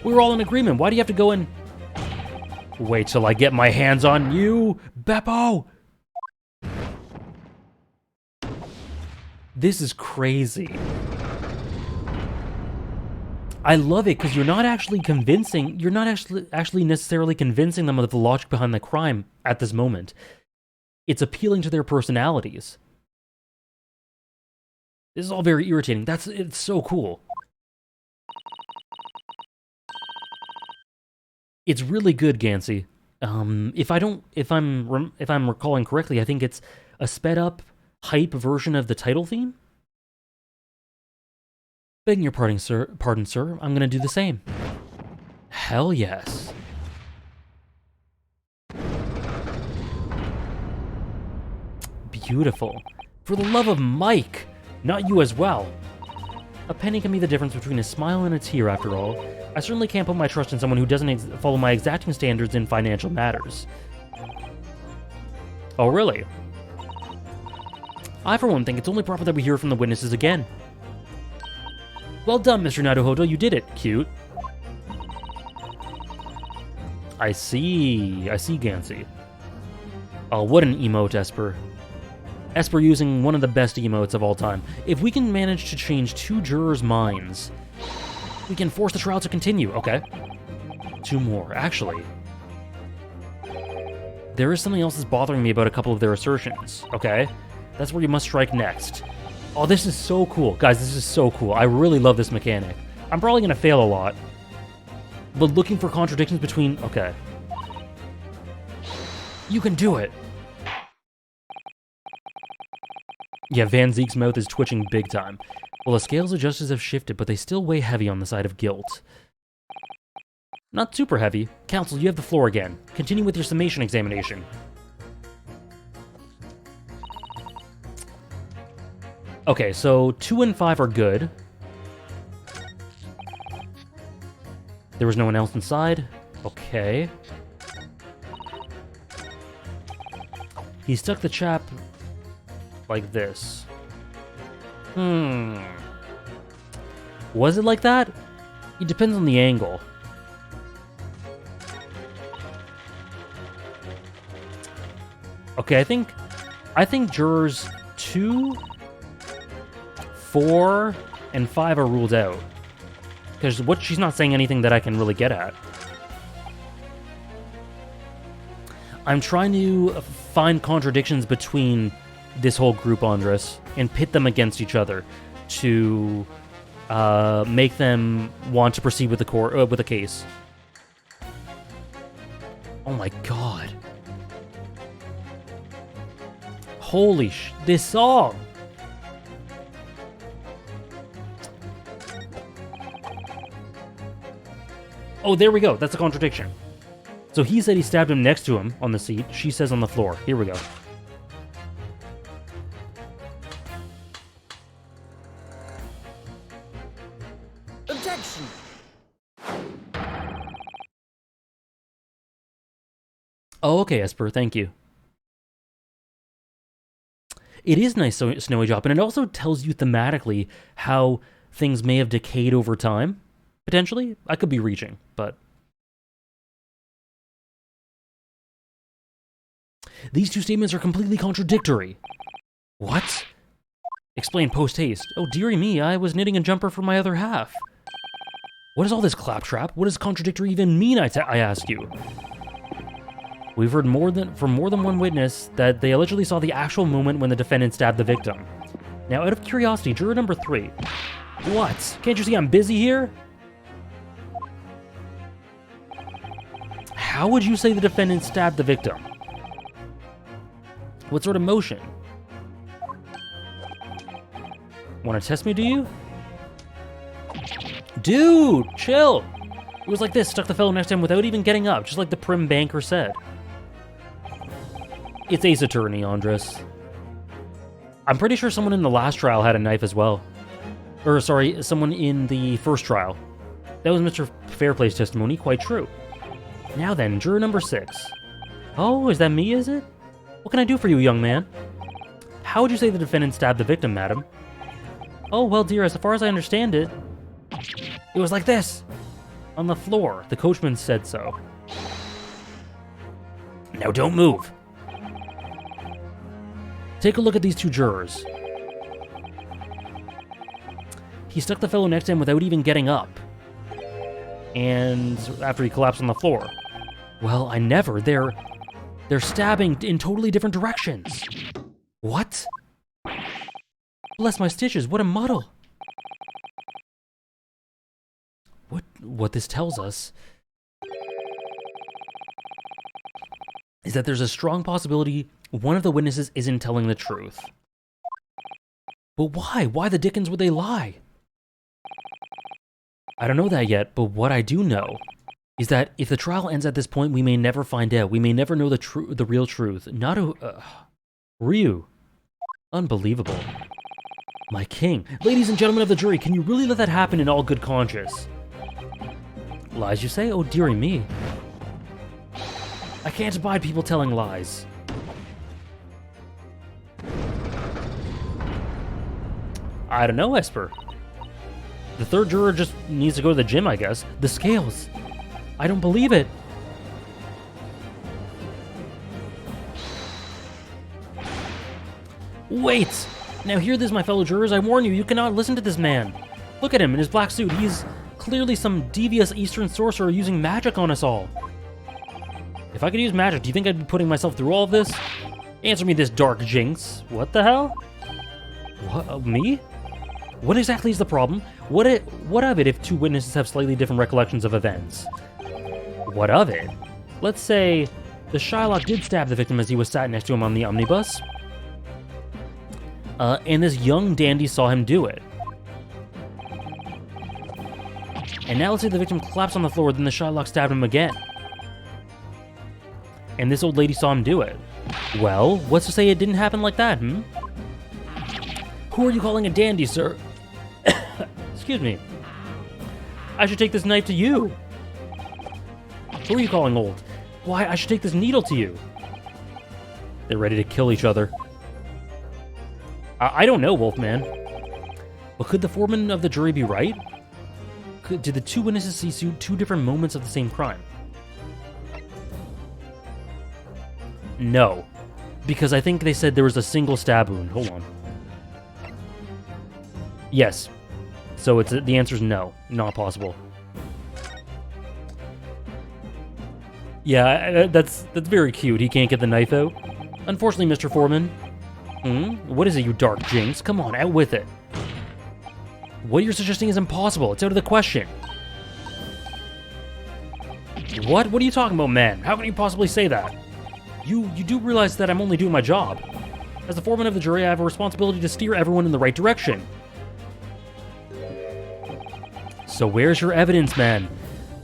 We were all in agreement. Why do you have to go and... Wait till I get my hands on you, Beppo! This is crazy. I love it because you're not actually convincing, you're not actually necessarily convincing them of the logic behind the crime at this moment. It's appealing to their personalities. This is all very irritating. It's so cool. It's really good, Gansey. If I'm recalling correctly, I think it's a sped up hype version of the title theme. Begging your pardon, sir. I'm gonna do the same. Hell yes. Beautiful. For the love of Mike! Not you as well. A penny can be the difference between a smile and a tear, after all. I certainly can't put my trust in someone who doesn't follow my exacting standards in financial matters. Oh, really? I, for one, think it's only proper that we hear from the witnesses again. Well done, Mr. Naruhodo, you did it. Cute. I see, Gansey. Oh, what an emote, Esper. Esper using one of the best emotes of all time. If we can manage to change 2 jurors' minds, we can force the trial to continue. Okay. 2 more, actually. There is something else that's bothering me about a couple of their assertions, okay? That's where you must strike next. Oh, this is so cool. Guys, this is so cool. I really love this mechanic. I'm probably going to fail a lot. But looking for contradictions between... Okay. You can do it. Yeah, Van Zeek's mouth is twitching big time. Well, the scales of justice have shifted, but they still weigh heavy on the side of guilt. Not super heavy. Counsel, you have the floor again. Continue with your summation examination. Okay, so 2 and 5 are good. There was no one else inside. Okay. He stuck the chap like this. Was it like that? It depends on the angle. Okay, I think jurors 2, 4, and 5 are ruled out. Because she's not saying anything that I can really get at. I'm trying to find contradictions between this whole group, Andres, and pit them against each other to make them want to proceed with the case. Oh my god. Holy this song! Oh, there we go. That's a contradiction. So he said he stabbed him next to him on the seat. She says on the floor. Here we go.
Objection!
Oh, okay, Esper. Thank you. It is nice, Snowy Drop, and it also tells you thematically how things may have decayed over time. Potentially. I could be reaching, but... These two statements are completely contradictory. What? Explain post-haste. Oh, dearie me, I was knitting a jumper for my other half. What is all this claptrap? What does contradictory even mean, I ask you? We've heard from more than one witness that they allegedly saw the actual moment when the defendant stabbed the victim. Now, out of curiosity, juror number 3. What? Can't you see I'm busy here? How would you say the defendant stabbed the victim? What sort of motion? Want to test me, do you? Dude, chill! It was like this, stuck the fellow next to him without even getting up, just like the prim banker said. It's Ace Attorney, Andres. I'm pretty sure someone in the last trial had a knife as well. Or, sorry, someone in the first trial. That was Mr. Fairplay's testimony, quite true. Now then, juror number 6. Oh, is that me, is it? What can I do for you, young man? How would you say the defendant stabbed the victim, madam? Oh, well, dear, as far as I understand it, it was like this. On the floor. The coachman said so. Now don't move. Take a look at these two jurors. He stuck the fellow next to him without even getting up. And after he collapsed on the floor. Well, I never. They're stabbing in totally different directions. What? Bless my stitches, what a muddle. What this tells us is that there's a strong possibility one of the witnesses isn't telling the truth. But why? Why the dickens would they lie? I don't know that yet, but what I do know is that if the trial ends at this point, we may never find out. We may never know the real truth. Ryu. Unbelievable. My king. Ladies and gentlemen of the jury, can you really let that happen in all good conscience? Lies, you say? Oh, dearie me. I can't abide people telling lies. I don't know, Esper. The third juror just needs to go to the gym, I guess. The scales. I don't believe it. Wait! Now hear this, my fellow jurors. I warn you, you cannot listen to this man. Look at him in his black suit. He's clearly some devious Eastern sorcerer using magic on us all. If I could use magic, do you think I'd be putting myself through all of this? Answer me this, Dark Jinx. What the hell? What, me? What exactly is the problem? What of it if two witnesses have slightly different recollections of events? What of it? Let's say the Shylock did stab the victim as he was sat next to him on the omnibus. And this young dandy saw him do it. And now let's say the victim collapsed on the floor, then the Shylock stabbed him again. And this old lady saw him do it. Well, what's to say it didn't happen like that, hmm? Who are you calling a dandy, sir? Excuse me. I should take this knife to you. Who are you calling old? Why, I should take this needle to you. They're ready to kill each other. I don't know, Wolfman. But could the foreman of the jury be right? Did the two witnesses see two different moments of the same crime? No. Because I think they said there was a single stab wound. Hold on. Yes. So the answer is no. Not possible. Yeah, that's very cute. He can't get the knife out. Unfortunately, Mr. Foreman. What is it, you Dark Jinx? Come on, out with it. What you're suggesting is impossible. It's out of the question. What? What are you talking about, man? How can you possibly say that? You do realize that I'm only doing my job. As the foreman of the jury, I have a responsibility to steer everyone in the right direction. So where's your evidence, man?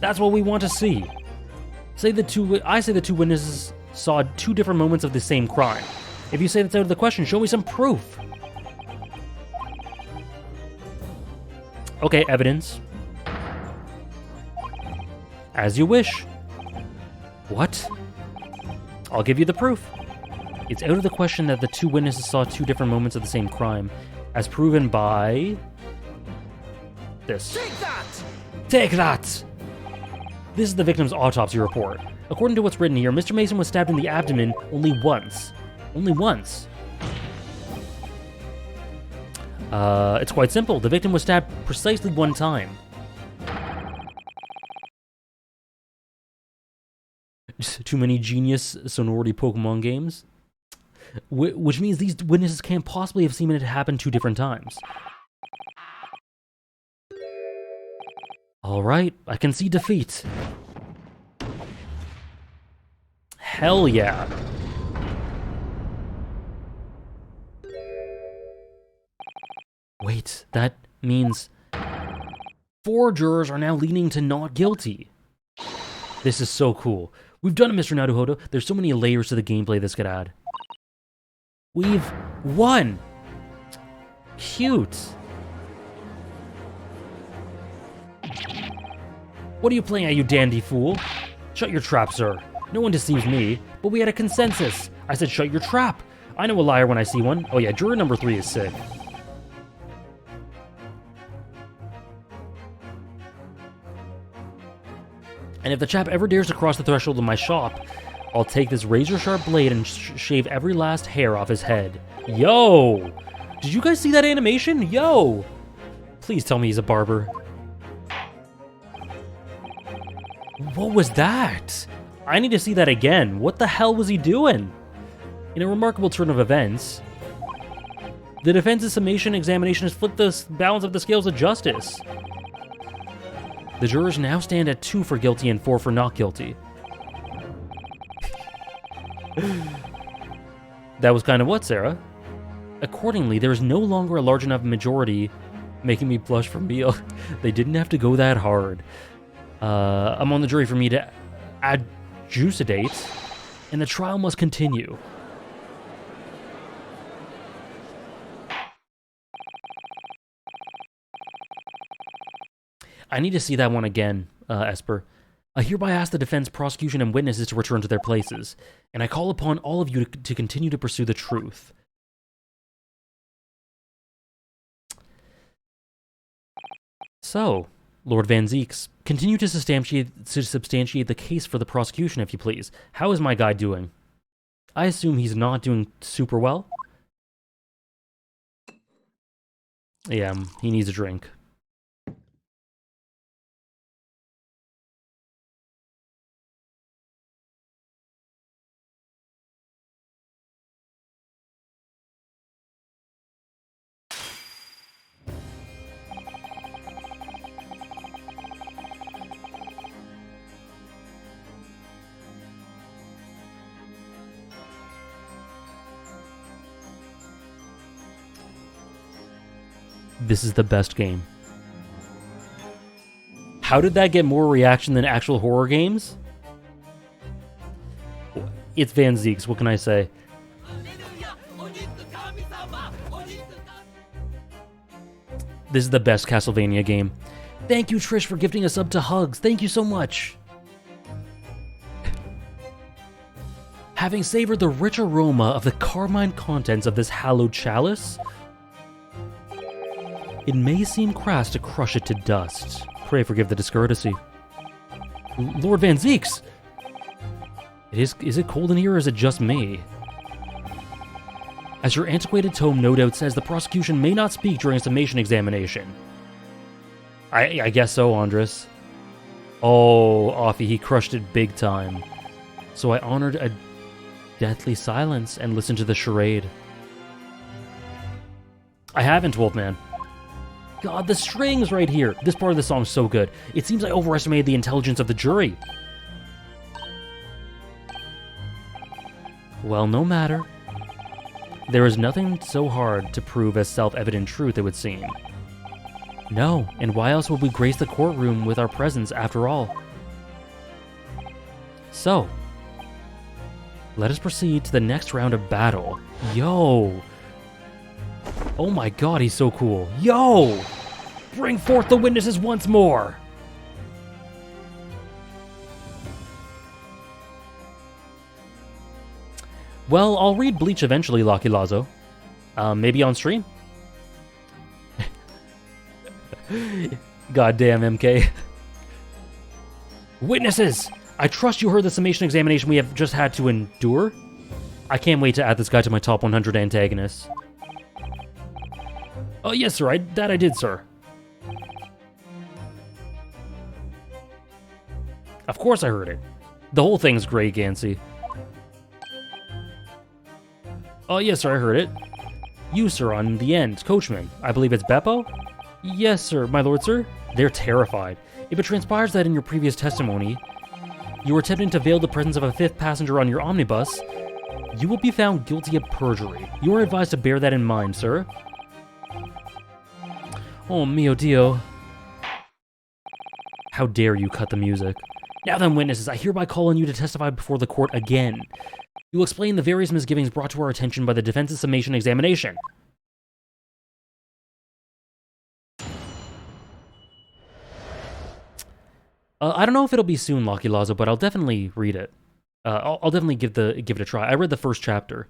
That's what we want to see. I say the two witnesses saw two different moments of the same crime. If you say that's out of the question, show me some proof. Okay, evidence. As you wish. What? I'll give you the proof. It's out of the question that the two witnesses saw two different moments of the same crime, as proven by... this.
Take that!
Take that! This is the victim's autopsy report. According to what's written here, Mr. Mason was stabbed in the abdomen only once. Only once. It's quite simple. The victim was stabbed precisely one time. Too many genius sonority Pokemon games? Which means these witnesses can't possibly have seen it happen two different times. Alright, I can see defeat. Hell yeah. Wait, that means 4 jurors are now leaning to not guilty. This is so cool. We've done it, Mr. Naruhodo. There's so many layers to the gameplay this could add. We've won! Cute. What are you playing at, you dandy fool? Shut your trap, sir. No one deceives me, but we had a consensus. I said shut your trap. I know a liar when I see one. Oh yeah, juror number 3 is sick. And if the chap ever dares to cross the threshold of my shop, I'll take this razor-sharp blade and shave every last hair off his head. Yo! Did you guys see that animation? Yo! Please tell me he's a barber. What was that? I need to see that again. What the hell was he doing? In a remarkable turn of events, the defense's summation examination has flipped the balance of the scales of justice. The jurors now stand at 2 for guilty and 4 for not guilty. That was kind of what, Sarah? Accordingly, there is no longer a large enough majority making me blush for meal. They didn't have to go that hard. I'm on the jury for me to adjudicate, and the trial must continue. I need to see that one again, Esper. I hereby ask the defense, prosecution, and witnesses to return to their places, and I call upon all of you to continue to pursue the truth. So, Lord Van Zeeks, continue to substantiate the case for the prosecution, if you please. How is my guy doing? I assume he's not doing super well? Yeah, he needs a drink. This is the best game. How did that get more reaction than actual horror games? It's Van Zeeks, what can I say? This is the best Castlevania game. Thank you, Trish, for gifting us up to hugs. Thank you so much. Having savored the rich aroma of the carmine contents of this hallowed chalice, it may seem crass to crush it to dust. Pray forgive the discourtesy. Lord Van Zeeks! Is it cold in here, or is it just me? As your antiquated tome no doubt says, the prosecution may not speak during a summation examination. I guess so, Andres. Oh, Offie, he crushed it big time. So I honored a deathly silence and listened to the charade. I haven't, Wolfman. God, the strings right here. This part of the song's so good. It seems I overestimated the intelligence of the jury. Well, no matter. There is nothing so hard to prove as self-evident truth, it would seem. No, and why else would we grace the courtroom with our presence after all? So, let us proceed to the next round of battle. Yo! Oh my god, he's so cool. Yo! Bring forth the witnesses once more! Well, I'll read Bleach eventually, Lucky Lazo. Maybe on stream? Goddamn, MK. Witnesses! I trust you heard the summation examination we have just had to endure. I can't wait to add this guy to my top 100 antagonists. Oh, yes, sir. I did, sir. Of course I heard it. The whole thing's great, Gansey. Oh, yes, sir. I heard it. You, sir, on the end. Coachman. I believe it's Beppo? Yes, sir. My lord, sir. They're terrified. If it transpires that in your previous testimony, you were attempting to veil the presence of a fifth passenger on your omnibus, you will be found guilty of perjury. You are advised to bear that in mind, sir. Oh, mio Dio. How dare you cut the music. Now then, witnesses, I hereby call on you to testify before the court again. You will explain the various misgivings brought to our attention by the defense's summation examination. I don't know if it'll be soon, Lucky Lazo, but I'll definitely read it. I'll definitely give it a try. I read the first chapter.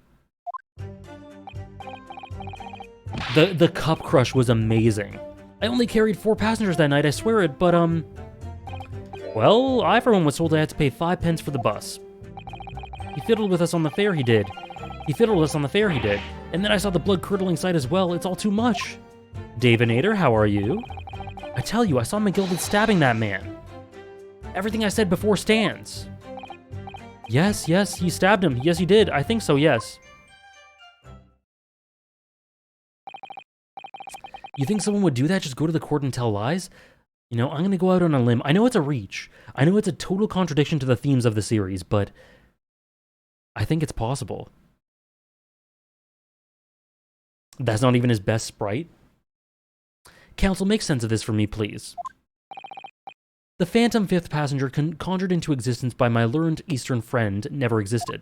The cup crush was amazing. I only carried 4 passengers that night, I swear it, but well, I for one was told I had to pay 5 pence for the bus. He fiddled with us on the fare, he did. And then I saw the blood-curdling sight as well. It's all too much. Davinator, how are you? I tell you, I saw McGilded stabbing that man. Everything I said before stands. Yes, he stabbed him. Yes, he did. I think so, yes. You think someone would do that? Just go to the court and tell lies? You know, I'm going to go out on a limb. I know it's a reach. I know it's a total contradiction to the themes of the series, but I think it's possible. That's not even his best sprite. Counsel, make sense of this for me, please. The phantom fifth passenger conjured into existence by my learned Eastern friend never existed.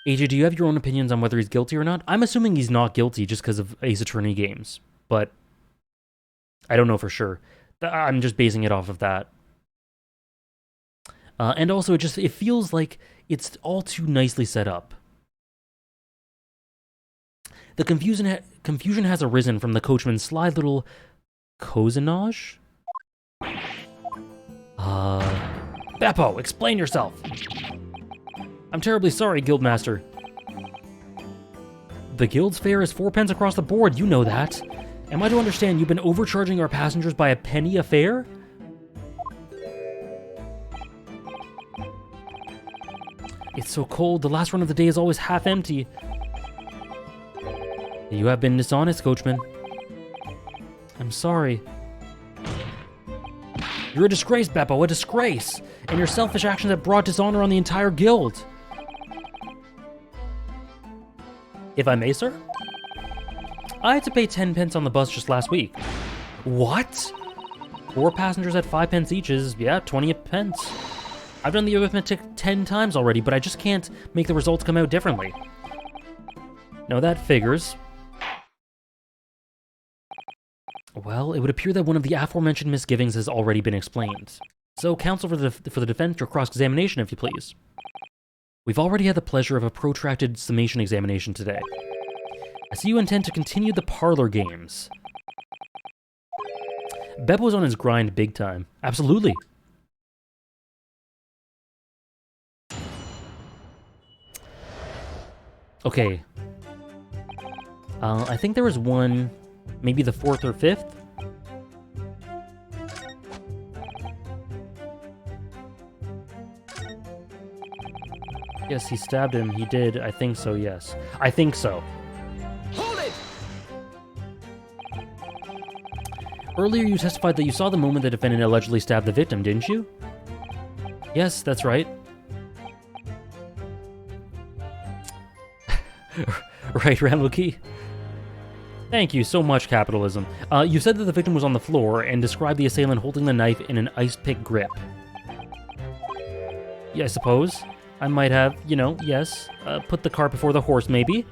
AJ, do you have your own opinions on whether he's guilty or not? I'm assuming he's not guilty just because of Ace Attorney games, but I don't know for sure. I'm just basing it off of that. And also, it feels like it's all too nicely set up. The confusion has arisen from the coachman's sly little cozenage? Beppo, explain yourself! I'm terribly sorry, Guildmaster. The Guild's fare is 4 pence across the board, you know that. Am I to understand you've been overcharging our passengers by a penny a fare? It's so cold, the last run of the day is always half empty. You have been dishonest, coachman. I'm sorry. You're a disgrace, Beppo, a disgrace! And your selfish actions have brought dishonor on the entire guild. If I may, sir? I had to pay 10 pence on the bus just last week. What? 4 passengers at 5 pence each is, yeah, 20 pence. I've done the arithmetic 10 times already, but I just can't make the results come out differently. No, that figures. Well, it would appear that one of the aforementioned misgivings has already been explained. So, counsel for the defense, your cross-examination, if you please. We've already had the pleasure of a protracted summation examination today. I see you intend to continue the parlor games. Beb was on his grind big time. Absolutely. Okay. I think there was one, maybe the 4th or 5th? Yes, he stabbed him. He did. I think so, yes. I think so.
Hold it!
Earlier you testified that you saw the moment the defendant allegedly stabbed the victim, didn't you? Yes, that's right. Right, Ramuki? Thank you so much, capitalism. You said that the victim was on the floor and described the assailant holding the knife in an ice pick grip. Yeah, I suppose. I might have, you know, yes, put the cart before the horse, maybe.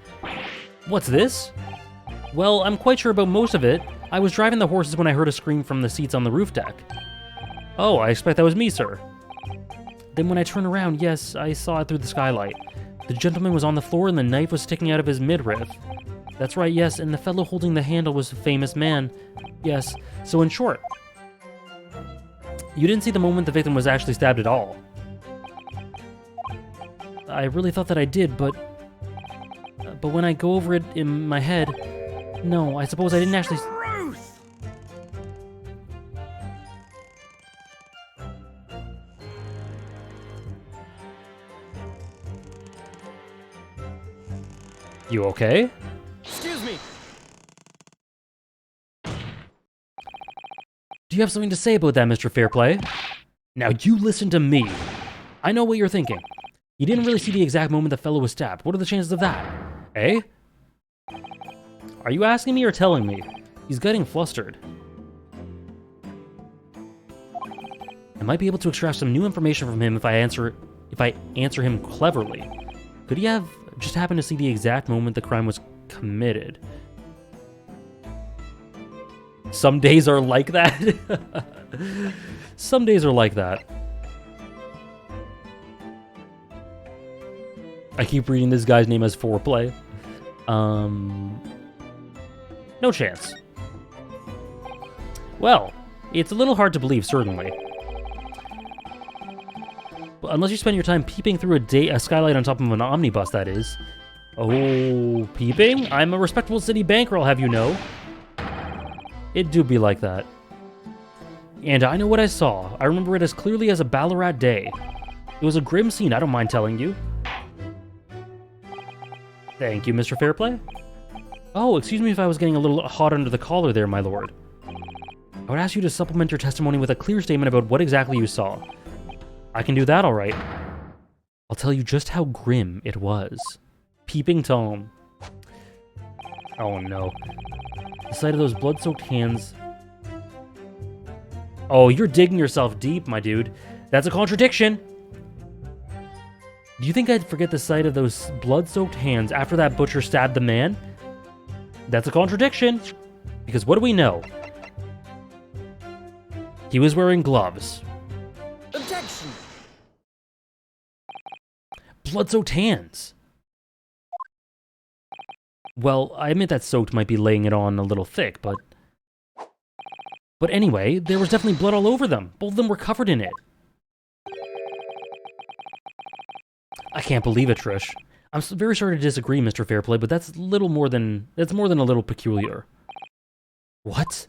What's this? Well, I'm quite sure about most of it. I was driving the horses when I heard a scream from the seats on the roof deck. Oh, I expect that was me, sir. Then when I turned around, yes, I saw it through the skylight. The gentleman was on the floor and the knife was sticking out of his midriff. That's right, yes, and the fellow holding the handle was a famous man. Yes, so in short, you didn't see the moment the victim was actually stabbed at all. I really thought that I did, but when I go over it in my head, no, I suppose I didn't actually...
Truth!
You okay?
Excuse me!
Do you have something to say about that, Mr. Fairplay? Now you listen to me. I know what you're thinking. You didn't really see the exact moment the fellow was stabbed. What are the chances of that? Eh? Are you asking me or telling me? He's getting flustered. I might be able to extract some new information from him if I answer him cleverly. Could he have just happened to see the exact moment the crime was committed? Some days are like that. Some days are like that. I keep reading this guy's name as Foreplay. No chance. Well, it's a little hard to believe, certainly. But unless you spend your time peeping through a skylight on top of an omnibus, that is. Oh, peeping? I'm a respectable city banker, I'll have you know. It do be like that. And I know what I saw. I remember it as clearly as a Ballarat day. It was a grim scene, I don't mind telling you. Thank you, Mr. Fairplay. Oh, excuse me if I was getting a little hot under the collar there, my lord. I would ask you to supplement your testimony with a clear statement about what exactly you saw. I can do that, all right. I'll tell you just how grim it was. Peeping Tom. Oh, no. The sight of those blood-soaked hands... Oh, you're digging yourself deep, my dude. That's a contradiction! Do you think I'd forget the sight of those blood-soaked hands after that butcher stabbed the man? That's a contradiction. Because what do we know? He was wearing gloves.
Objection!
Blood-soaked hands. Well, I admit that soaked might be laying it on a little thick, but... But anyway, there was definitely blood all over them. Both of them were covered in it. I can't believe it, Trish. I'm very sorry to disagree, Mr. Fairplay, but that's more than a little peculiar. What?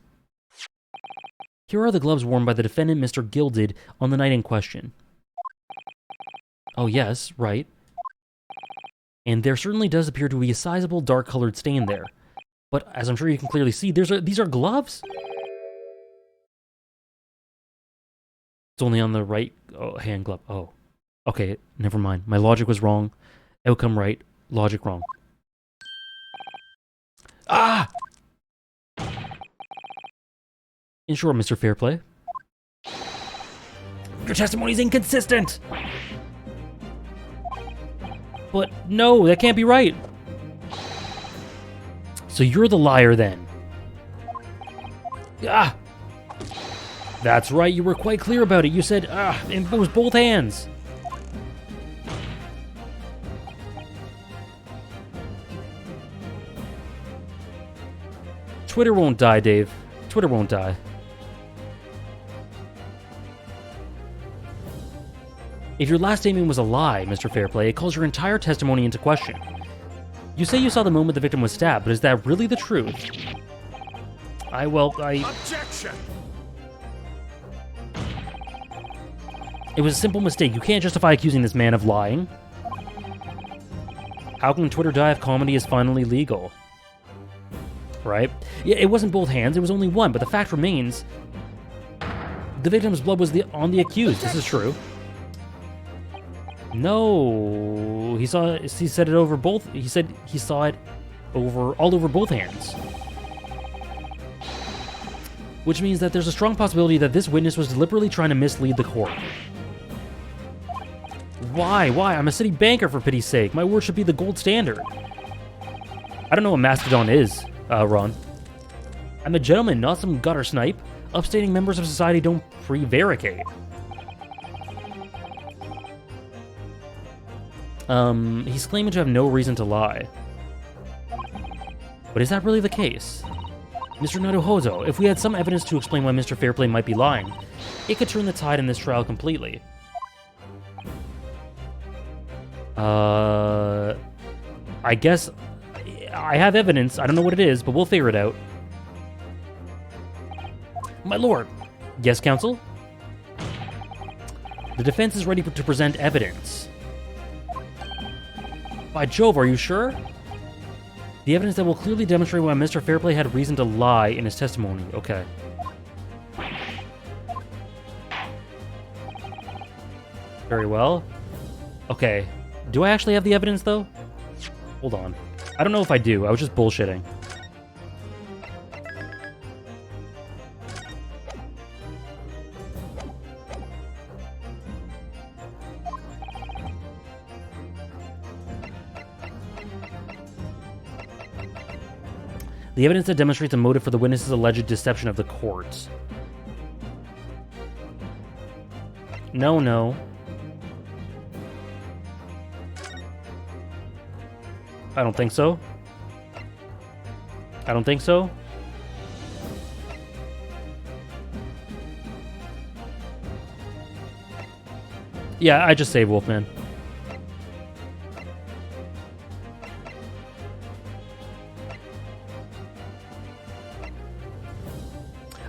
Here are the gloves worn by the defendant, Mr. Gilded, on the night in question. Oh yes, right. And there certainly does appear to be a sizable dark-colored stain there. But as I'm sure you can clearly see, these are gloves. It's only on the right hand glove. Oh. Okay, never mind. My logic was wrong. Outcome right, logic wrong. Ah! In short, Mr. Fairplay, your testimony's inconsistent! But no, that can't be right. So you're the liar then. Ah! That's right, you were quite clear about it. You said, it was both hands. Twitter won't die, Dave. Twitter won't die. If your last statement was a lie, Mr. Fairplay, it calls your entire testimony into question. You say you saw the moment the victim was stabbed, but is that really the truth?
Objection!
It was a simple mistake. You can't justify accusing this man of lying. How can Twitter die if comedy is finally legal? Right? Yeah, it wasn't both hands, it was only one, but the fact remains, the victim's blood was on the accused. This is true. No, he said it over both. He said he saw it all over both hands. Which means that there's a strong possibility that this witness was deliberately trying to mislead the court. Why? I'm a city banker, for pity's sake. My word should be the gold standard. I don't know what Mastodon is, Ron. I'm a gentleman, not some gutter snipe. Upstanding members of society don't prevaricate. He's claiming to have no reason to lie. But is that really the case? Mr. Naruhozo, if we had some evidence to explain why Mr. Fairplay might be lying, it could turn the tide in this trial completely. I guess I have evidence. I don't know what it is, but we'll figure it out. My lord. Yes, counsel? The defense is ready to present evidence. By Jove, are you sure? The evidence that will clearly demonstrate why Mr. Fairplay had reason to lie in his testimony. Okay. Very well. Okay. Do I actually have the evidence, though? Hold on. I don't know if I do. I was just bullshitting. The evidence that demonstrates a motive for the witness's alleged deception of the court. No. I don't think so. I don't think so. Yeah, I just saved Wolfman.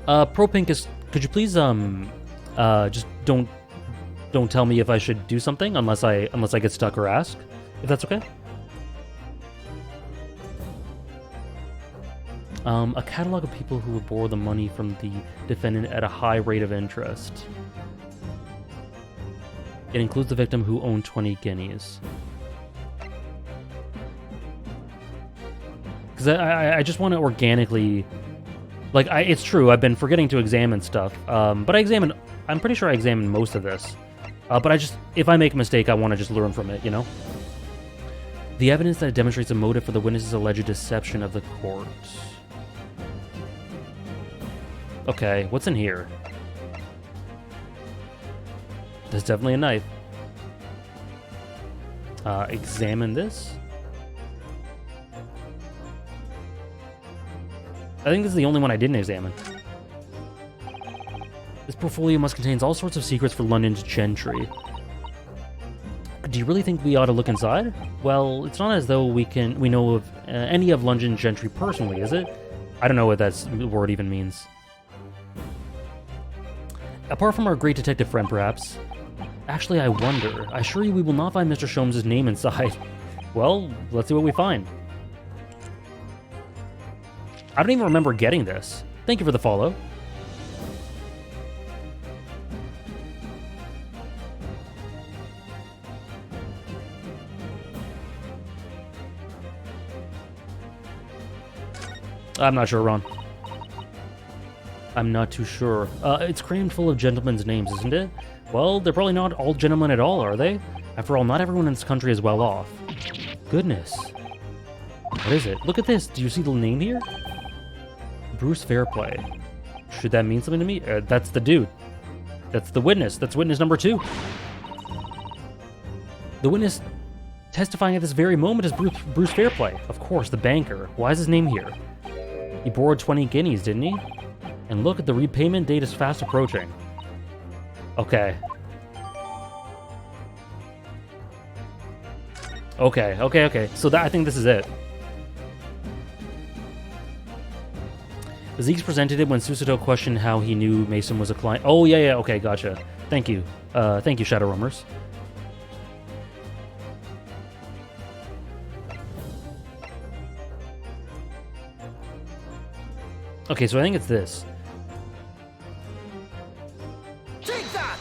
Propinkus, could you please just don't tell me if I should do something unless I get stuck or ask, if that's okay. A catalog of people who would borrow the money from the defendant at a high rate of interest. It includes the victim who owned 20 guineas. Because I just want to organically... Like, it's true, I've been forgetting to examine stuff, but I'm pretty sure I examined most of this. But if I make a mistake, I want to just learn from it, you know? The evidence that demonstrates a motive for the witness's alleged deception of the court. Okay, what's in here? There's definitely a knife. Examine this. I think this is the only one I didn't examine. This portfolio must contain all sorts of secrets for London's gentry. Do you really think we ought to look inside? Well, it's not as though we know of any of London's gentry personally, is it? I don't know what that word even means. Apart from our great detective friend, perhaps. Actually, I wonder. I assure you we will not find Mr. Sholmes' name inside. Well, let's see what we find. I don't even remember getting this. Thank you for the follow. I'm not sure, Ron. I'm not too sure. It's crammed full of gentlemen's names, isn't it? Well, they're probably not all gentlemen at all, are they? After all, not everyone in this country is well off. Goodness. What is it? Look at this. Do you see the name here? Bruce Fairplay. Should that mean something to me? That's the dude. That's the witness. That's witness number 2. The witness testifying at this very moment is Bruce Fairplay. Of course, the banker. Why is his name here? He borrowed 20 guineas, didn't he? And look, the repayment date is fast approaching. Okay. Okay. So I think this is it. Zeke's presented it when Susato questioned how he knew Mason was a client. Oh, yeah, okay, gotcha. Thank you. Thank you, Shadow Roamers. Okay, so I think it's this.
Take that!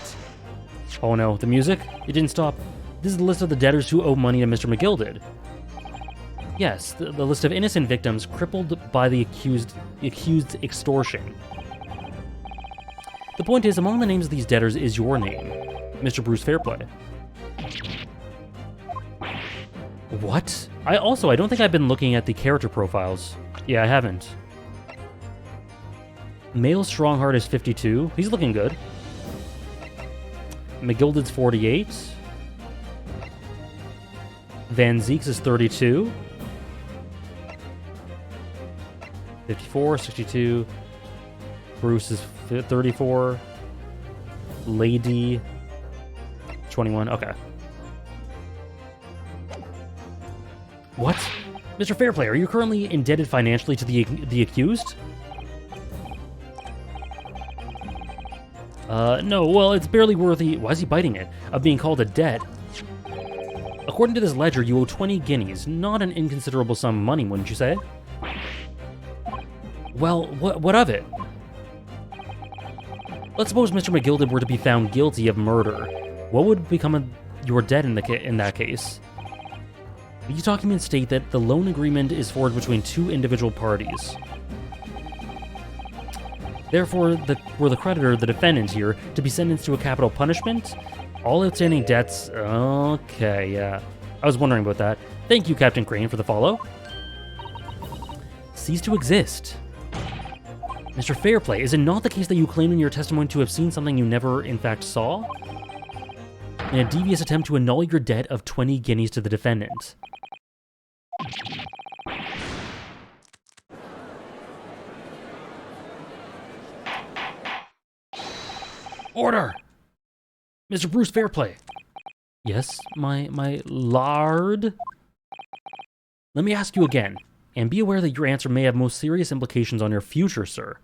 Oh no, the music? It didn't stop. This is the list of the debtors who owe money to Mr. McGilded. Yes, the list of innocent victims crippled by the accused's extortion. The point is, among the names of these debtors is your name, Mr. Bruce Fairplay. What? I don't think I've been looking at the character profiles. Yeah, I haven't. Male Strongheart is 52. He's looking good. McGilded's 48. Van Zeek's is 32. 54, 62. Bruce is 34. Lady 21. Okay. What? Mr. Fairplay, are you currently indebted financially to the accused? No, well, it's barely worthy. Why is he biting it? Of being called a debt. According to this ledger, you owe 20 guineas. Not an inconsiderable sum of money, wouldn't you say? Well, what of it? Let's suppose Mr. McGilded were to be found guilty of murder. What would become of your debt in that case? These documents state that the loan agreement is forged between 2 individual parties. Therefore, were the creditor, the defendant here, to be sentenced to a capital punishment? All outstanding debts... Okay, yeah. I was wondering about that. Thank you, Captain Crane, for the follow. Cease to exist. Mr. Fairplay, is it not the case that you claim in your testimony to have seen something you never, in fact, saw? In a devious attempt to annul your debt of 20 guineas to the defendant. Order! Mr. Bruce Fairplay. Yes, my lord? Let me ask you again, and be aware that your answer may have most serious implications on your future, sir.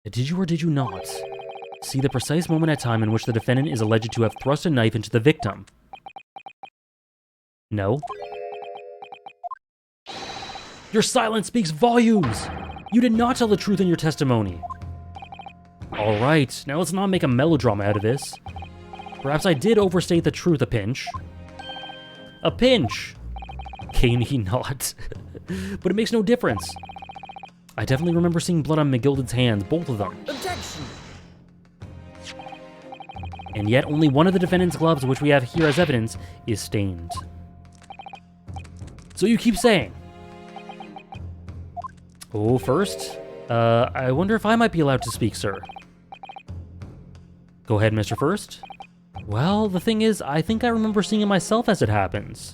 Did you or did you not see the precise moment at time in which the defendant is alleged to have thrust a knife into the victim? No. Your silence speaks volumes! You did not tell the truth in your testimony. Alright, now let's not make a melodrama out of this. Perhaps I did overstate the truth a pinch. A pinch! Cane he not. But it makes no difference. I definitely remember seeing blood on McGilded's hands, both of them.
Objection!
And yet only one of the defendant's gloves, which we have here as evidence, is stained. So you keep saying. Oh, first, I wonder if I might be allowed to speak, sir. Go ahead, Mr. First. Well, the thing is, I think I remember seeing it myself as it happens.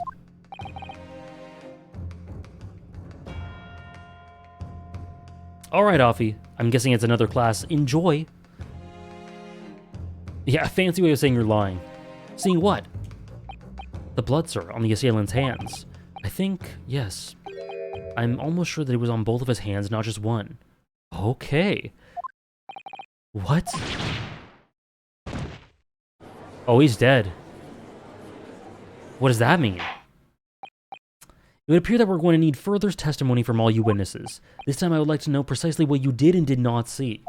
Alright, Offie. I'm guessing it's another class. Enjoy. Yeah, a fancy way of saying you're lying. Seeing what? The blood, sir, on the assailant's hands. I think, yes. I'm almost sure that it was on both of his hands, not just one. Okay. What? Oh, he's dead. What does that mean? It would appear that we're going to need further testimony from all you witnesses. This time I would like to know precisely what you did and did not see.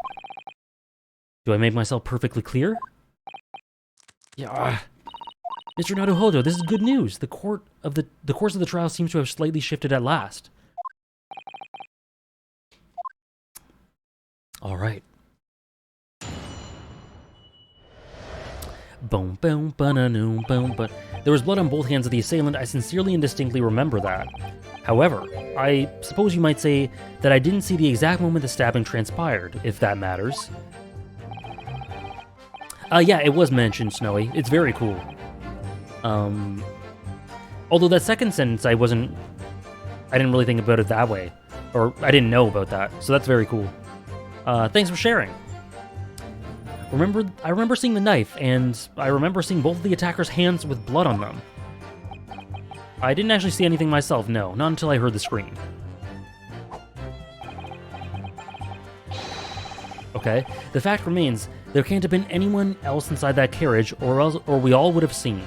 Do I make myself perfectly clear? Yeah. Mr. Naruhodo, this is good news. The course of the trial seems to have slightly shifted at last. All right. Boom, boom, ba-na-noom, boom, but there was blood on both hands of the assailant. I sincerely and distinctly remember that. However, I suppose you might say that I didn't see the exact moment the stabbing transpired, if that matters. Yeah, it was mentioned, Snowy. It's very cool. Although that second sentence, I didn't really think about it that way. Or, I didn't know about that, so that's very cool. Thanks for sharing. I remember seeing the knife, and I remember seeing both of the attackers' hands with blood on them. I didn't actually see anything myself, no, not until I heard the scream. Okay, the fact remains, there can't have been anyone else inside that carriage, or we all would have seen.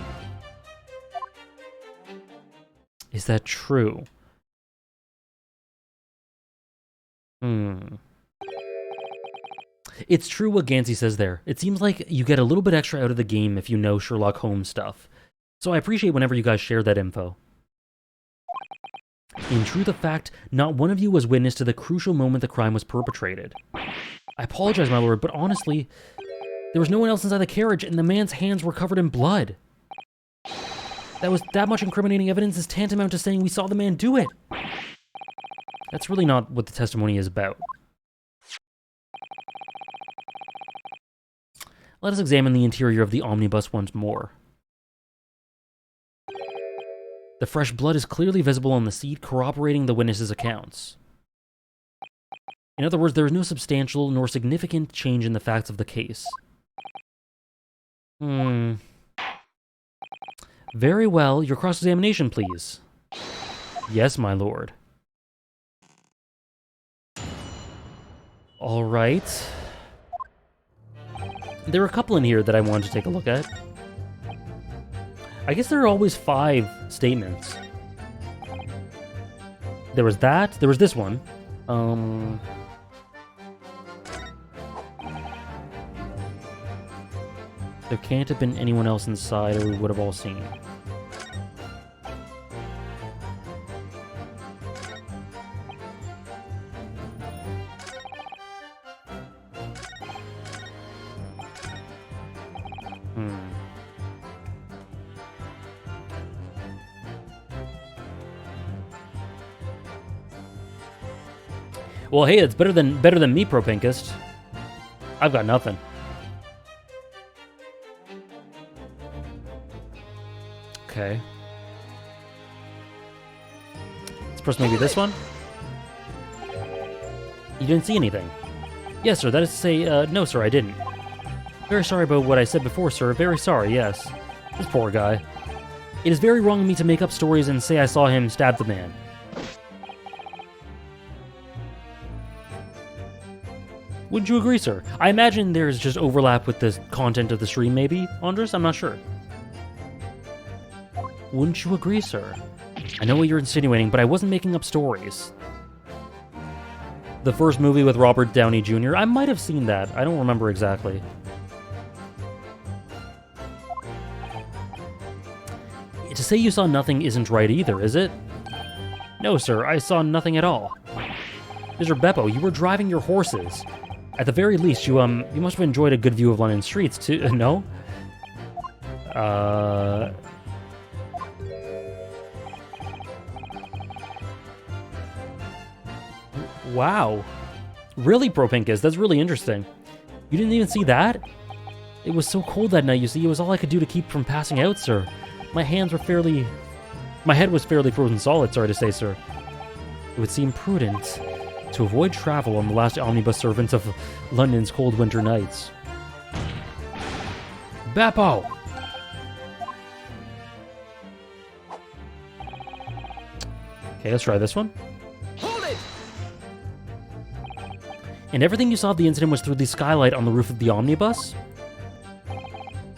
Is that true? It's true what Gansey says there. It seems like you get a little bit extra out of the game if you know Sherlock Holmes stuff. So I appreciate whenever you guys share that info. In truth of fact, not one of you was witness to the crucial moment the crime was perpetrated. I apologize, my lord, but honestly, there was no one else inside the carriage, and the man's hands were covered in blood. That much incriminating evidence is tantamount to saying we saw the man do it. That's really not what the testimony is about. Let us examine the interior of the omnibus once more. The fresh blood is clearly visible on the seat, corroborating the witnesses' accounts. In other words, there is no substantial nor significant change in the facts of the case. Very well, your cross-examination, please. Yes, my lord. All right. There are a couple in here that I wanted to take a look at. I guess there are always 5 statements. There was that. There was this one. There can't have been anyone else inside, or we would have all seen. Well, hey, it's better than me, Propinkist. I've got nothing. Okay. Let's press maybe this one. You didn't see anything. Yes, sir. That is to say, no, sir, I didn't. Very sorry about what I said before, sir. Very sorry, yes. This poor guy. It is very wrong of me to make up stories and say I saw him stab the man. Wouldn't you agree, sir? I imagine there's just overlap with the content of the stream, maybe, Andres? I'm not sure. Wouldn't you agree, sir? I know what you're insinuating, but I wasn't making up stories. The first movie with Robert Downey Jr., I might have seen that. I don't remember exactly. To say you saw nothing isn't right either, is it? No, sir, I saw nothing at all. Mr. Beppo, you were driving your horses. At the very least, you must have enjoyed a good view of London streets, too. No? Wow. Really, Propinkist? That's really interesting. You didn't even see that? It was so cold that night, you see. It was all I could do to keep from passing out, sir. My head was fairly frozen solid, sorry to say, sir. It would seem prudent to avoid travel on the last omnibus servants of London's cold winter nights. Beppo! Okay, let's try this one.
Hold it!
And everything you saw of the incident was through the skylight on the roof of the omnibus?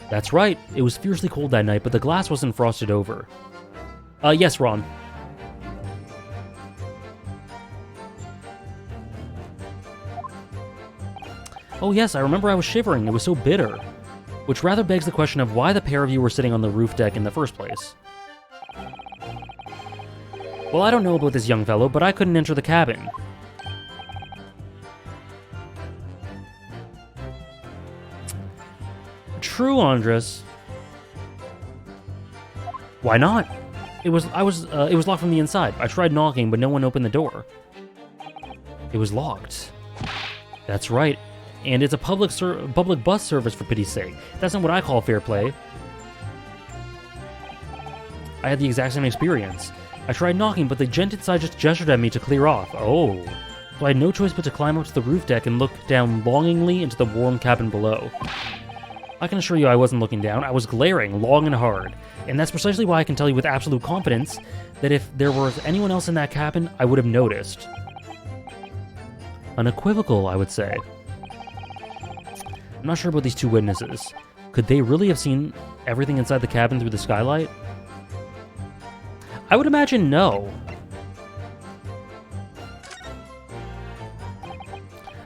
That's right. It was fiercely cold that night, but the glass wasn't frosted over. Yes, Ron. Oh yes, I remember I was shivering. It was so bitter. which rather begs the question of why the pair of you were sitting on the roof deck in the first place. Well, I don't know about this young fellow, but I couldn't enter the cabin. True, Andres. Why not? It was locked from the inside. I tried knocking, but no one opened the door. It was locked. That's right. And it's a public bus service, for pity's sake. That's not what I call fair play. I had the exact same experience. I tried knocking, but the gent inside just gestured at me to clear off. Oh. So I had no choice but to climb up to the roof deck and look down longingly into the warm cabin below. I can assure you I wasn't looking down. I was glaring long and hard. And that's precisely why I can tell you with absolute confidence that if there was anyone else in that cabin, I would have noticed. Unequivocal, I would say. I'm not sure about these two witnesses. Could they really have seen everything inside the cabin through the skylight? I would imagine no.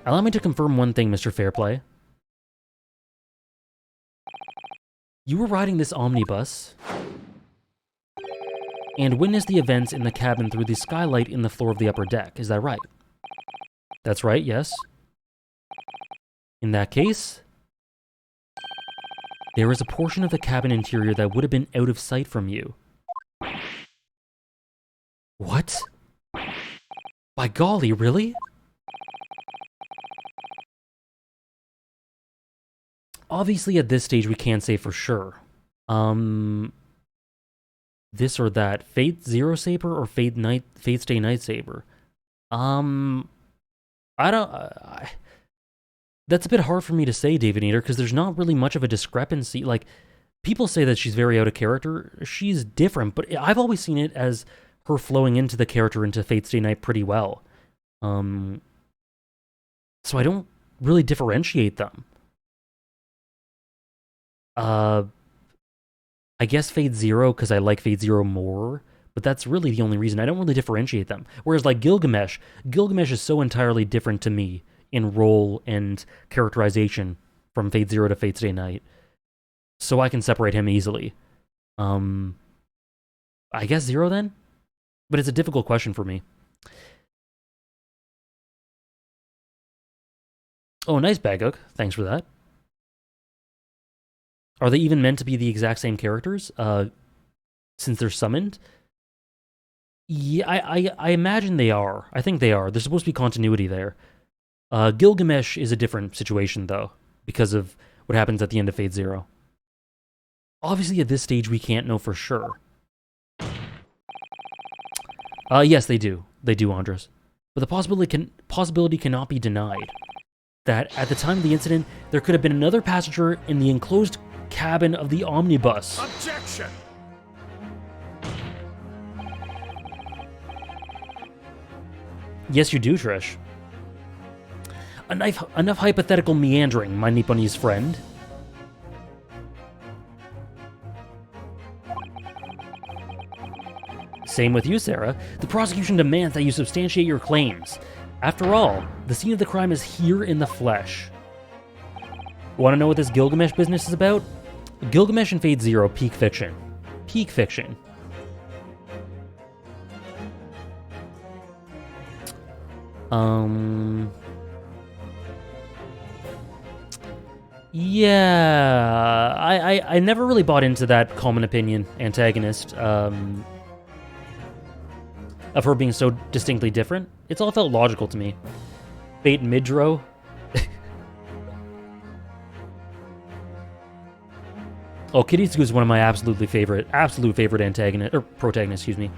Allow me to confirm one thing, Mr. Fairplay. You were riding this omnibus and witnessed the events in the cabin through the skylight in the floor of the upper deck. Is that right? That's right, yes. In that case, there is a portion of the cabin interior that would have been out of sight from you. What? By golly, really? Obviously, at this stage, we can't say for sure. This or that. Fate Zero Saber or Fate Stay Night Saber? I don't... that's a bit hard for me to say, David Eater, because there's not really much of a discrepancy. Like, people say that she's very out of character. She's different, but I've always seen it as her flowing into the character into Fate Stay Night pretty well. So I don't really differentiate them. I guess Fate Zero, because I like Fate Zero more, but that's really the only reason. I don't really differentiate them. Whereas, like, Gilgamesh is so entirely different to me in role and characterization from Fate Zero to Fate Stay Night. So I can separate him easily. I guess Zero then? But it's a difficult question for me. Oh, nice, Baguk. Thanks for that. Are they even meant to be the exact same characters, since they're summoned? Yeah, I imagine they are. I think they are. There's supposed to be continuity there. Gilgamesh is a different situation, though, because of what happens at the end of Fate Zero. Obviously, at this stage, we can't know for sure. Yes, they do. They do, Andres. But the possibility cannot be denied that at the time of the incident, there could have been another passenger in the enclosed cabin of the omnibus.
Objection!
Yes, you do, Trish. Enough hypothetical meandering, my Nipponese friend. Same with you, Sarah. The prosecution demands that you substantiate your claims. After all, the scene of the crime is here in the flesh. Want to know what this Gilgamesh business is about? Gilgamesh and Fate Zero, peak fiction. Peak fiction. Yeah, I never really bought into that common opinion antagonist, of her being so distinctly different. It's all felt logical to me. Fate Midro. Oh, Kiritsugu is one of my absolute favorite antagonist, or protagonist, excuse me.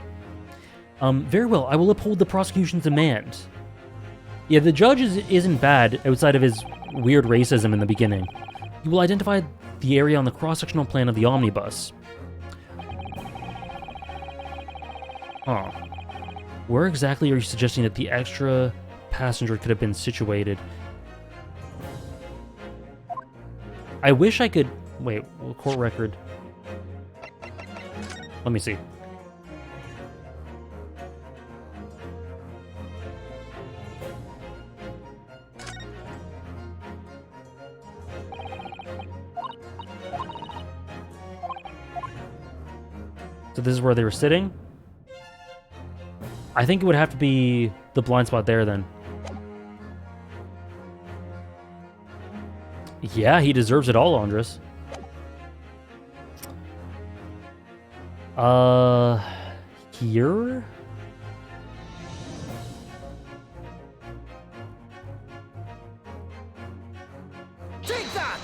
Very well, I will uphold the prosecution's demand. Yeah, the judge isn't bad outside of his weird racism in the beginning. You will identify the area on the cross-sectional plan of the omnibus. Huh. Where exactly are you suggesting that the extra passenger could have been situated? I wish I could... Wait, court record. Let me see. So this is where they were sitting. I think it would have to be the blind spot there then. Yeah, he deserves it all, Andres. Here?
Take that!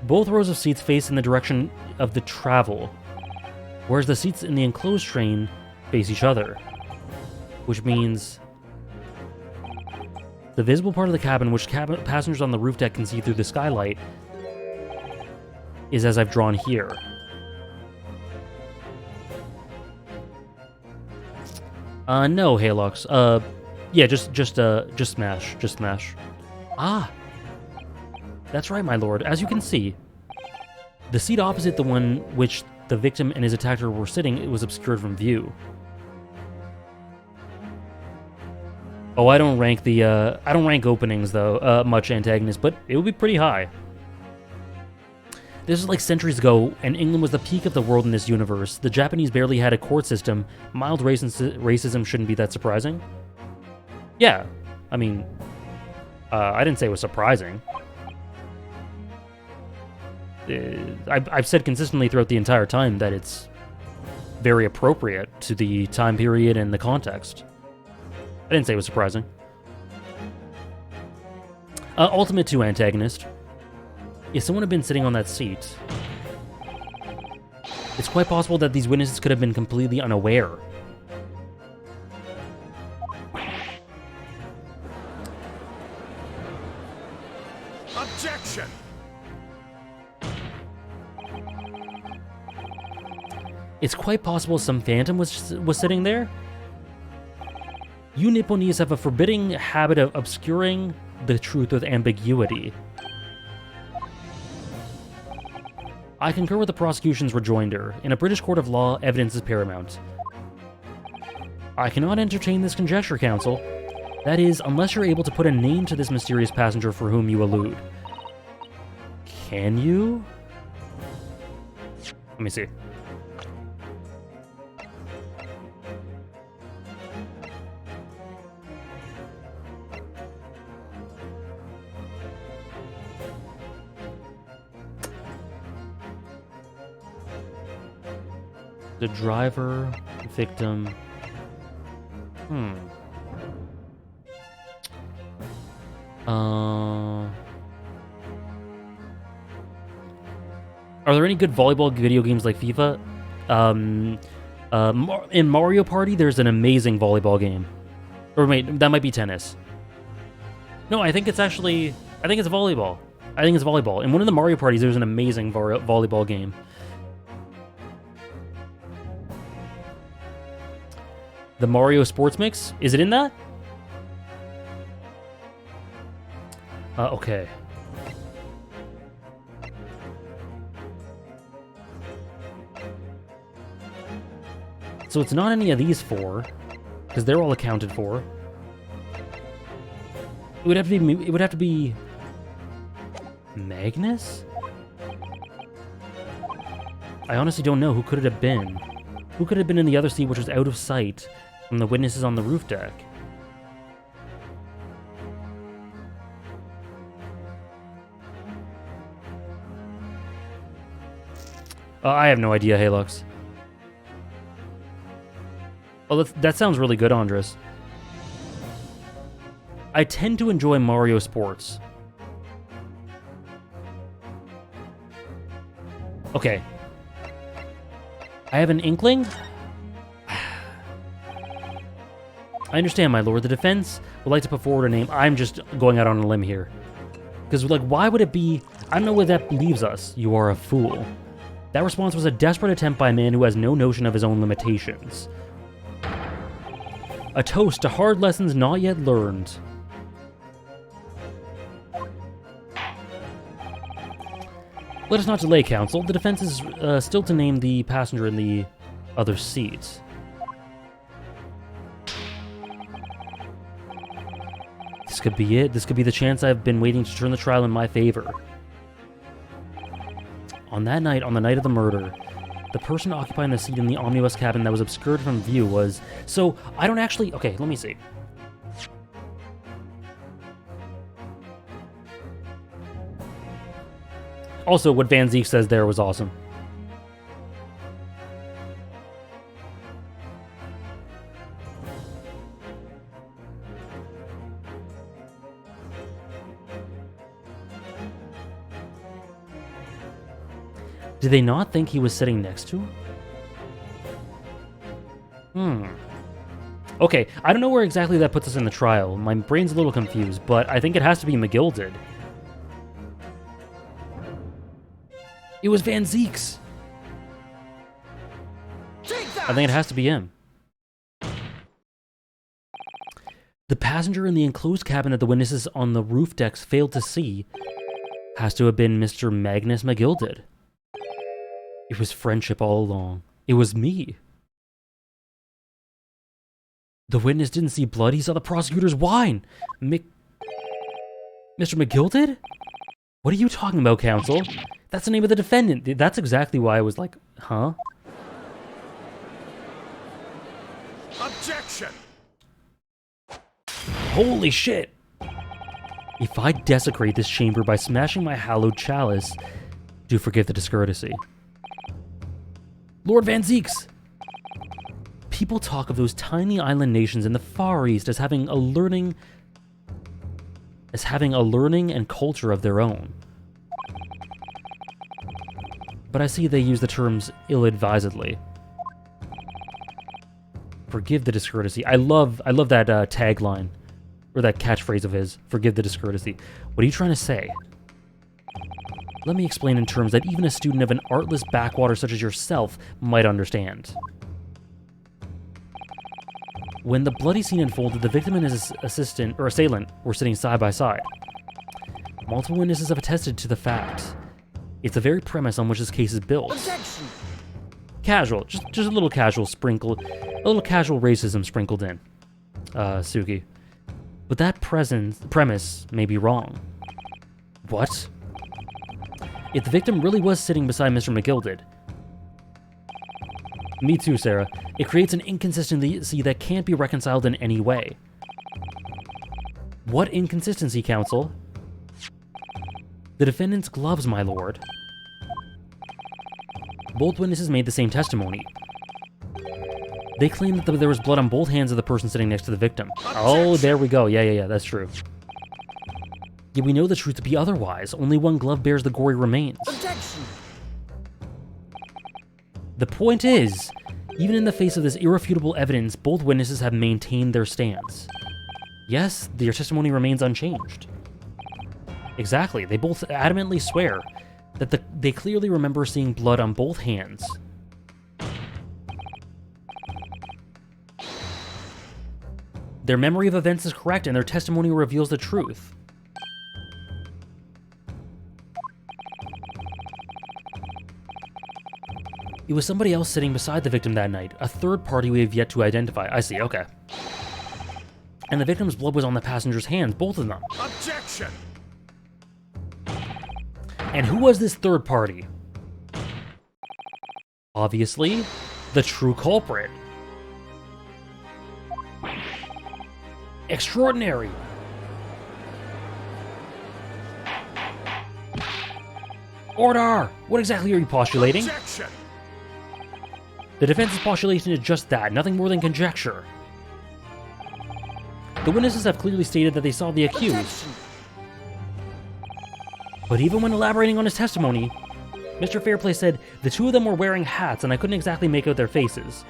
Both rows of seats face in the direction of the travel, whereas the seats in the enclosed train face each other, which means the visible part of the cabin, which passengers on the roof deck can see through the skylight, is as I've drawn here. No, Halox. Yeah, just smash. Just smash. Ah! That's right, my lord. As you can see, the seat opposite the one which the victim and his attacker were sitting, it was obscured from view. Oh, I don't rank openings, though, much antagonist, but it would be pretty high. This was like centuries ago, and England was the peak of the world in this universe. The Japanese barely had a court system. Mild racism shouldn't be that surprising. Yeah, I mean, I didn't say it was surprising. I've said consistently throughout the entire time that it's very appropriate to the time period and the context. I didn't say it was surprising. Ultimate 2 antagonist. If someone had been sitting on that seat, it's quite possible that these witnesses could have been completely unaware.
Objection!
It's quite possible some phantom was sitting there. You Nipponese have a forbidding habit of obscuring the truth with ambiguity. I concur with the prosecution's rejoinder. In a British court of law, evidence is paramount. I cannot entertain this conjecture, counsel. That is, unless you're able to put a name to this mysterious passenger for whom you allude. Can you? Let me see. The driver, victim. Are there any good volleyball video games like FIFA? In Mario Party, there's an amazing volleyball game. Or wait, that might be tennis. No, I think it's volleyball. I think it's volleyball. In one of the Mario parties, there's an amazing volleyball game. The Mario Sports Mix? Is it in that? Okay. So it's not any of these 4, because they're all accounted for. It would have to be Magnus? I honestly don't know. Who could it have been? Who could have been in the other seat, which was out of sight from the witnesses on the roof deck? I have no idea, Halux. Oh, that sounds really good, Andres. I tend to enjoy Mario Sports. Okay. I have an inkling. I understand, my lord. The defense would like to put forward a name. I'm just going out on a limb here. Because, like, why would it be... I don't know where that leaves us. You are a fool. That response was a desperate attempt by a man who has no notion of his own limitations. A toast to hard lessons not yet learned. Let us not delay, counsel. The defense is still to name the passenger in the other seat. This could be it. This could be the chance I've been waiting to turn the trial in my favor. On that night, on the night of the murder, the person occupying the seat in the omnibus cabin that was obscured from view was... So, I don't actually... Okay, let me see. Also, what Van Ziek says there was awesome. Did they not think he was sitting next to him? Okay, I don't know where exactly that puts us in the trial. My brain's a little confused, but I think it has to be McGilded. It was Van Ziek's! I think it has to be him. The passenger in the enclosed cabin that the witnesses on the roof decks failed to see has to have been Mr. Magnus McGilded. It was friendship all along. It was me. The witness didn't see blood, he saw the prosecutor's wine. Mr. McGilded? What are you talking about, counsel? That's the name of the defendant. That's exactly why I was like, huh?
Objection!
Holy shit! If I desecrate this chamber by smashing my hallowed chalice, do forgive the discourtesy. Lord Van Zieks! People talk of those tiny island nations in the Far East as having a learning and culture of their own. But I see they use the terms ill-advisedly. Forgive the discourtesy. I love that tagline, or that catchphrase of his. Forgive the discourtesy. What are you trying to say? Let me explain in terms that even a student of an artless backwater such as yourself might understand. When the bloody scene unfolded, the victim and his assailant were sitting side by side. Multiple witnesses have attested to the fact. It's the very premise on which this case is built.
Objection!
Casual, just a little casual racism sprinkled in, Suki. But that premise may be wrong. What? If the victim really was sitting beside Mr. McGilded... Me too, Sarah. It creates an inconsistency that can't be reconciled in any way. What inconsistency, counsel? The defendant's gloves, my lord. Both witnesses made the same testimony. They claimed that there was blood on both hands of the person sitting next to the victim. Oh, there we go. Yeah, that's true. Yet we know the truth to be otherwise. Only one glove bears the gory remains.
Objection!
The point is, even in the face of this irrefutable evidence, both witnesses have maintained their stance. Yes, their testimony remains unchanged. Exactly, they both adamantly swear that they clearly remember seeing blood on both hands. Their memory of events is correct, and their testimony reveals the truth. It was somebody else sitting beside the victim that night, a third party we have yet to identify. I see, okay. And the victim's blood was on the passenger's hands, both of them.
Objection!
And who was this third party? Obviously, the true culprit. Extraordinary! Order! What exactly are you postulating?
Objection!
The defense's postulation is just that, nothing more than conjecture. The witnesses have clearly stated that they saw the accused.
Objection!
But even when elaborating on his testimony, Mr. Fairplay said the two of them were wearing hats and I couldn't exactly make out their faces.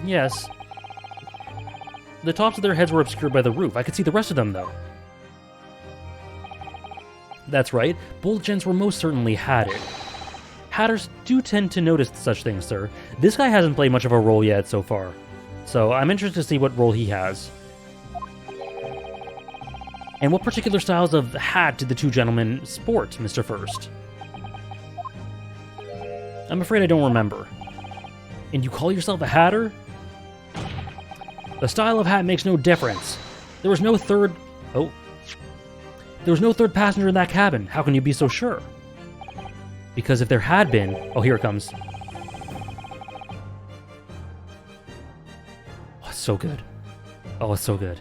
Yes. The tops of their heads were obscured by the roof. I could see the rest of them, though. That's right, both gents were most certainly hatted. Hatters do tend to notice such things, sir. This guy hasn't played much of a role yet so far, so I'm interested to see what role he has. And what particular styles of hat did the two gentlemen sport, Mr. First? I'm afraid I don't remember. And you call yourself a hatter? The style of hat makes no difference. There was no third... Oh. There was no third passenger in that cabin. How can you be so sure? Because if there had been... Oh, here it comes. Oh, it's so good. Oh, it's so good.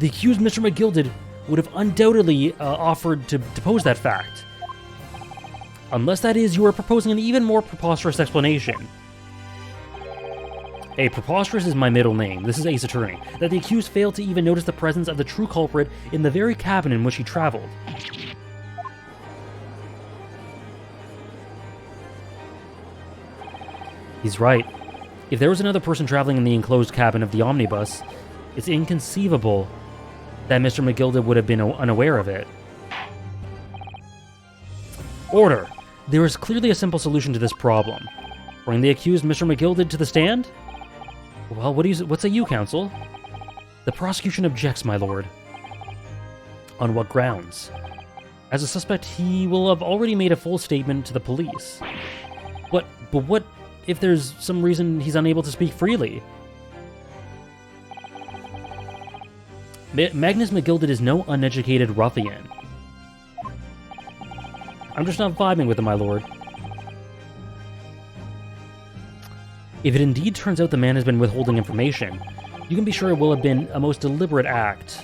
The accused Mr. McGilded would have undoubtedly offered to depose that fact. Unless that is, you are proposing an even more preposterous explanation. Hey, preposterous is my middle name. This is Ace Attorney. That the accused failed to even notice the presence of the true culprit in the very cabin in which he traveled. He's right. If there was another person traveling in the enclosed cabin of the omnibus, it's inconceivable that Mr. McGilded would have been unaware of it. Order! There is clearly a simple solution to this problem. Bring the accused Mr. McGilded to the stand? Well, what say you, counsel? The prosecution objects, my lord. On what grounds? As a suspect, he will have already made a full statement to the police. But what if there's some reason he's unable to speak freely? Magnus McGilded is no uneducated ruffian. I'm just not vibing with him, my lord. If it indeed turns out the man has been withholding information, you can be sure it will have been a most deliberate act.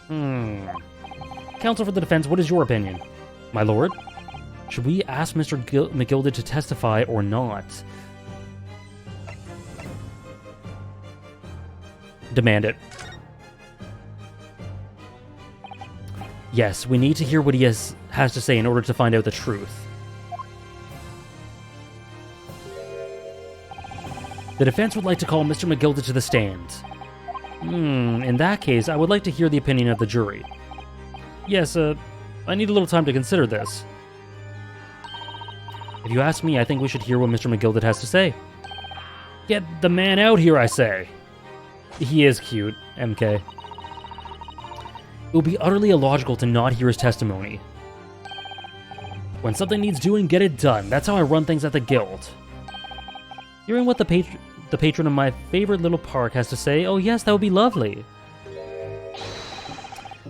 Counsel for the defense, what is your opinion? My lord? Should we ask Mr. McGilded to testify or not? Demand it. Yes, we need to hear what he has to say in order to find out the truth. The defense would like to call Mr. McGilded to the stand. In that case, I would like to hear the opinion of the jury. Yes, I need a little time to consider this. If you ask me, I think we should hear what Mr. McGilded has to say. Get the man out here, I say. He is cute, MK. It would be utterly illogical to not hear his testimony. When something needs doing, get it done. That's how I run things at the guild. Hearing what the patron of my favorite little park has to say, oh yes, that would be lovely.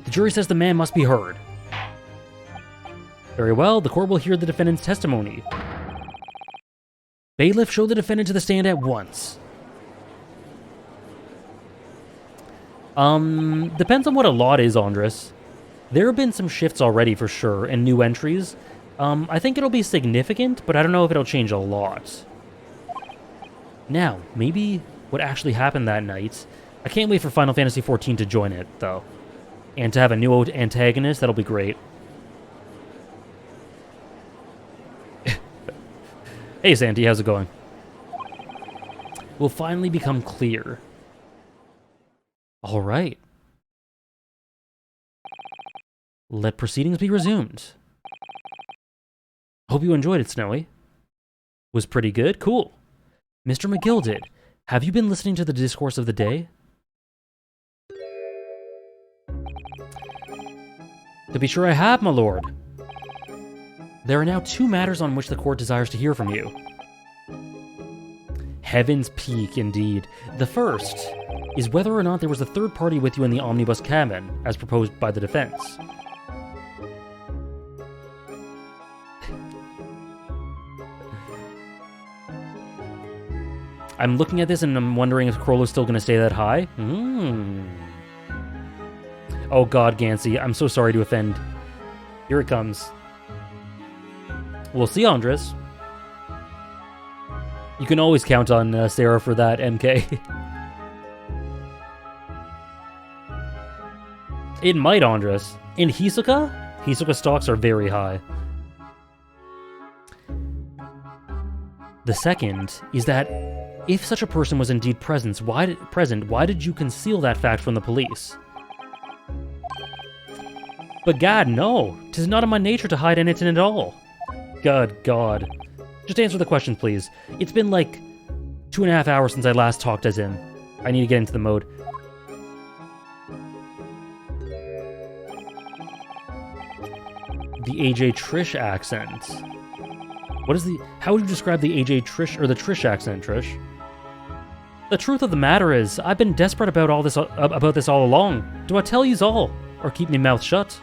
The jury says the man must be heard. Very well, the court will hear the defendant's testimony. Bailiff, show the defendant to the stand at once. Depends on what a lot is, Andres. There have been some shifts already for sure, and new entries. I think it'll be significant, but I don't know if it'll change a lot. Now, maybe what actually happened that night. I can't wait for Final Fantasy XIV to join it, though. And to have a new antagonist, that'll be great. Hey, Santi, how's it going? Will finally become clear. All right. Let proceedings be resumed. Hope you enjoyed it, Snowy. Was pretty good? Cool. Mr. McGilded, have you been listening to the discourse of the day? To be sure I have, my lord. There are now two matters on which the court desires to hear from you. Heaven's Peak, indeed. The first is whether or not there was a third party with you in the omnibus cabin, as proposed by the defense. I'm looking at this and I'm wondering if Crollo's still going to stay that high. Oh god, Gansey, I'm so sorry to offend. Here it comes. We'll see, Andres. You can always count on Sarah for that, MK. It might, Andres. In Hisoka? Hisoka stocks are very high. The second is that if such a person was indeed present, why did you conceal that fact from the police? But God, no! 'Tis not in my nature to hide anything at all. God. Just answer the question, please. It's been like 2.5 hours since I last talked as him. I need to get into the mode. The AJ Trish accent. How would you describe the AJ Trish, or the Trish accent, Trish? The truth of the matter is, I've been desperate about this all along. Do I tell yous all, or keep me mouth shut?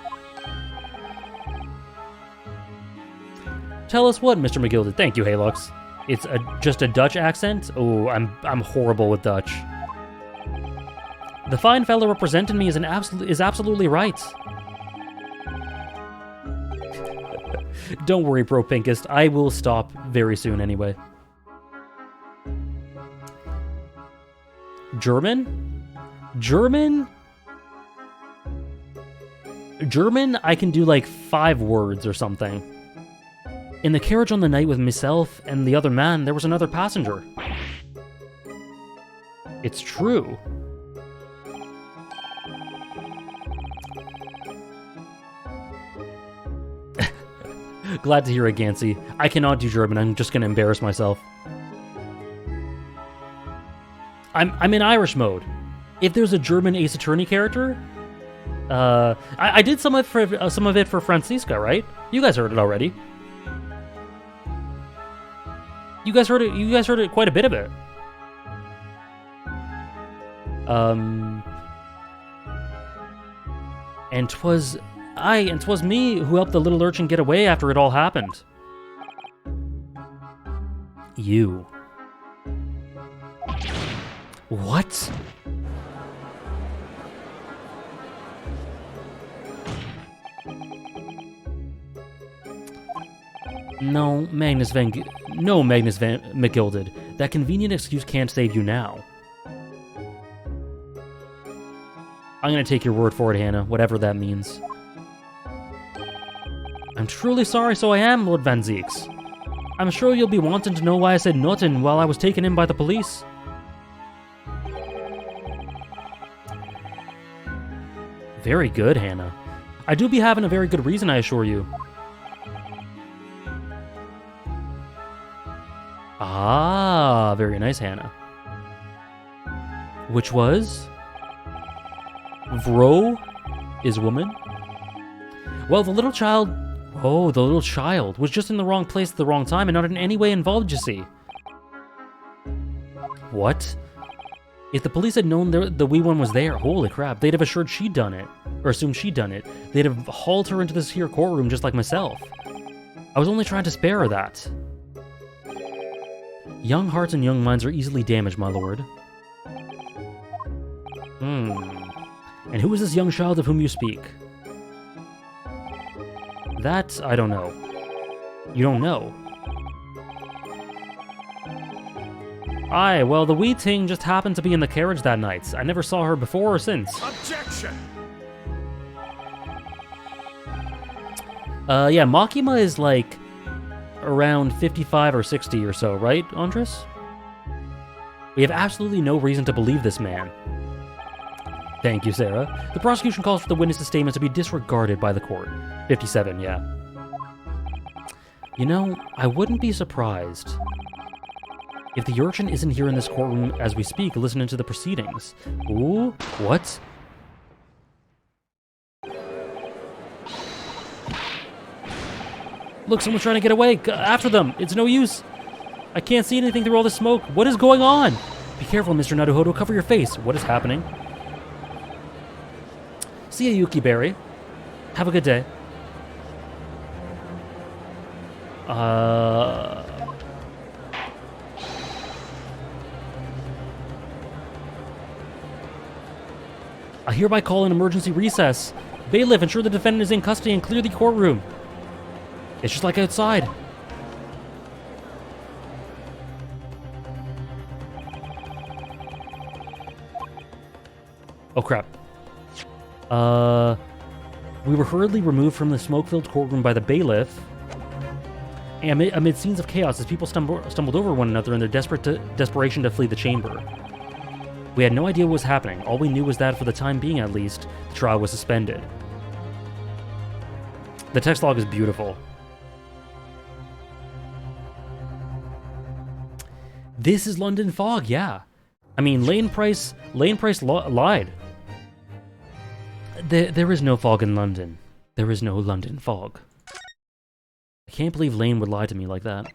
Tell us what, Mr. McGilded. Thank you, Halux. It's just a Dutch accent? Oh, I'm horrible with Dutch. The fine fellow representing me is absolutely right. Don't worry, Bro Pinkest. I will stop very soon anyway. German? German, I can do like 5 words or something. In the carriage on the night with myself and the other man, there was another passenger. It's true. Glad to hear it, Gansey. I cannot do German. I'm just going to embarrass myself. I'm in Irish mode. If there's a German Ace Attorney character, I did some of it for Franziska, right? You guys heard it already. You guys heard it. You guys heard it quite a bit of it. And 'twas me who helped the little urchin get away after it all happened. You. What? No, Magnus McGilded. That convenient excuse can't save you now. I'm gonna take your word for it, Hannah, whatever that means. I'm truly sorry, so I am, Lord Van Zieks. I'm sure you'll be wanting to know why I said nothing while I was taken in by the police. Very good, Hannah. I do be having a very good reason, I assure you. Ah, very nice, Hannah. Which was? Vro is woman? Well, the little child... Oh, the little child was just in the wrong place at the wrong time and not in any way involved, you see. What? If the police had known the wee one was there, holy crap, they'd have assured she'd done it. Or assumed she'd done it. They'd have hauled her into this here courtroom just like myself. I was only trying to spare her that. Young hearts and young minds are easily damaged, my lord. And who is this young child of whom you speak? That, I don't know. You don't know? Aye, well, the wee ting just happened to be in the carriage that night. I never saw her before or since.
Objection!
Yeah, Makima is like around 55 or 60 or so, right, Andres? We have absolutely no reason to believe this man. Thank you, Sarah. The prosecution calls for the witness's statement to be disregarded by the court. 57, yeah. You know, I wouldn't be surprised if the urchin isn't here in this courtroom as we speak, listening to the proceedings. Ooh, what? Look, someone's trying to get away. After them. It's no use. I can't see anything through all this smoke. What is going on? Be careful, Mr. Naruhodo. Cover your face. What is happening? See ya, Yuki Berry. Have a good day. I hereby call an emergency recess. Bailiff, ensure the defendant is in custody and clear the courtroom. It's just like outside. Oh, crap. We were hurriedly removed from the smoke-filled courtroom by the bailiff, and amid scenes of chaos as people stumbled over one another in their desperation to flee the chamber. We had no idea what was happening. All we knew was that, for the time being at least, the trial was suspended. The text log is beautiful. This is London fog, yeah. I mean, Lane Price lied. There is no fog in London. There is no London fog. I can't believe Lane would lie to me like that.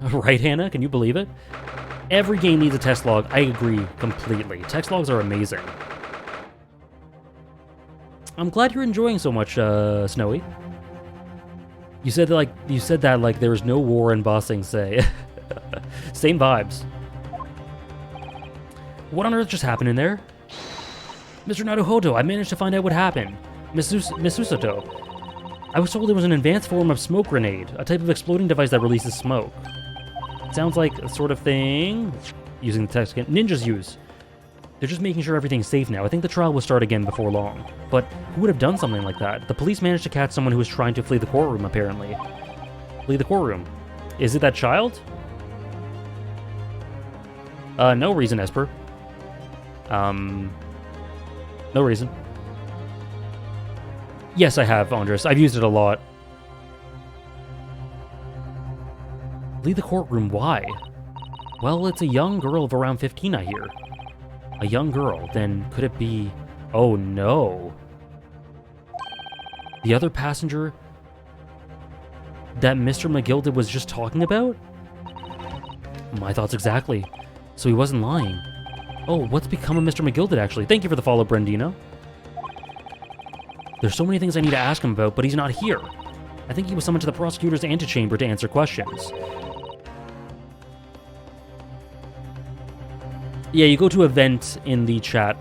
Right, Hannah? Can you believe it? Every game needs a text log. I agree completely. Text logs are amazing. I'm glad you're enjoying so much, Snowy. You said that like there was no war in Ba Sing Se. Same vibes. What on earth just happened in there? Mr. Naruhodo, I managed to find out what happened. Miss Usato. I was told it was an advanced form of smoke grenade, a type of exploding device that releases smoke. Sounds like a sort of thing using the text again. Ninjas use. They're just making sure everything's safe now. I think the trial will start again before long. But who would have done something like that? The police managed to catch someone who was trying to flee the courtroom, apparently. Flee the courtroom. Is it that child? No reason, Esper. No reason. Yes, I have, Andres. I've used it a lot. Leave the courtroom, why? Well, it's a young girl of around 15, I hear. A young girl, then could it be... Oh no. The other passenger that Mr. McGilded was just talking about? My thoughts exactly. So he wasn't lying. Oh, what's become of Mr. McGilded, actually? Thank you for the follow, Brendino. There's so many things I need to ask him about, but he's not here. I think he was summoned to the prosecutor's antechamber to answer questions. Yeah, you go to event in the chat,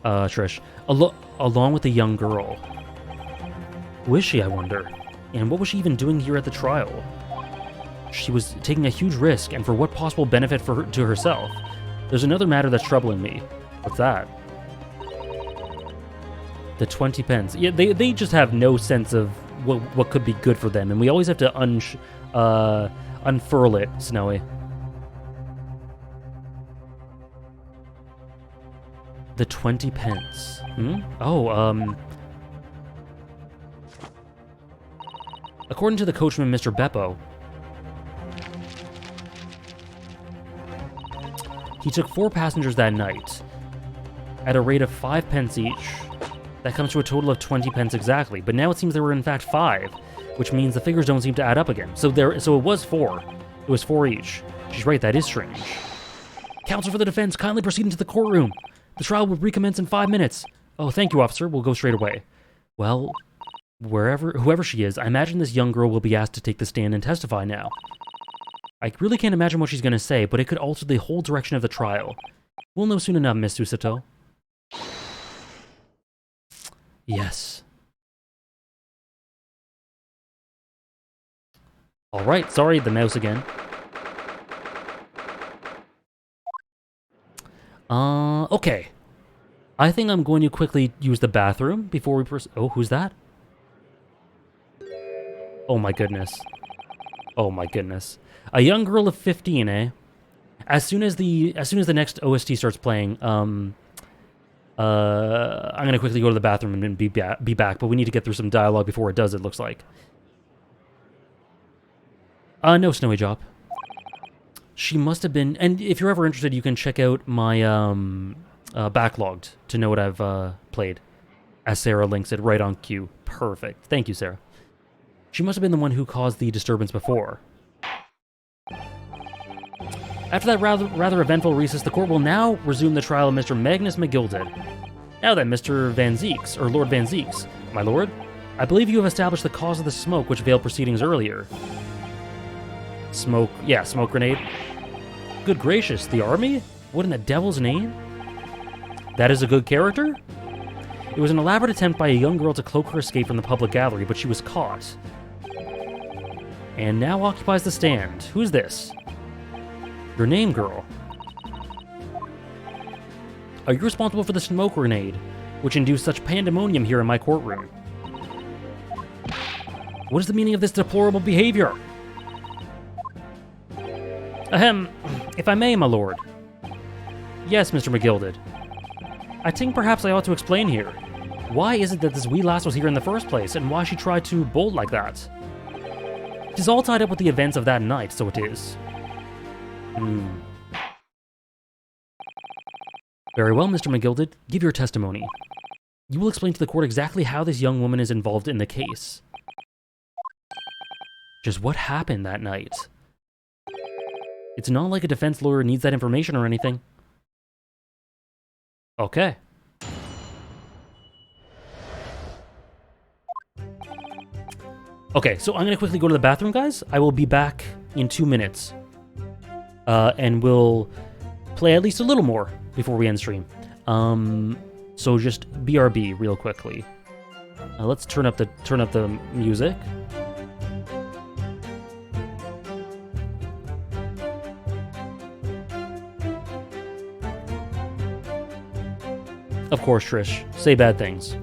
Trish, along with a young girl. Who is she, I wonder? And what was she even doing here at the trial? She was taking a huge risk, and for what possible benefit to herself? There's another matter that's troubling me. What's that? The 20 pence. Yeah, they just have no sense of what could be good for them, and we always have to unfurl it, Snowy. The 20 pence. Oh, according to the coachman, Mr. Beppo, he took 4 passengers that night at a rate of 5 pence each. That comes to a total of 20 pence exactly, but now it seems there were in fact 5, which means the figures don't seem to add up again. So it was 4. It was 4 each. She's right, that is strange. Counsel for the defense, kindly proceed into the courtroom. The trial will recommence in 5 minutes. Oh, thank you, officer. We'll go straight away. Well, whoever she is, I imagine this young girl will be asked to take the stand and testify now. I really can't imagine what she's going to say, but it could alter the whole direction of the trial. We'll know soon enough, Miss Usato. Yes. Alright, sorry, the mouse again. Okay. I think I'm going to quickly use the bathroom before we oh, who's that? Oh my goodness. Oh my goodness. A young girl of 15, eh? As soon as the next OST starts playing, I'm gonna quickly go to the bathroom and be back, but we need to get through some dialogue before it does, it looks like. No, Snowy Job. She must have been, and if you're ever interested, you can check out my backlogged to know what I've played, as Sarah links it right on cue. Perfect. Thank you, Sarah. She must have been the one who caused the disturbance before. After that rather eventful recess, the court will now resume the trial of Mr. Magnus McGilded. Now then, Mr. Van Zeeks, or Lord Van Zeeks, my lord, I believe you have established the cause of the smoke which veiled proceedings earlier. Smoke grenade. Good gracious, the army? What in the devil's name? That is a good character? It was an elaborate attempt by a young girl to cloak her escape from the public gallery, but she was caught. And now occupies the stand. Who's this? Your name, girl. Are you responsible for the smoke grenade, which induced such pandemonium here in my courtroom? What is the meaning of this deplorable behavior? Ahem, if I may, my lord. Yes, Mr. McGilded. I think perhaps I ought to explain here. Why is it that this wee lass was here in the first place, and why she tried to bolt like that? It is all tied up with the events of that night, so it is. Very well, Mr. McGilded. Give your testimony. You will explain to the court exactly how this young woman is involved in the case. Just what happened that night? It's not like a defense lawyer needs that information or anything. Okay. Okay, so I'm going to quickly go to the bathroom, guys. I will be back in 2 minutes. And we'll play at least a little more before we end stream. So just BRB real quickly. Let's turn up the music. Of course, Trish. Say bad things.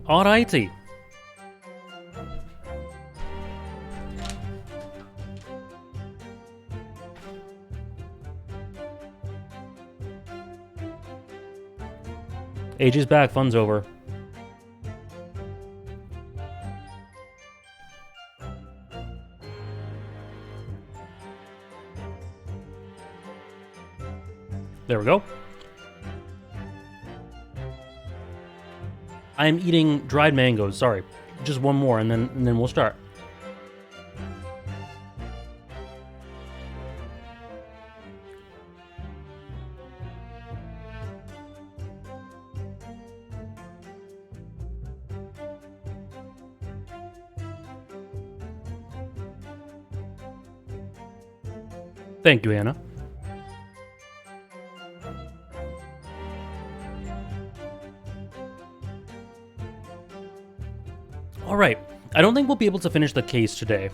Alrighty. AJ's back, fun's over. There we go. I am eating dried mangoes, sorry. Just one more and then we'll start. Thank you, Anna. Alright, I don't think we'll be able to finish the case today.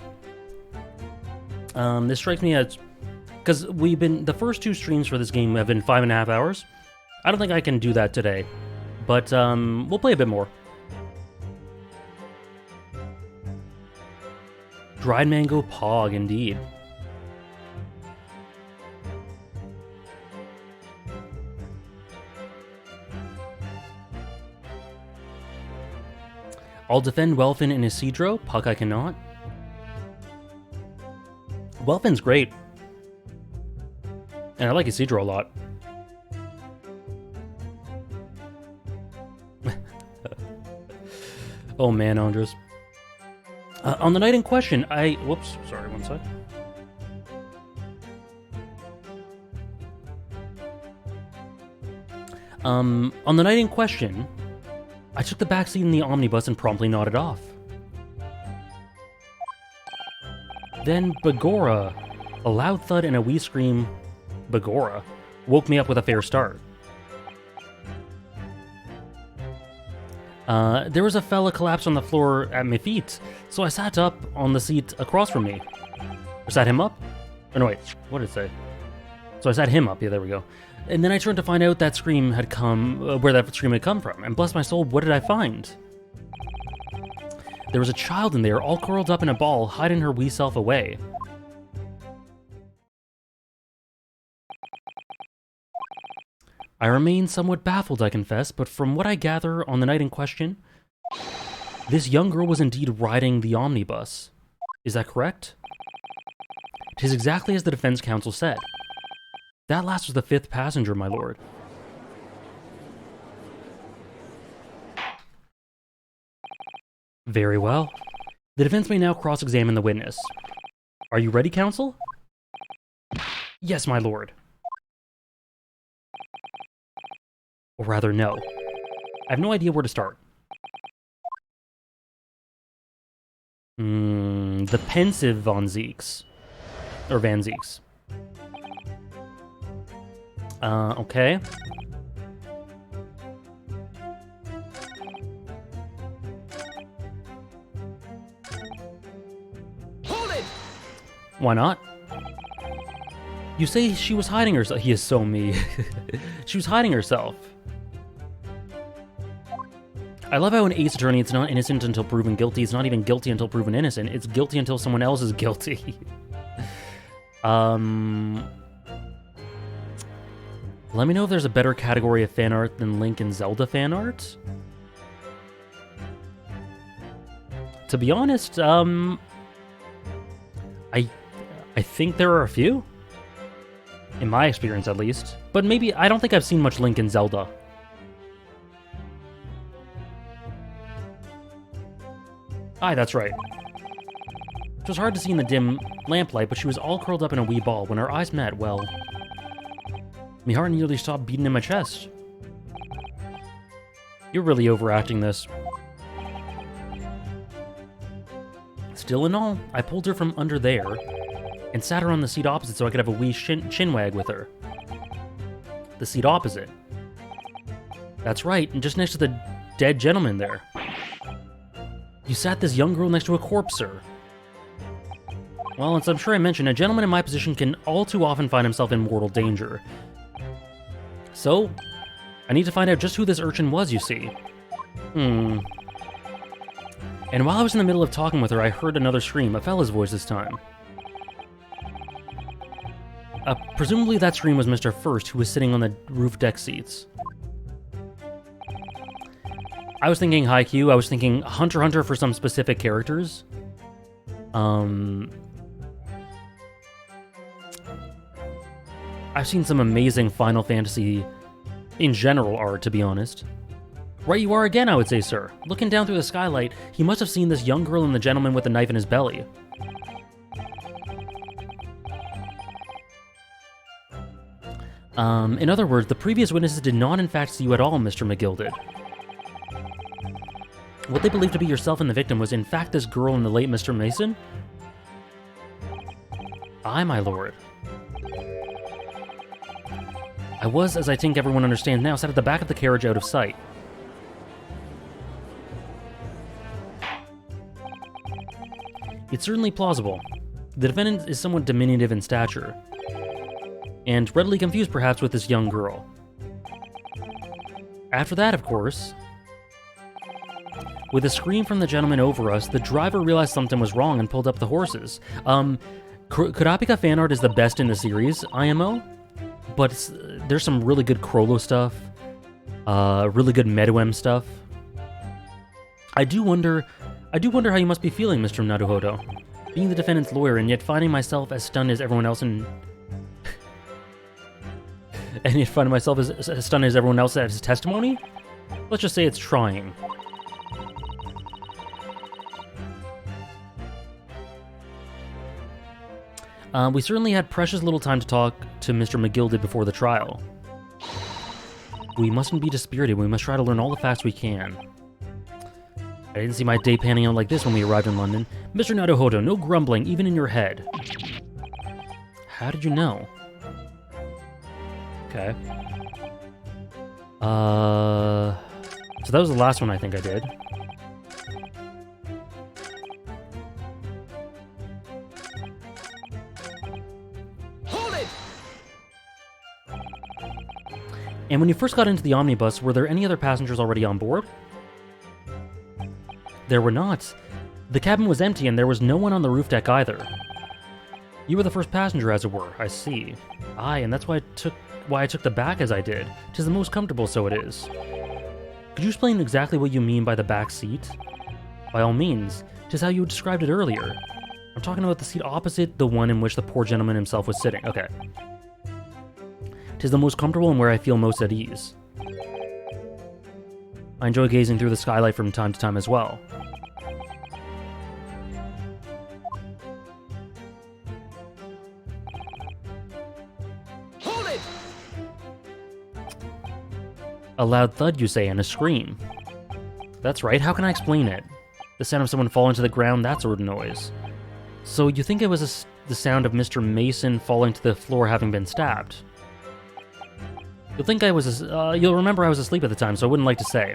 This strikes me as... because the first 2 streams for this game have been 5.5 hours. I don't think I can do that today. But, we'll play a bit more. Dried mango pog, indeed. I'll defend Welfin and Isidro. Puck I cannot. Welfin's great. And I like Isidro a lot. Oh man, Andres. On the night in question, whoops, sorry, one sec. On the night in question, I took the backseat in the omnibus and promptly nodded off. Then Bagora, a loud thud and a wee scream, Bagora, woke me up with a fair start. There was a fella collapsed on the floor at my feet, so I sat up on the seat across from me. Or sat him up? Oh no, wait, what did it say? So I sat him up, yeah, there we go. And then I turned to find out that scream had come, where that scream had come from. And bless my soul, what did I find? There was a child in there, all curled up in a ball, hiding her wee self away. I remain somewhat baffled, I confess, but from what I gather on the night in question, this young girl was indeed riding the omnibus. Is that correct? 'Tis exactly as the defense counsel said. That last was the 5th passenger, my lord. Very well. The defense may now cross-examine the witness. Are you ready, counsel? Yes, my lord. Or rather, no. I have no idea where to start. The pensive Von Zeeks. Or Van Zeeks. Okay.
Hold it!
Why not? You say she was hiding herself. He is so me. She was hiding herself. I love how in Ace Attorney it's not innocent until proven guilty. It's not even guilty until proven innocent. It's guilty until someone else is guilty. Let me know if there's a better category of fan art than Link and Zelda fan art. To be honest, I think there are a few. In my experience, at least. But maybe, I don't think I've seen much Link and Zelda. Aye, that's right. It was hard to see in the dim lamplight, but she was all curled up in a wee ball. When our eyes met, well... my heart nearly stopped beating in my chest. You're really overacting this. Still in all, I pulled her from under there and sat her on the seat opposite so I could have a wee chinwag with her. The seat opposite. That's right, and just next to the dead gentleman there. You sat this young girl next to a corpse, sir. Well, as I'm sure I mentioned, a gentleman in my position can all too often find himself in mortal danger. So, I need to find out just who this urchin was, you see. And while I was in the middle of talking with her, I heard another scream, a fella's voice this time. Presumably that scream was Mr. First, who was sitting on the roof deck seats. I was thinking Haikyuu, I was thinking Hunter x Hunter for some specific characters. I've seen some amazing Final Fantasy, in general, art, to be honest. Right you are again, I would say, sir. Looking down through the skylight, he must have seen this young girl and the gentleman with the knife in his belly. In other words, the previous witnesses did not in fact see you at all, Mr. McGill did. What they believed to be yourself and the victim was in fact this girl and the late Mr. Mason? Aye, my lord. I was, as I think everyone understands now, sat at the back of the carriage out of sight. It's certainly plausible. The defendant is somewhat diminutive in stature, and readily confused perhaps with this young girl. After that, of course, with a scream from the gentleman over us, the driver realized something was wrong and pulled up the horses. Kurapika fan art is the best in the series, IMO, but there's some really good Crollo stuff, really good Meduem stuff. I do wonder how you must be feeling, Mr. Naruhodo, being the defendant's lawyer and yet finding myself as stunned as everyone else and yet finding myself as stunned as everyone else at his testimony? Let's just say it's trying. We certainly had precious little time to talk to Mr. McGill did before the trial. We mustn't be dispirited. We must try to learn all the facts we can. I didn't see my day panning out like this when we arrived in London. Mr. Naruhodo, no grumbling, even in your head. How did you know? Okay. So that was the last one I think I did.
Hold it!
And when you first got into the omnibus, were there any other passengers already on board? There were not. The cabin was empty and there was no one on the roof deck either. You were the first passenger, as it were, I see. Aye, and that's why I took the back as I did. 'Tis the most comfortable, so it is. Could you explain exactly what you mean by the back seat? By all means. 'Tis how you described it earlier. I'm talking about the seat opposite the one in which the poor gentleman himself was sitting. Okay. 'Tis the most comfortable and where I feel most at ease. I enjoy gazing through the skylight from time to time as well.
Hold it!
A loud thud, you say, and a scream. That's right, how can I explain it? The sound of someone falling to the ground, that sort of noise. So you think it was the sound of Mr. Mason falling to the floor having been stabbed? You'll remember I was asleep at the time, so I wouldn't like to say.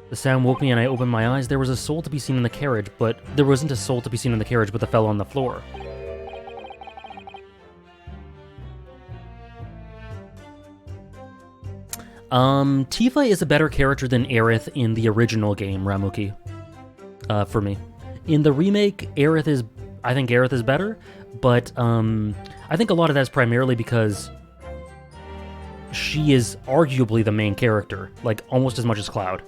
The sound woke me and I opened my eyes. There was a soul to be seen in the carriage, but there wasn't a soul to be seen in the carriage but the fellow on the floor. Tifa is a better character than Aerith in the original game, Ramuki. For me. In the remake, I think Aerith is better, but I think a lot of that's primarily because she is arguably the main character, like almost as much as Cloud.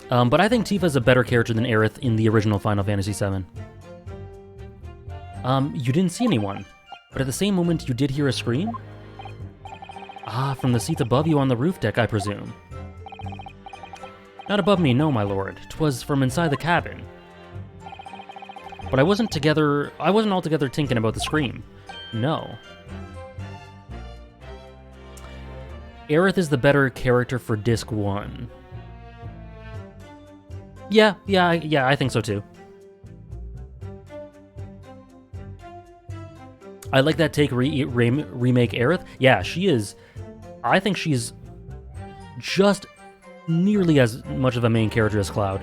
But I think Tifa is a better character than Aerith in the original Final Fantasy VII. You didn't see anyone, but at the same moment you did hear a scream? Ah, from the seats above you on the roof deck, I presume. Not above me, no, my lord. 'Twas from inside the cabin. But I wasn't altogether thinking about the scream. No. Aerith is the better character for Disc 1. Yeah, I think so too. I like that take remake Aerith. Yeah, she is. I think she's just nearly as much of a main character as Cloud.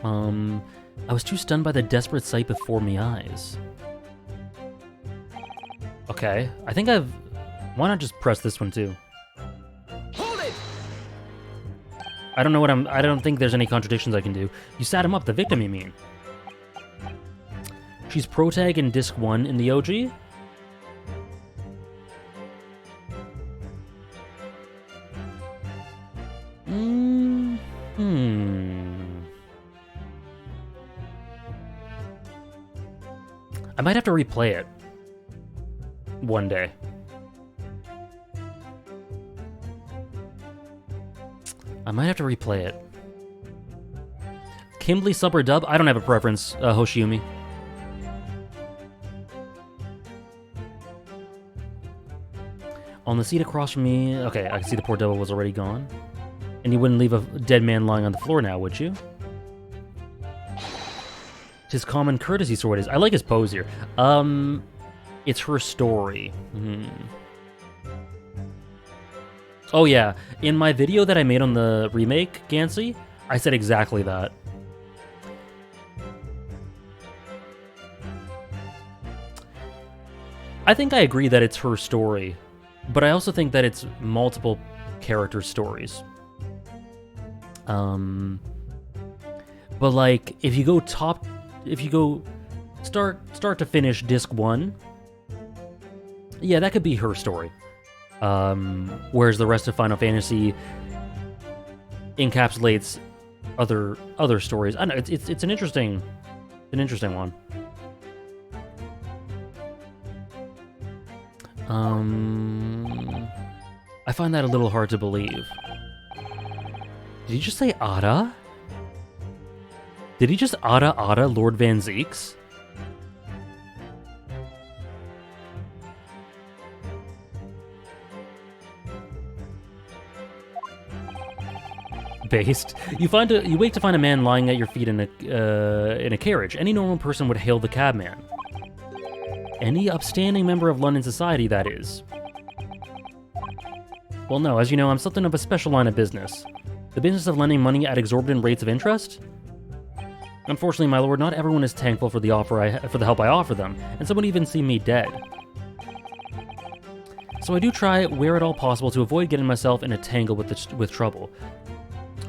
I was too stunned by the desperate sight before me eyes. Okay, I think I've Why not just press this one too?
Hold it!
I don't know what I don't think there's any contradictions I can do. You sat him up, the victim, you mean? She's protag in Disc 1 in the OG? I might have to replay it one day. I might have to replay it. Kimberly sub or dub? I don't have a preference, Hoshiumi. On the seat across from me... Okay, I can see the poor devil was already gone. And you wouldn't leave a dead man lying on the floor now, would you? His common courtesy sword is... I like his pose here. It's her story. Oh yeah, in my video that I made on the remake, Gansey, I said exactly that. I think I agree that it's her story, but I also think that it's multiple character stories. But like, if you go start to finish disc 1, yeah, that could be her story. Whereas the rest of Final Fantasy encapsulates other stories. I don't know, it's an interesting one. I find that a little hard to believe. Did he just say Ada? Did he just Ada Lord Van Zeeks? Based. You wake to find a man lying at your feet in a carriage. Any normal person would hail the cabman. Any upstanding member of London society, that is. Well, no, as you know, I'm something of a special line of business. The business of lending money at exorbitant rates of interest? Unfortunately, my lord, not everyone is thankful for the help I offer them, and some would even see me dead. So I do try, where at all possible, to avoid getting myself in a tangle with trouble.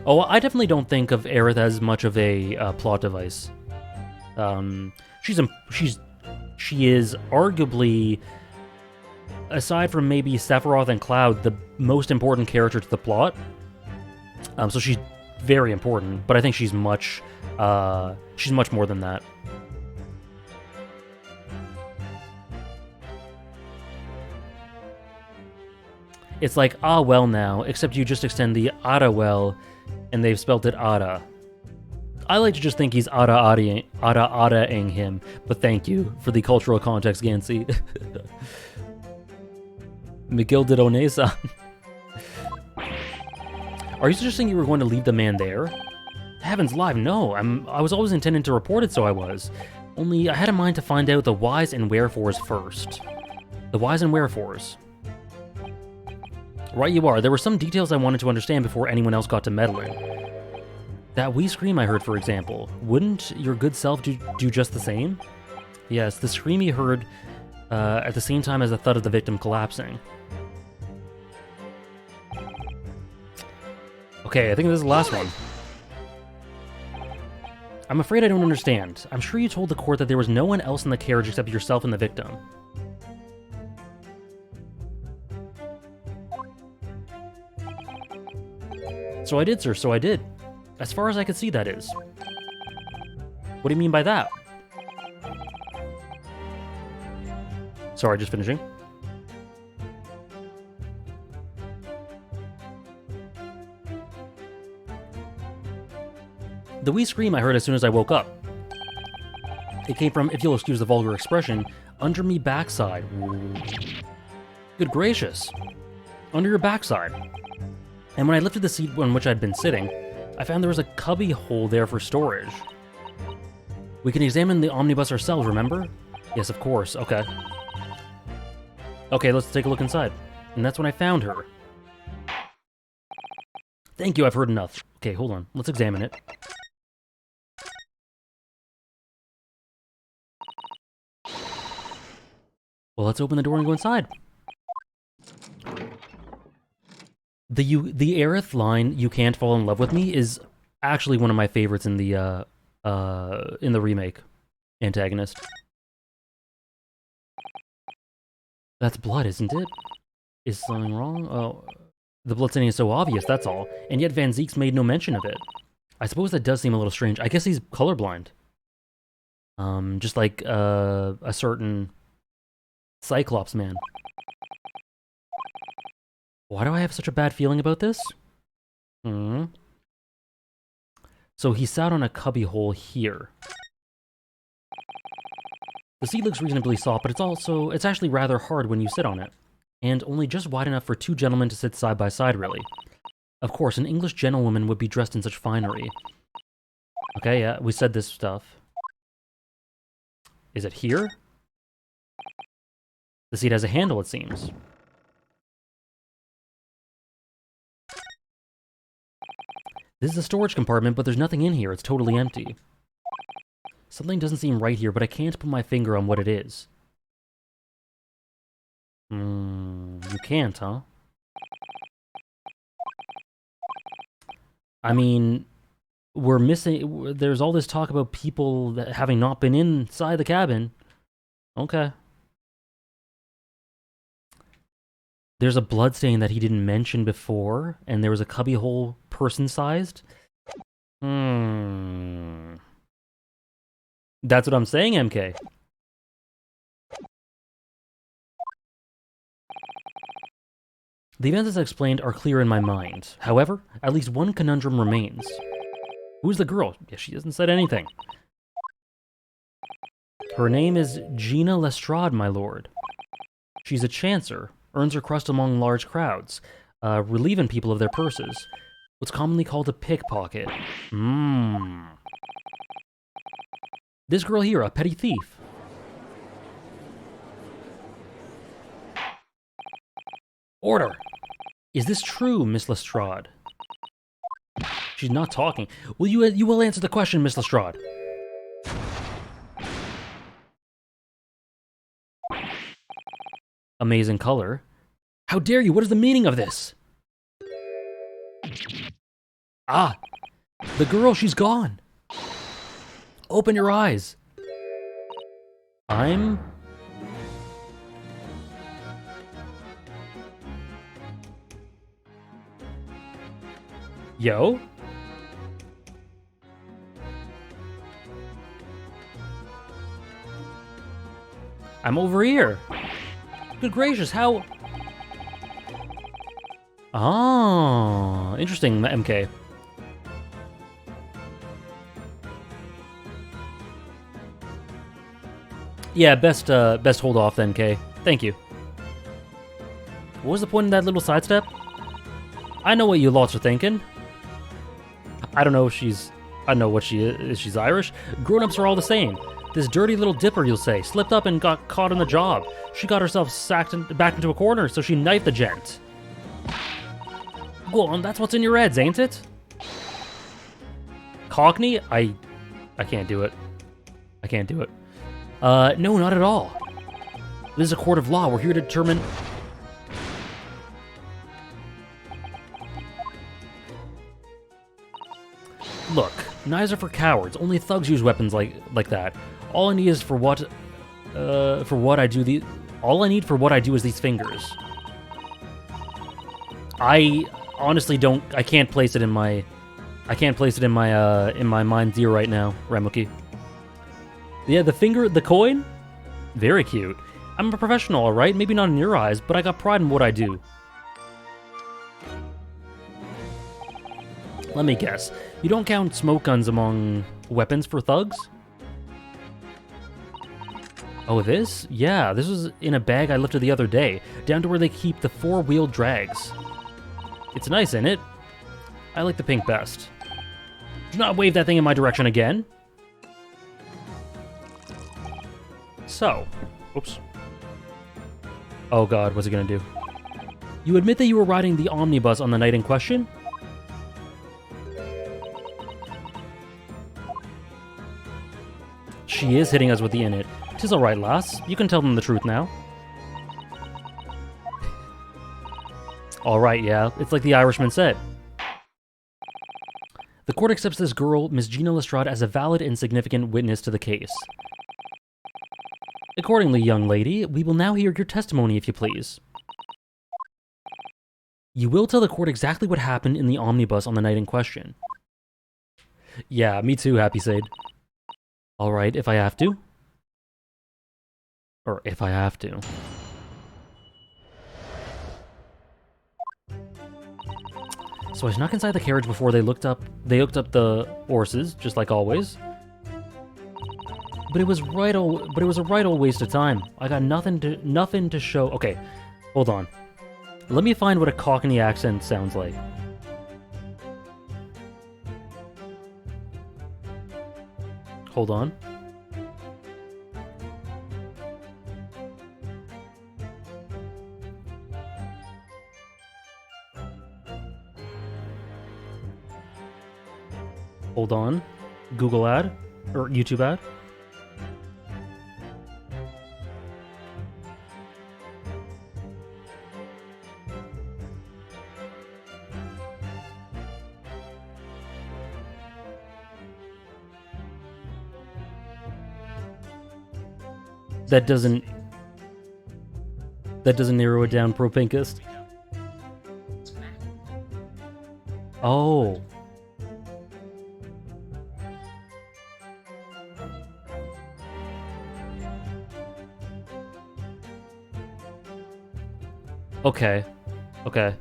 Oh, I definitely don't think of Aerith as much of a plot device. She is arguably, aside from maybe Sephiroth and Cloud, the most important character to the plot. So she's very important, but I think she's much more than that. It's like, ah well now, except you just extend the Ada well, and they've spelt it Ada. I like to just think he's Ada-ing him, but thank you for the cultural context, Gansey. Miguel de Onesa. Are you suggesting you were going to leave the man there? Heavens alive, no. I was always intending to report it, so I was. Only I had in mind to find out the whys and wherefores first. The whys and wherefores. Right you are. There were some details I wanted to understand before anyone else got to meddling. That wee scream I heard, for example. Wouldn't your good self do just the same? Yes, the scream he heard at the same time as the thud of the victim collapsing. Okay, I think this is the last one. I'm afraid I don't understand. I'm sure you told the court that there was no one else in the carriage except yourself and the victim. So I did, sir, so I did. As far as I could see, that is. What do you mean by that? Sorry, just finishing. The wee scream I heard as soon as I woke up. It came from, if you'll excuse the vulgar expression, under me backside. Good gracious. Under your backside. And when I lifted the seat on which I'd been sitting, I found there was a cubby hole there for storage. We can examine the omnibus ourselves, remember? Yes, of course. Okay. Okay, let's take a look inside. And that's when I found her. Thank you, I've heard enough. Okay, hold on. Let's examine it. Well, let's open the door and go inside. The Aerith line, "You can't fall in love with me," is actually one of my favorites in the remake antagonist. That's blood, isn't it? Is something wrong? Oh, the bloodstaining is so obvious, that's all. And yet Van Ziek's made no mention of it. I suppose that does seem a little strange. I guess he's colorblind. Just like a certain Cyclops man. Why do I have such a bad feeling about this? So he sat on a cubby hole here. The seat looks reasonably soft, but it's actually rather hard when you sit on it. And only just wide enough for two gentlemen to sit side by side, really. Of course, an English gentlewoman would be dressed in such finery. Okay, yeah, we said this stuff. Is it here? The seat has a handle, it seems. This is a storage compartment, but there's nothing in here. It's totally empty. Something doesn't seem right here, but I can't put my finger on what it is. You can't, huh? I mean, we're missing... There's all this talk about people that having not been inside the cabin. Okay. There's a bloodstain that he didn't mention before, and there was a cubbyhole person-sized. That's what I'm saying, MK. The events as explained are clear in my mind. However, at least one conundrum remains. Who's the girl? Yeah, she hasn't said anything. Her name is Gina Lestrade, my lord. She's a chancer, earns her crust among large crowds, relieving people of their purses. What's commonly called a pickpocket. This girl here, a petty thief. Order! Is this true, Miss Lestrade? She's not talking. You will answer the question, Miss Lestrade. Amazing color. How dare you? What is the meaning of this? Ah! The girl, she's gone! Open your eyes! Yo? I'm over here. Good gracious, how... Ah, interesting, MK. Yeah, best hold off then, K. Thank you. What was the point of that little sidestep? I know what you lots are thinking. I don't know if she's... I don't know what she is. She's Irish? Grown-ups are all the same. This dirty little dipper, you'll say, slipped up and got caught on the job. She got herself backed into a corner, so she knifed the gent. Go on, that's what's in your heads, ain't it? Cockney? I can't do it. I can't do it. No, not at all. This is a court of law. We're here to determine... Look, knives are for cowards. Only thugs use weapons like that. All I need is all I need for what I do is these fingers. I honestly don't. I can't place it in my. I can't place it in my mind's ear right now, Remuki. Yeah, the coin, very cute. I'm a professional, all right. Maybe not in your eyes, but I got pride in what I do. Let me guess. You don't count smoke guns among weapons for thugs? Oh, this? Yeah, this was in a bag I lifted the other day, down to where they keep the four-wheeled drags. It's nice, isn't it? I like the pink best. Do not wave that thing in my direction again. So, oops. Oh god, what's it gonna do? You admit that you were riding the omnibus on the night in question? She is hitting us with the in it. 'Tis alright, lass. You can tell them the truth now. Alright, yeah. It's like the Irishman said. The court accepts this girl, Miss Gina Lestrade, as a valid and significant witness to the case. Accordingly, young lady, we will now hear your testimony, if you please. You will tell the court exactly what happened in the omnibus on the night in question. Yeah, me too, Happy Sade. Alright, if I have to. Or if I have to. So I snuck inside the carriage before they hooked up the horses, just like always. But it was a right old waste of time. I got nothing to show. Okay, hold on. Let me find what a Cockney accent sounds like. Hold on. Hold on. Google ad? Or YouTube ad? That doesn't narrow it down, Propinkist. Oh. Okay. Okay.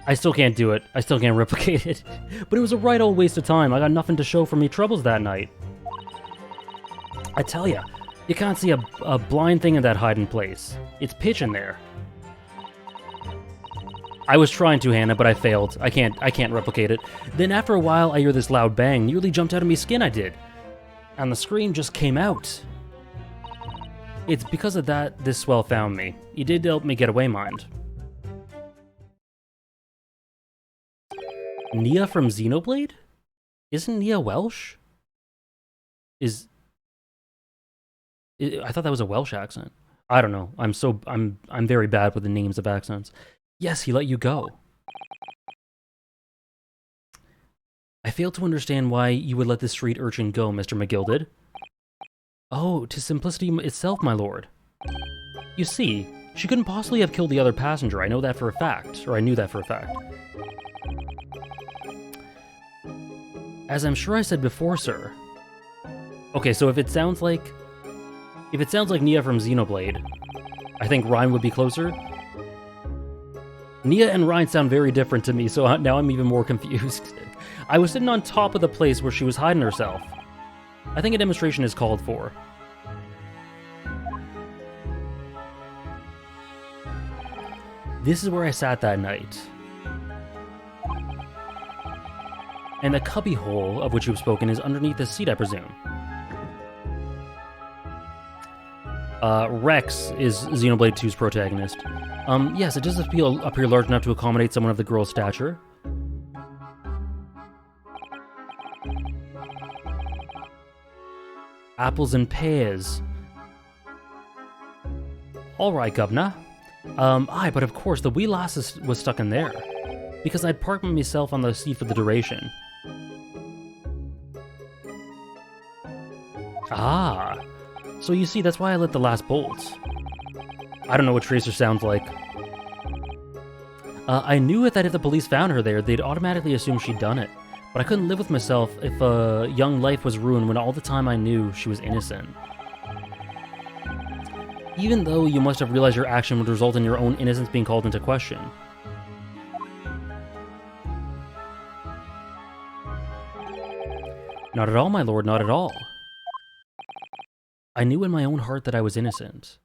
I still can't do it. I still can't replicate it. But it was a right old waste of time. I got nothing to show for me troubles that night. I tell ya, you can't see a blind thing in that hiding place. It's pitch in there. I was trying to, Hannah, but I failed. I can't replicate it. Then after a while, I hear this loud bang. Nearly jumped out of me skin, I did. And the scream just came out. It's because of that this swell found me. He did help me get away, mind. Nia from Xenoblade? Isn't Nia Welsh? I thought that was a Welsh accent. I don't know. I'm very bad with the names of accents. Yes, he let you go. I fail to understand why you would let this street urchin go, Mr. McGilded. Oh, 'tis simplicity itself, my lord. You see, she couldn't possibly have killed the other passenger. I know that for a fact, or I knew that for a fact. As I'm sure I said before, sir. Okay, so if it sounds like Nia from Xenoblade, I think Ryan would be closer. Nia and Ryan sound very different to me, so now I'm even more confused. I was sitting on top of the place where she was hiding herself. I think a demonstration is called for. This is where I sat that night. And the cubby hole of which you've spoken is underneath the seat, I presume. Rex is Xenoblade 2's protagonist. Yes, it does appear large enough to accommodate someone of the girl's stature. Apples and pears. Alright, governor. Aye, but of course, the wee lass was stuck in there. Because I'd parked myself on the seat for the duration. Ah, so you see, that's why I lit the last bolt. I don't know what Tracer sounds like. I knew that if the police found her there, they'd automatically assume she'd done it. But I couldn't live with myself if a young life was ruined when all the time I knew she was innocent. Even though you must have realized your action would result in your own innocence being called into question. Not at all, my lord, not at all. I knew in my own heart that I was innocent.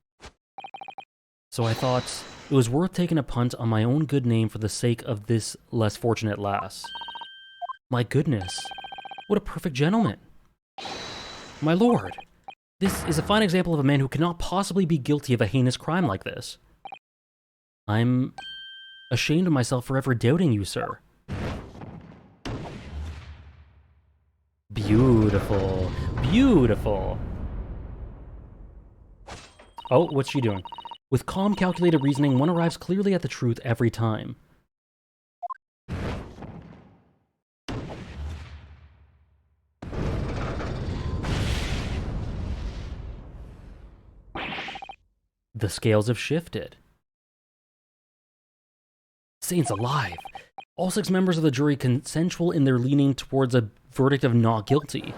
So I thought it was worth taking a punt on my own good name for the sake of this less fortunate lass. My goodness, what a perfect gentleman. My lord, this is a fine example of a man who cannot possibly be guilty of a heinous crime like this. I'm ashamed of myself for ever doubting you, sir. Beautiful, beautiful. Oh, what's she doing? With calm, calculated reasoning, one arrives clearly at the truth every time. The scales have shifted. Saints alive! All 6 members of the jury consensual in their leaning towards a verdict of not guilty.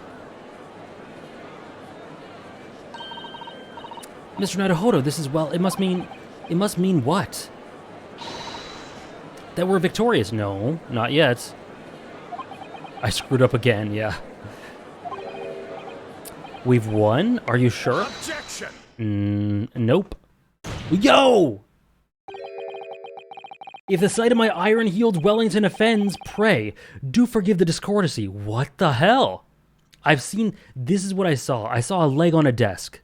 Mr. Naruhodo, this is, well, it must mean what? That we're victorious? No, not yet. I screwed up again, yeah. We've won? Are you sure?
Objection!
Nope. Yo! If the sight of my iron-heeled Wellington offends, pray, do forgive the discourtesy. What the hell? This is what I saw. I saw a leg on a desk.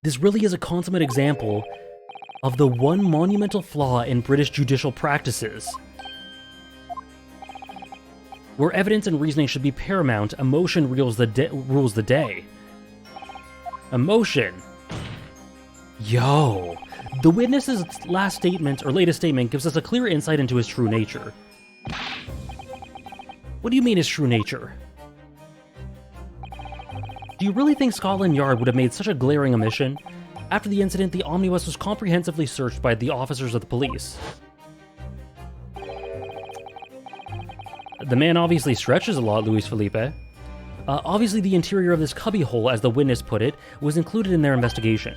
This really is a consummate example of the one monumental flaw in British judicial practices. Where evidence and reasoning should be paramount, emotion rules the day. Emotion. Yo. The witness's latest statement gives us a clear insight into his true nature. What do you mean his true nature? Do you really think Scotland Yard would have made such a glaring omission? After the incident, the omnibus was comprehensively searched by the officers of the police. The man obviously stretches a lot, Luis Felipe. Obviously the interior of this cubbyhole, as the witness put it, was included in their investigation.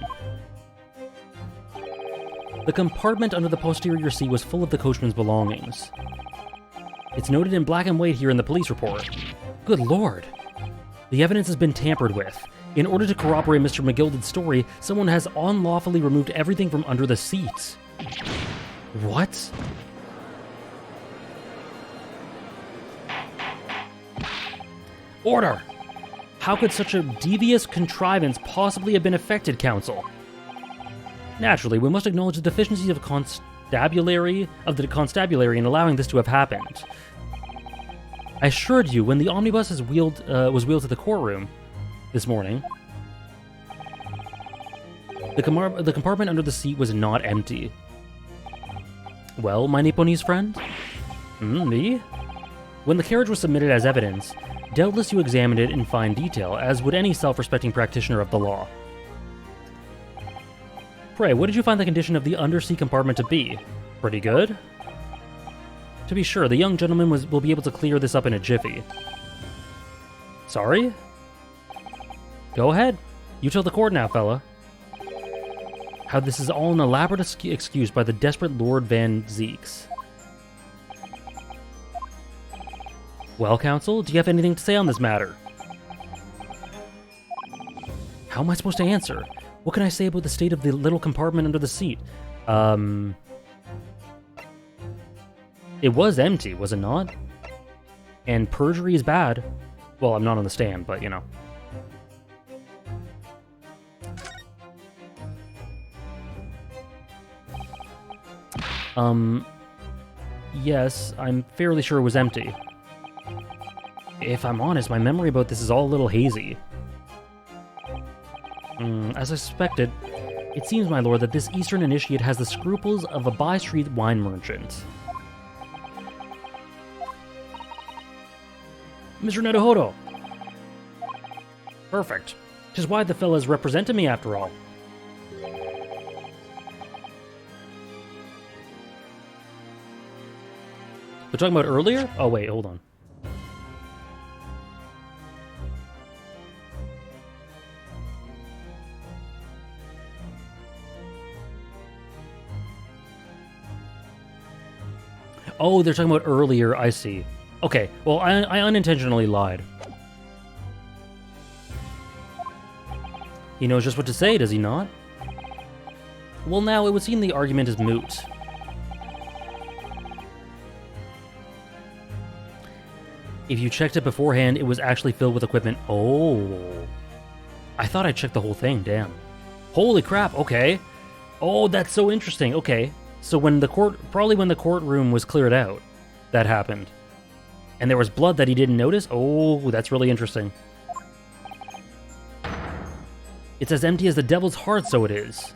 The compartment under the posterior seat was full of the coachman's belongings. It's noted in black and white here in the police report. Good lord. The evidence has been tampered with. In order to corroborate Mr. McGilded's story, someone has unlawfully removed everything from under the seats. What? Order! How could such a devious contrivance possibly have been effected, counsel? Naturally, we must acknowledge the deficiencies of the constabulary in allowing this to have happened. I assured you, when the omnibus was wheeled to the courtroom this morning, the compartment under the seat was not empty. Well, my Nipponese friend? Me? When the carriage was submitted as evidence, doubtless you examined it in fine detail, as would any self-respecting practitioner of the law. Pray, what did you find the condition of the underseat compartment to be? Pretty good? To be sure, the young gentleman will be able to clear this up in a jiffy. Sorry? Go ahead. You tell the court now, fella. How this is all an elaborate excuse by the desperate Lord Van Zeeks. Well, counsel, do you have anything to say on this matter? How am I supposed to answer? What can I say about the state of the little compartment under the seat? It was empty, was it not? And perjury is bad. Well, I'm not on the stand, but you know. Yes, I'm fairly sure it was empty. If I'm honest, my memory about this is all a little hazy. As I suspected, it seems, my lord, that this Eastern initiate has the scruples of a by-street wine merchant. Mr. Naruhodo! Perfect. 'Tis why the fellas represented me, after all. We're talking about earlier? Oh, wait, hold on. Oh, they're talking about earlier, I see. Okay, well, I unintentionally lied. He knows just what to say, does he not? Well, now, it would seem the argument is moot. If you checked it beforehand, it was actually filled with equipment. Oh. I thought I checked the whole thing, damn. Holy crap, okay. Oh, that's so interesting, okay. So when the courtroom was cleared out, that happened. And there was blood that he didn't notice? Oh, that's really interesting. It's as empty as the devil's heart, so it is.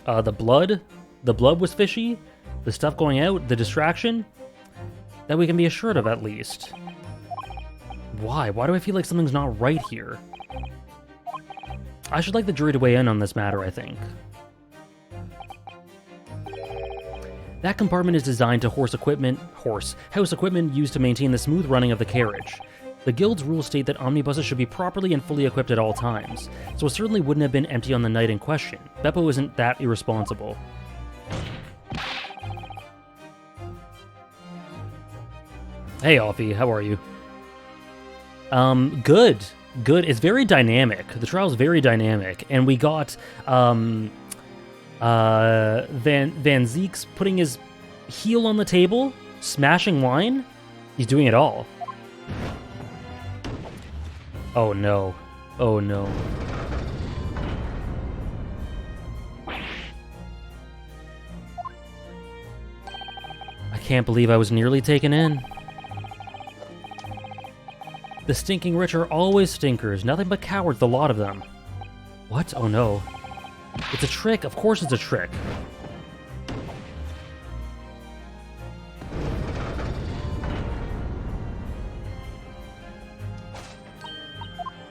The blood was fishy. The stuff going out, the distraction, that we can be assured of at least. Why? Why do I feel like something's not right here? I should like the jury to weigh in on this matter, I think. That compartment is designed to house equipment used to maintain the smooth running of the carriage. The Guild's rules state that omnibuses should be properly and fully equipped at all times, so it certainly wouldn't have been empty on the night in question. Beppo isn't that irresponsible. Hey, Alfie, how are you? Good. Good. It's very dynamic. The trial's very dynamic, and we got, Van Zeek's putting his heel on the table, smashing wine. He's doing it all. Oh no. Oh no. I can't believe I was nearly taken in. The stinking rich are always stinkers, nothing but cowards, the lot of them. What? Oh no. It's a trick, of course it's a trick.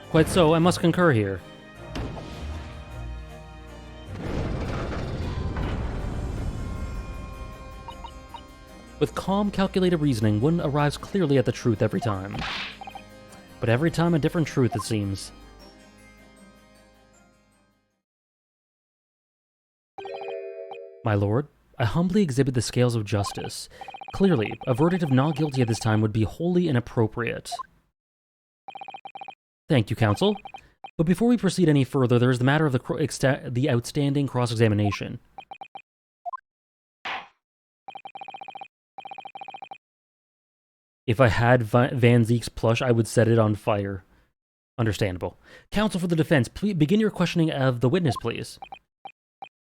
Quite so, I must concur here. With calm, calculated reasoning, one arrives clearly at the truth every time. But every time a different truth, it seems. My lord, I humbly exhibit the scales of justice. Clearly, a verdict of not guilty at this time would be wholly inappropriate. Thank you, counsel. But before we proceed any further, there is the matter of the outstanding cross-examination. If I had Van Zeek's plush, I would set it on fire. Understandable. Counsel for the defense, please begin your questioning of the witness, please.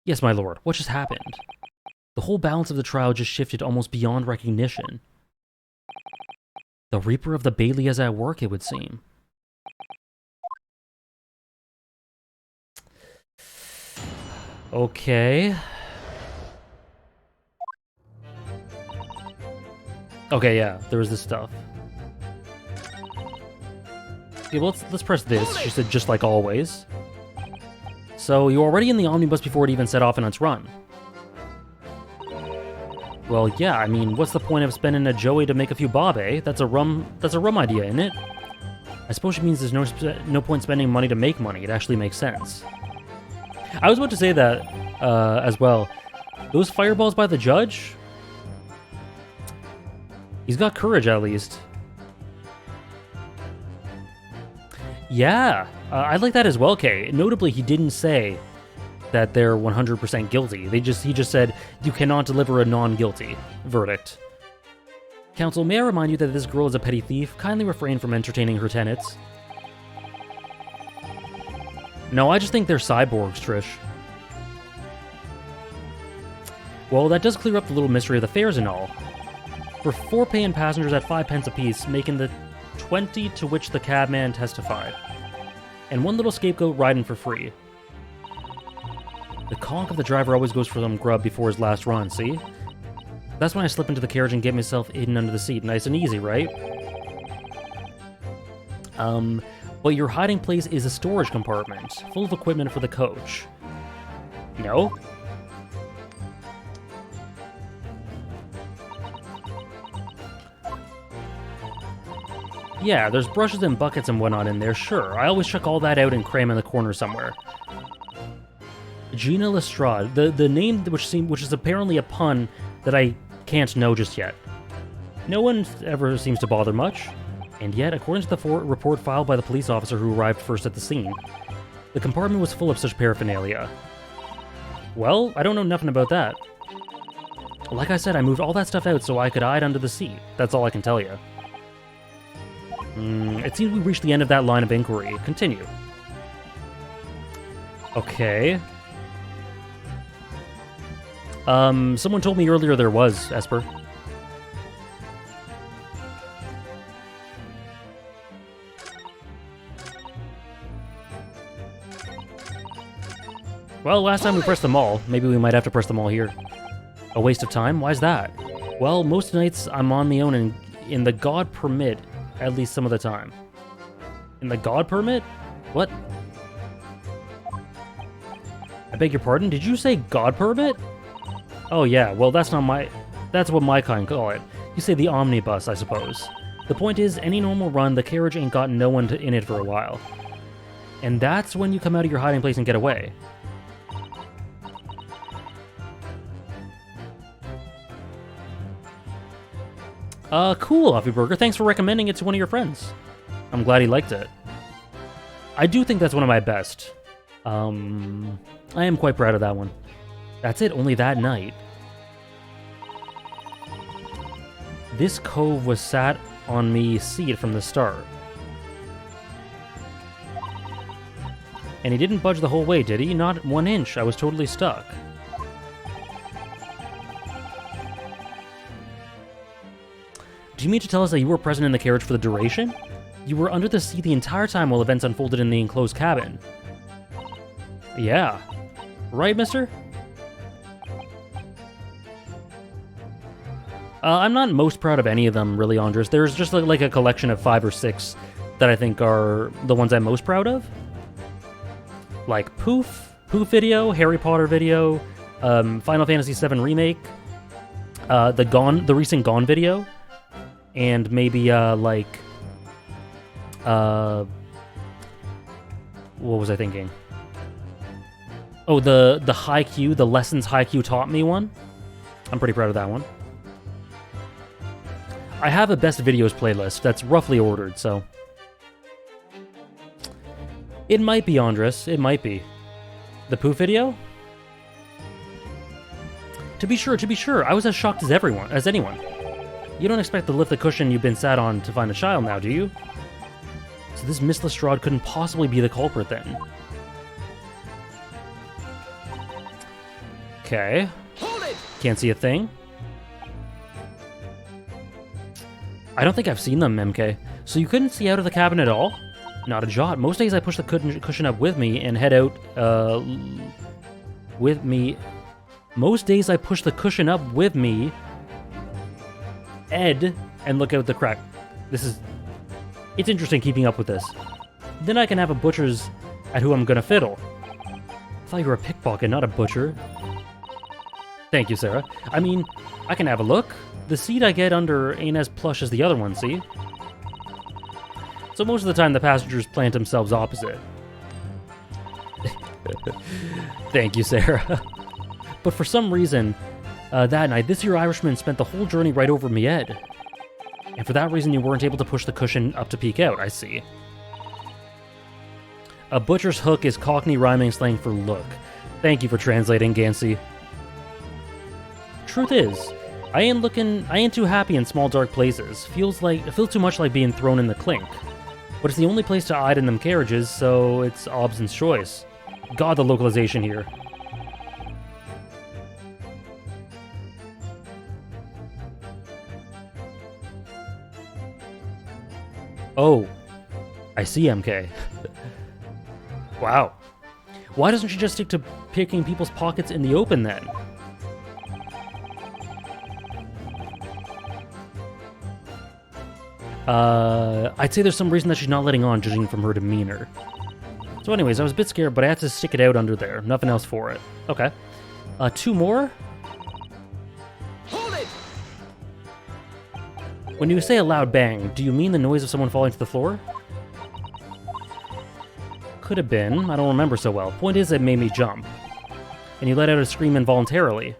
Yes, my lord. What just happened? The whole balance of the trial just shifted almost beyond recognition. The Reaper of the Bailey is at work, it would seem. Okay. Okay, yeah, there was this stuff. Okay, well, let's press this. She said, just like always. So, you're already in the omnibus before it even set off on its run. Well, yeah, I mean, what's the point of spending a Joey to make a few bob, eh? That's a rum idea, isn't it? I suppose she means there's no point spending money to make money. It actually makes sense. I was about to say that, as well. Those fireballs by the judge? He's got courage, at least. Yeah, I like that as well, Kay. Notably, he didn't say that they're 100% guilty. He just said, you cannot deliver a non-guilty verdict. Counsel, may I remind you that this girl is a petty thief? Kindly refrain from entertaining her tenets. No, I just think they're cyborgs, Trish. Well, that does clear up the little mystery of the fares and all. For 4 paying passengers at 5 pence apiece, making the 20 to which the cabman testified. And 1 little scapegoat riding for free. The conk of the driver always goes for some grub before his last run, see? That's when I slip into the carriage and get myself hidden under the seat. Nice and easy, right? But your hiding place is a storage compartment, full of equipment for the coach. No? Yeah, there's brushes and buckets and whatnot in there, sure. I always chuck all that out and cram in the corner somewhere. Gina Lestrade, the name which is apparently a pun that I can't know just yet. No one ever seems to bother much, and yet, according to the report filed by the police officer who arrived first at the scene, the compartment was full of such paraphernalia. Well, I don't know nothing about that. Like I said, I moved all that stuff out so I could hide under the seat. That's all I can tell you. It seems we reached the end of that line of inquiry. Continue. Okay. Someone told me earlier there was, Esper. Well, last time we pressed them all. Maybe we might have to press them all here. A waste of time? Why's that? Well, most nights I'm on my own and in the God Permit, at least some of the time. In the God Permit? What? I beg your pardon? Did you say God Permit? Oh yeah, well that's what my kind call it. You say the omnibus, I suppose. The point is, any normal run, the carriage ain't got no one in it for a while. And that's when you come out of your hiding place and get away. Cool, Offie Burger. Thanks for recommending it to one of your friends. I'm glad he liked it. I do think that's one of my best. I am quite proud of that one. That's it, only that night. This cove was sat on me seat from the start. And he didn't budge the whole way, did he? Not 1 inch. I was totally stuck. Do you mean to tell us that you were present in the carriage for the duration? You were under the seat the entire time while events unfolded in the enclosed cabin. Yeah. Right, mister? I'm not most proud of any of them, really, Andres. There's just like a collection of 5 or 6 that I think are the ones I'm most proud of. Like Poof video, Harry Potter video, Final Fantasy VII Remake, the recent Gone video, and maybe what was I thinking? Oh, the Haikyuu, the lessons Haikyuu taught me one. I'm pretty proud of that one. I have a best videos playlist that's roughly ordered, so it might be, Andres. It might be. The Poof video? To be sure, I was as shocked as anyone. You don't expect to lift the cushion you've been sat on to find a child now, do you? So this Miss Lestrade couldn't possibly be the culprit then. Okay.
Hold it!
Can't see a thing. I don't think I've seen them, MK. So you couldn't see out of the cabin at all? Not a jot. Most days I push the cushion up with me and head out, with me. Most days I push the cushion up with me, Ed, and look out the crack. It's interesting keeping up with this. Then I can have a butcher's at who I'm gonna fiddle. I thought you were a pickpocket, not a butcher. Thank you, Sarah. I mean, I can have a look. The seat I get under ain't as plush as the other one, see? So most of the time the passengers plant themselves opposite. Thank you, Sarah. But for some reason, that night, this here Irishman spent the whole journey right over me head. And for that reason you weren't able to push the cushion up to peek out, I see. A butcher's hook is Cockney rhyming slang for look. Thank you for translating, Gansey. Truth is, I ain't too happy in small dark places. Feels too much like being thrown in the clink. But it's the only place to hide in them carriages, so it's Obson's choice. God, the localization here. Oh, I see, MK. Wow. Why doesn't she just stick to picking people's pockets in the open then? I'd say there's some reason that she's not letting on, judging from her demeanor. So anyways, I was a bit scared, but I had to stick it out under there. Nothing else for it. Okay. 2 more?
Hold it!
When you say a loud bang, do you mean the noise of someone falling to the floor? Could have been. I don't remember so well. Point is, it made me jump. And you let out a scream involuntarily.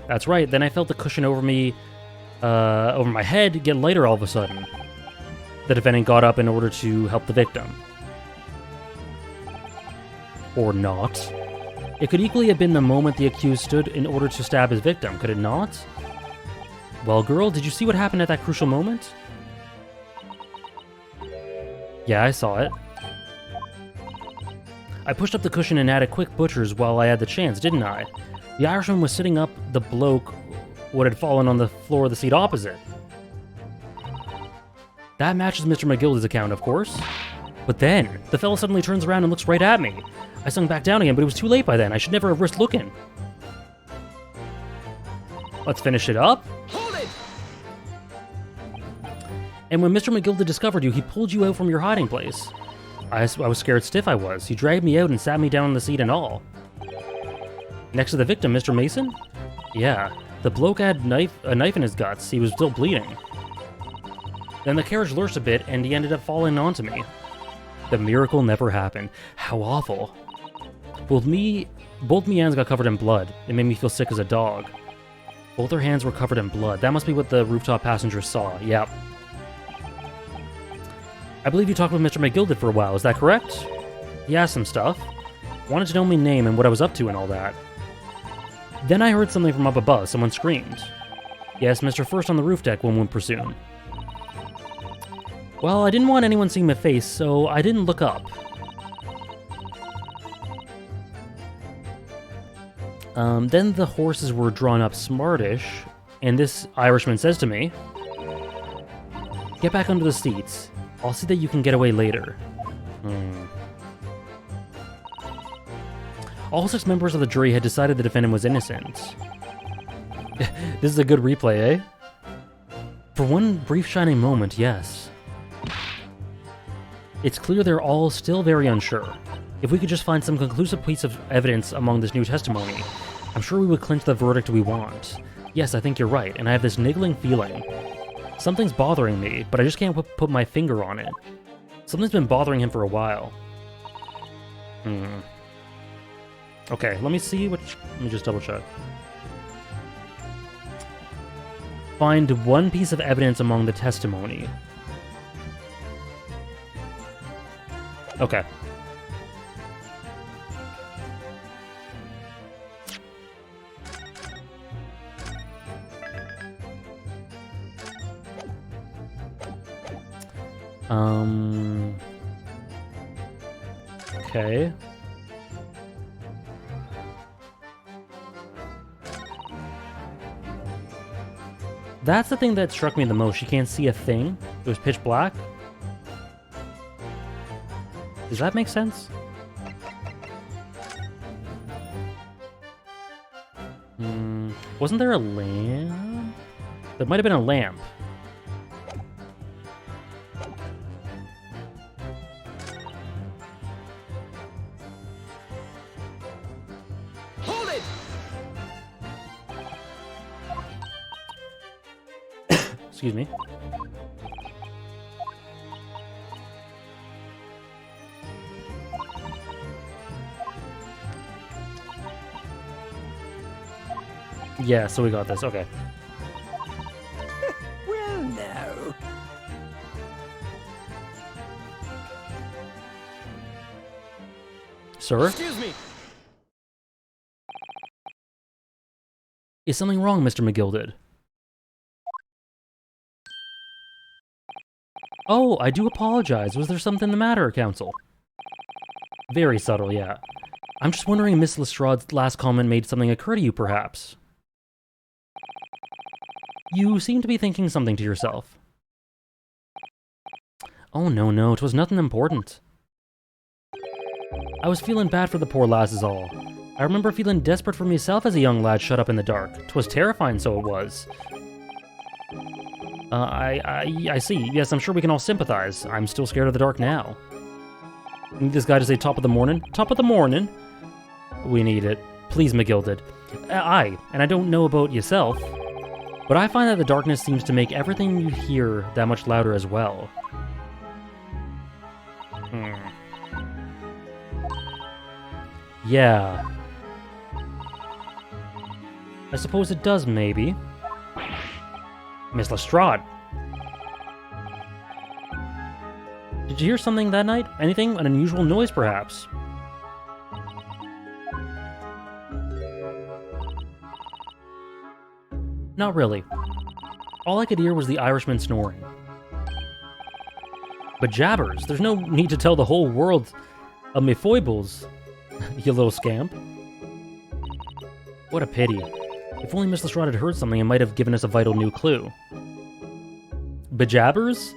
That's right. Then I felt the cushion over me, over my head, get lighter all of a sudden. The defendant got up in order to help the victim. Or not. It could equally have been the moment the accused stood in order to stab his victim, could it not? Well, girl, did you see what happened at that crucial moment? Yeah, I saw it. I pushed up the cushion and had a quick butcher's while I had the chance, didn't I? The Irishman was sitting up the bloke what had fallen on the floor of the seat opposite. That matches Mr. McGilda's account, of course. But then, the fellow suddenly turns around and looks right at me. I sunk back down again, but it was too late by then. I should never have risked looking. Let's finish it up.
Hold it!
And when Mr. McGilda discovered you, he pulled you out from your hiding place. I was scared stiff, I was. He dragged me out and sat me down on the seat and all. Next to the victim, Mr. Mason? Yeah, the bloke had a knife in his guts. He was still bleeding. Then the carriage lurched a bit, and he ended up falling onto me. The miracle never happened. How awful. Both me hands got covered in blood. It made me feel sick as a dog. Both their hands were covered in blood. That must be what the rooftop passengers saw. Yep. I believe you talked with Mr. McGilda for a while, is that correct? He asked some stuff. Wanted to know my name and what I was up to and all that. Then I heard something from up above. Someone screamed. Yes, Mr. First on the roof deck, one would presume. Well, I didn't want anyone seeing my face, so I didn't look up. Then the horses were drawn up smartish, and this Irishman says to me, "Get back under the seats. I'll see that you can get away later." All 6 members of the jury had decided the defendant was innocent. This is a good replay, eh? For one brief shining moment, yes. It's clear they're all still very unsure. If we could just find some conclusive piece of evidence among this new testimony, I'm sure we would clinch the verdict we want. Yes, I think you're right, and I have this niggling feeling. Something's bothering me, but I just can't put my finger on it. Something's been bothering him for a while. Okay, let me see let me just double check. Find one piece of evidence among the testimony. Okay. Okay. That's the thing that struck me the most. She can't see a thing. It was pitch black. Does that make sense? Wasn't there a lamp? There might have been a lamp.
Hold it!
Excuse me. Yeah, so we got this. Okay.
Well, no.
Sir?
Excuse me.
Is something wrong, Mr. McGilded? Oh, I do apologize. Was there something the matter, Counsel? Very subtle, yeah. I'm just wondering if Miss Lestrade's last comment made something occur to you, perhaps. You seem to be thinking something to yourself. Oh, no, 'twas nothing important. I was feeling bad for the poor lass is all. I remember feeling desperate for myself as a young lad shut up in the dark. 'Twas terrifying, so it was. I see. Yes, I'm sure we can all sympathize. I'm still scared of the dark now. Need this guy to say top of the morning? Top of the morning? We need it. Please, McGilded. Aye, and I don't know about yourself, but I find that the darkness seems to make everything you hear that much louder as well. Yeah. I suppose it does, maybe. Miss Lestrade. Did you hear something that night? Anything? An unusual noise, perhaps? Not really. All I could hear was the Irishman snoring. But jabbers, there's no need to tell the whole world of me foibles. You little scamp. What a pity. If only Miss Lestrade had heard something, it might have given us a vital new clue. Bejabbers?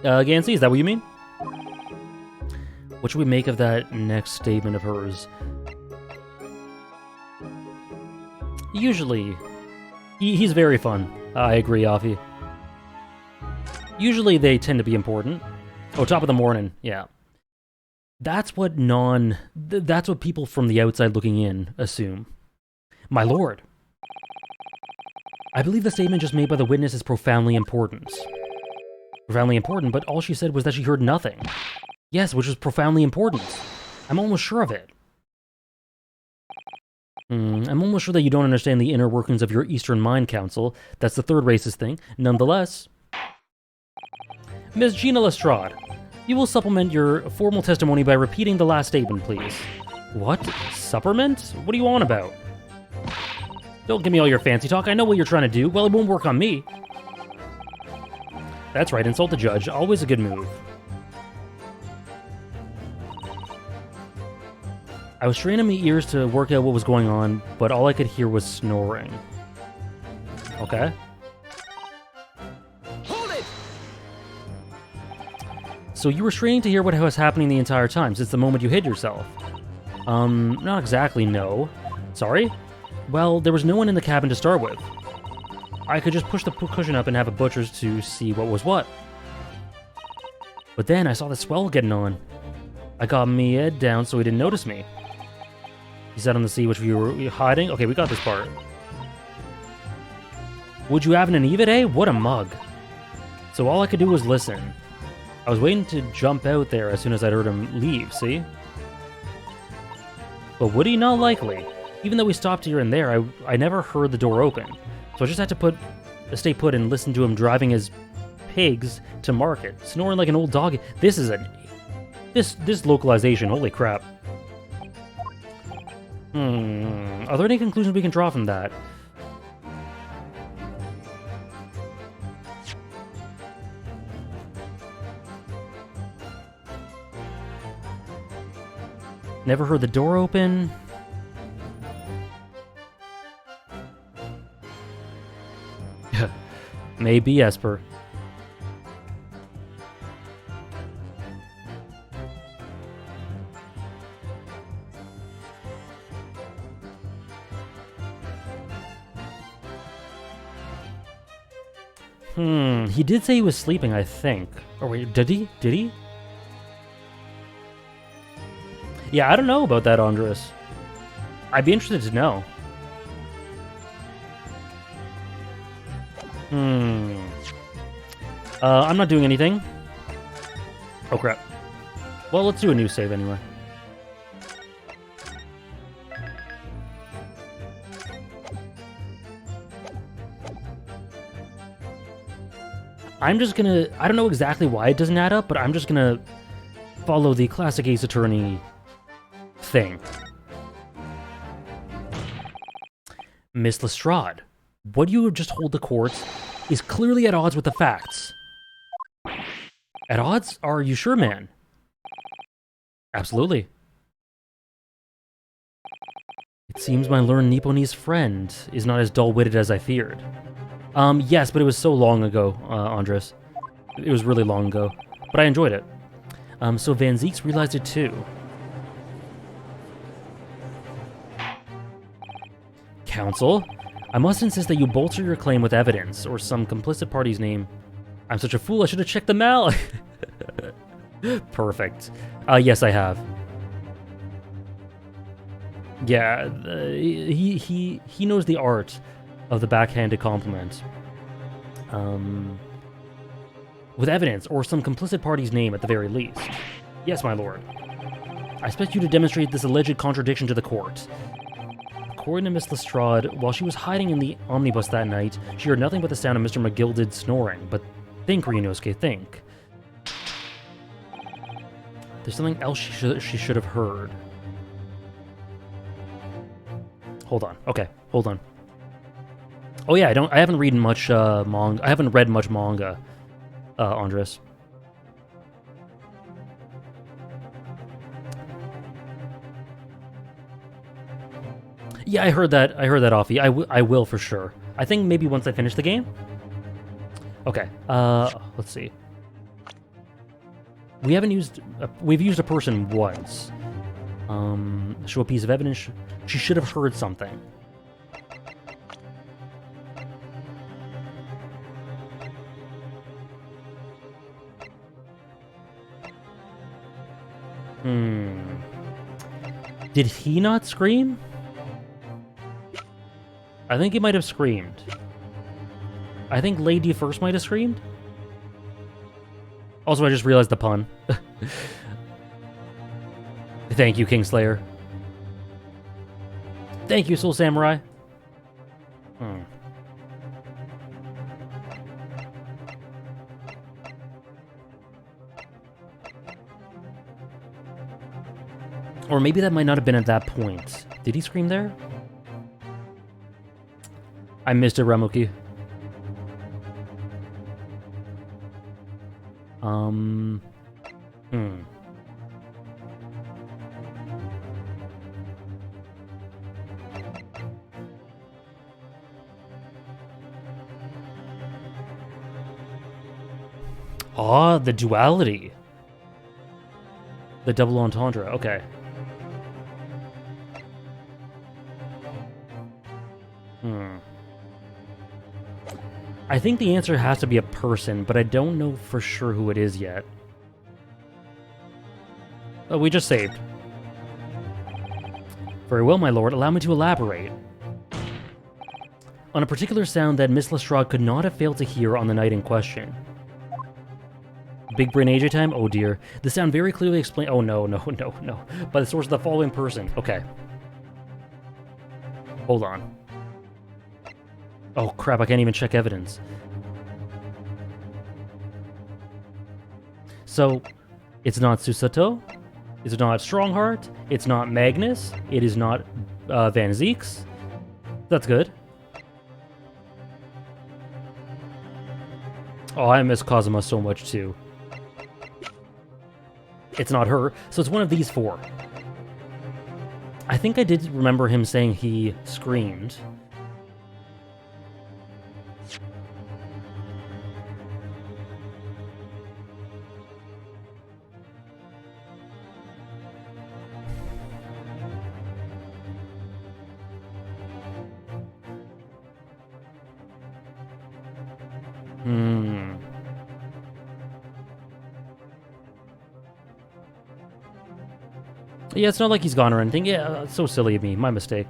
Gansey, is that what you mean? What should we make of that next statement of hers? Usually... He's very fun. I agree, Afi. Usually they tend to be important. Oh, top of the morning, yeah. That's what that's what people from the outside looking in assume. My lord. I believe the statement just made by the witness is profoundly important. Profoundly important, but all she said was that she heard nothing. Yes, which is profoundly important. I'm almost sure of it. I'm almost sure that you don't understand the inner workings of your Eastern Mind Council. That's the third racist thing. Nonetheless, Ms. Gina Lestrade, you will supplement your formal testimony by repeating the last statement, please. What? Supplement? What are you on about? Don't give me all your fancy talk. I know what you're trying to do. Well, it won't work on me. That's right, insult the judge. Always a good move. I was straining my ears to work out what was going on, but all I could hear was snoring. Okay.
Hold it!
So you were straining to hear what was happening the entire time, since the moment you hid yourself? Not exactly, no. Sorry? Well, there was no one in the cabin to start with. I could just push the cushion up and have a butcher's to see what was what. But then I saw the swell getting on. I got me head down so he didn't notice me. He sat on the sea, which we were hiding. Okay, we got this part. Would you have an Eve, eh? What a mug. So all I could do was listen. I was waiting to jump out there as soon as I'd heard him leave, see? But would he? Not likely. Even though we stopped here and there, I never heard the door open. So I just had to stay put and listen to him driving his pigs to market, snoring like an old dog. This is this localization, holy crap. Are there any conclusions we can draw from that? Never heard the door open. Maybe Esper. He did say he was sleeping, I think. Or wait, did he? Did he? Yeah, I don't know about that, Andres. I'd be interested to know. I'm not doing anything. Oh, crap. Well, let's do a new save anyway. I'm just gonna... I don't know exactly why it doesn't add up, but I'm just gonna follow the classic Ace Attorney thing. Miss Lestrade, what you have just told the court is clearly at odds with the facts. At odds? Are you sure, man? Absolutely. It seems my learned Nipponese friend is not as dull-witted as I feared. Yes, but it was so long ago, Andres. It was really long ago, but I enjoyed it. So Van Zieks realized it too. Counsel, I must insist that you bolster your claim with evidence, or some complicit party's name. I'm such a fool, I should have checked them out! Perfect. Yes, I have. Yeah, he knows the art of the backhanded compliment. With evidence, or some complicit party's name at the very least. Yes, my lord. I expect you to demonstrate this alleged contradiction to the court. According to Miss Lestrade, while she was hiding in the omnibus that night, she heard nothing but the sound of Mr. McGilded snoring. But think, Ryunosuke, think. There's something else she should have heard. Hold on. Okay, hold on. Oh yeah, I haven't read much manga. I haven't read much manga, Andres. Yeah, I heard that. I heard that, Offie. I will for sure. I think maybe once I finish the game. Okay. Let's see. We haven't used. We've used a person once. Show a piece of evidence. She should have heard something. Did he not scream? I think he might have screamed. I think Lady first might have screamed. Also, I just realized the pun. Thank you, Kingslayer. Thank you, Soul Samurai. Or maybe that might not have been at that point. Did he scream there? I missed it, Ramuki. Ah, the duality. The double entendre, okay. I think the answer has to be a person, but I don't know for sure who it is yet. Oh, we just saved. Very well, my lord. Allow me to elaborate. On a particular sound that Miss Lestrade could not have failed to hear on the night in question. Big brain AJ time? Oh dear. The sound very clearly explained. Oh no. By the source of the following person. Okay. Hold on. Oh crap, I can't even check evidence. So, it's not Susato, it's not Strongheart, it's not Magnus, it is not Van Zeeks. That's good. Oh, I miss Kazuma so much too. It's not her, so it's one of these four. I think I did remember him saying he screamed. Yeah, it's not like he's gone or anything. Yeah, it's so silly of me. My mistake.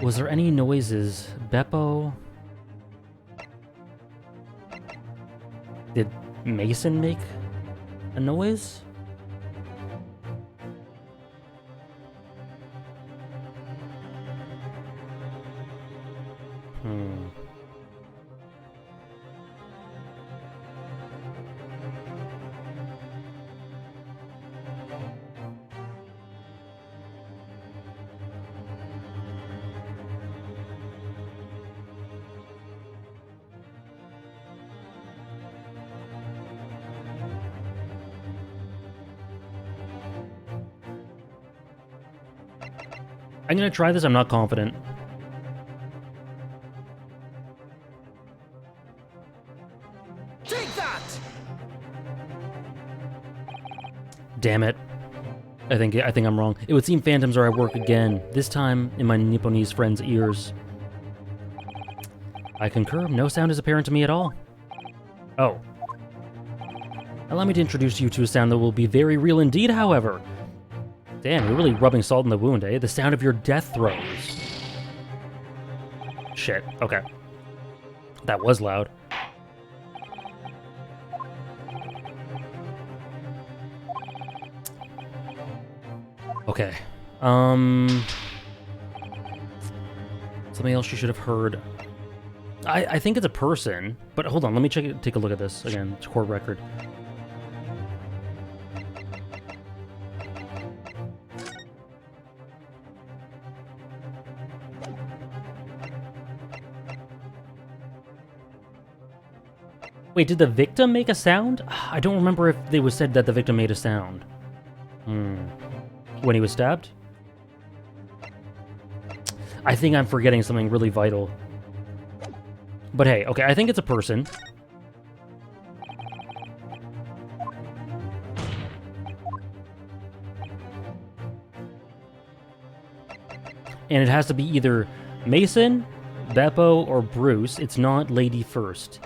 Was there any noises? Beppo? Did Mason make a noise? I'm gonna try this, I'm not confident.
Take that!
Damn it. I think I'm wrong. It would seem phantoms are at work again, this time in my Nipponese friend's ears. I concur, no sound is apparent to me at all. Oh. Allow me to introduce you to a sound that will be very real indeed, however. Damn, you're really rubbing salt in the wound, eh? The sound of your death throes. Shit, okay. That was loud. Okay. Something else you should have heard. I think it's a person, but hold on, let me take a look at this again. It's court record. Wait, did the victim make a sound? I don't remember if they was said that the victim made a sound. When he was stabbed? I think I'm forgetting something really vital. But hey, okay, I think it's a person. And it has to be either Mason, Beppo, or Bruce. It's not Lady First.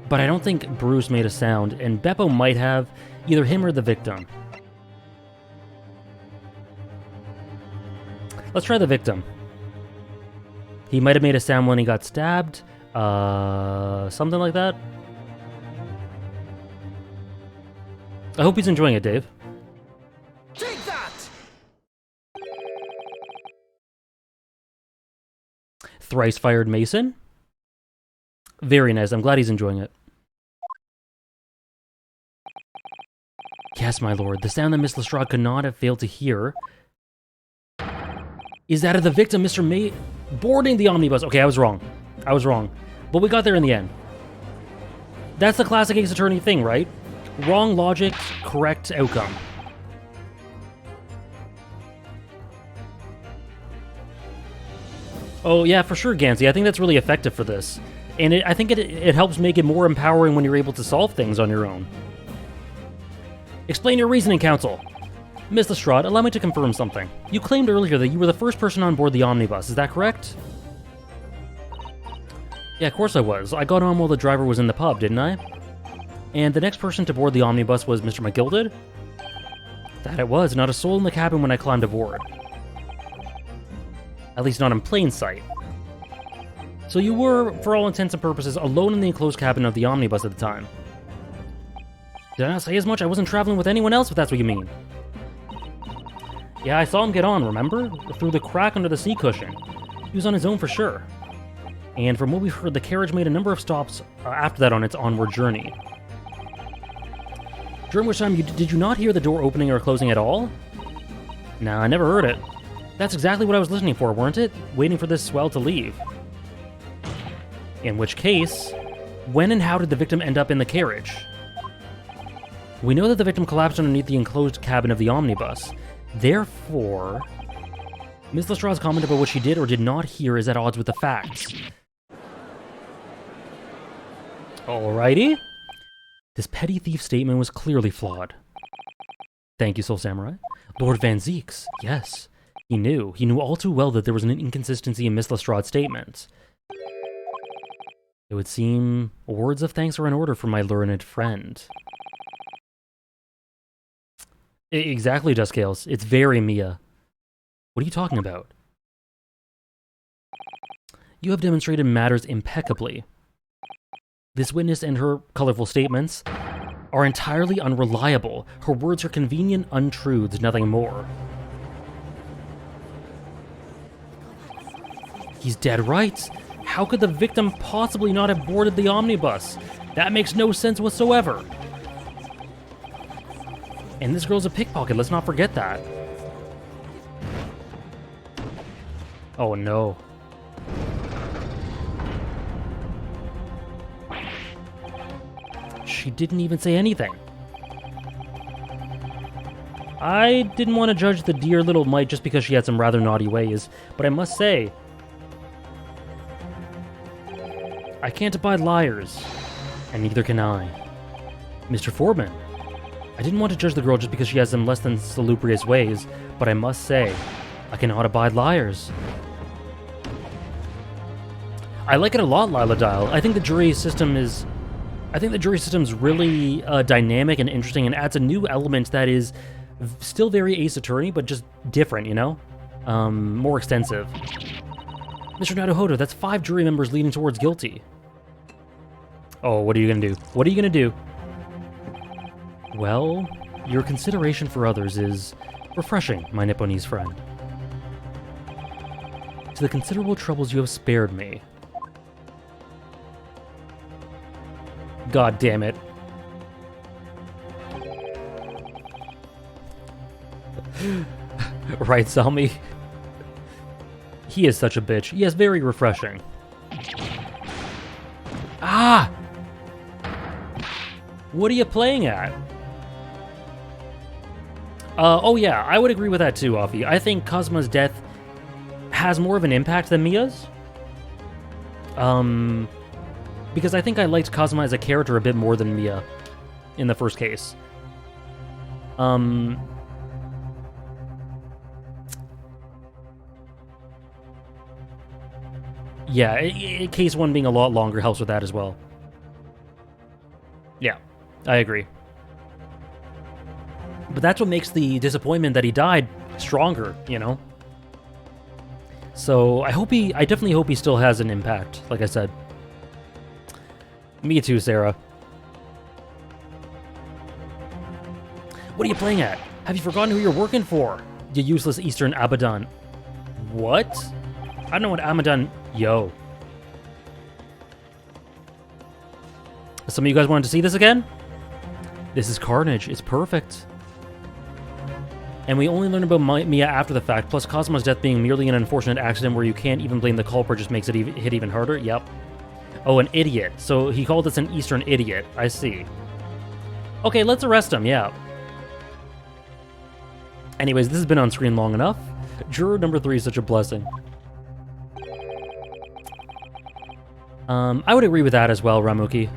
But I don't think Bruce made a sound, and Beppo might have, either him or the victim. Let's try the victim. He might have made a sound when he got stabbed. Something like that. I hope he's enjoying it, Dave.
Take that!
Thrice fired Mason. Very nice. I'm glad he's enjoying it. Yes, my lord. The sound that Miss Lestrade could not have failed to hear is that of the victim, Mr. May, boarding the omnibus. Okay, I was wrong. I was wrong. But we got there in the end. That's the classic Ace Attorney thing, right? Wrong logic, correct outcome. Oh, yeah, for sure, Gansey. I think that's really effective for this. And I think it helps make it more empowering when you're able to solve things on your own. Explain your reasoning, counsel. Miss Lestrade, allow me to confirm something. You claimed earlier that you were the first person on board the omnibus, is that correct? Yeah, of course I was. I got on while the driver was in the pub, didn't I? And the next person to board the omnibus was Mr. McGilded? That it was, not a soul in the cabin when I climbed aboard. At least not in plain sight. So you were, for all intents and purposes, alone in the enclosed cabin of the omnibus at the time. Did I not say as much? I wasn't traveling with anyone else, if that's what you mean. Yeah, I saw him get on, remember? Through the crack under the seat cushion. He was on his own for sure. And from what we've heard, the carriage made a number of stops after that on its onward journey. During which time, did you not hear the door opening or closing at all? Nah, I never heard it. That's exactly what I was listening for, weren't it? Waiting for this swell to leave. In which case, when and how did the victim end up in the carriage? We know that the victim collapsed underneath the enclosed cabin of the omnibus. Therefore, Miss Lestrade's comment about what she did or did not hear is at odds with the facts. Alrighty. This petty thief statement was clearly flawed. Thank you, Soul Samurai. Lord Van Zeeks, yes. He knew all too well that there was an inconsistency in Miss Lestrade's statements. It would seem words of thanks are in order for my learned friend. Exactly, Duskales. It's very Mia. What are you talking about? You have demonstrated matters impeccably. This witness and her colorful statements are entirely unreliable. Her words are convenient untruths, nothing more. He's dead right. How could the victim possibly not have boarded the omnibus? That makes no sense whatsoever. And this girl's a pickpocket, let's not forget that. Oh no. She didn't even say anything. I didn't want to judge the dear little mite just because she had some rather naughty ways, but I must say, I can't abide liars, and neither can I. Mr. Foreman, I didn't want to judge the girl just because she has some less than salubrious ways, but I must say, I cannot abide liars. I like it a lot, Lila Dial. I think the jury system is really dynamic and interesting and adds a new element that is still very Ace Attorney, but just different, you know? More extensive. Mr. Naruhodo, that's 5 jury members leaning towards guilty. Oh, what are you gonna do? What are you gonna do? Well, your consideration for others is refreshing, my Nipponese friend. To the considerable troubles you have spared me. God damn it. Right, Salmi? He is such a bitch. Yes, very refreshing. Ah! What are you playing at? Oh yeah, I would agree with that too, Offie. I think Cosmo's death has more of an impact than Mia's. Because I think I liked Cosmo as a character a bit more than Mia in the first case. Yeah, case 1 being a lot longer helps with that as well. Yeah, I agree. But that's what makes the disappointment that he died stronger, you know? So I definitely hope he still has an impact, like I said. Me too, Sarah. What are you playing at? Have you forgotten who you're working for? You useless Eastern Abaddon. What? I don't know what Abaddon... Yo. Some of you guys wanted to see this again? This is Carnage. It's perfect. And we only learn about Mia after the fact, plus Cosmo's death being merely an unfortunate accident where you can't even blame the culprit just makes it hit even harder. Yep. Oh, an idiot. So he called us an Eastern idiot. I see. Okay, let's arrest him, yeah. Anyways, this has been on screen long enough. Juror number 3 is such a blessing. I would agree with that as well, Ramuki.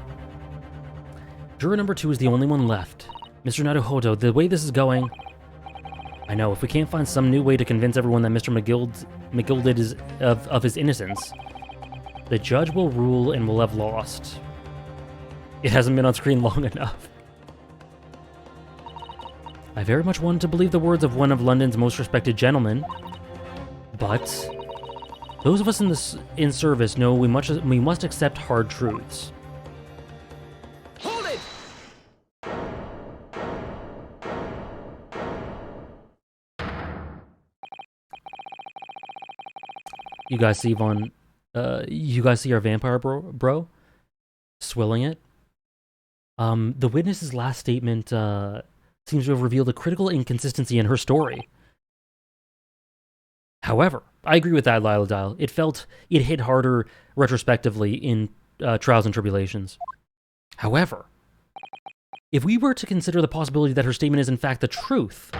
Juror number 2 is the only one left. Mr. Naruhodo, the way this is going... I know, if we can't find some new way to convince everyone that Mr. McGilded is of his innocence, the judge will rule and will have lost. It hasn't been on screen long enough. I very much wanted to believe the words of one of London's most respected gentlemen, but those of us in service know we must accept hard truths.
Hold it!
You guys see you guys see our vampire bro? Swilling it? The witness's last statement, seems to have revealed a critical inconsistency in her story. However, I agree with that, Lila Dial. It hit harder retrospectively in Trials and Tribulations. However, if we were to consider the possibility that her statement is in fact the truth,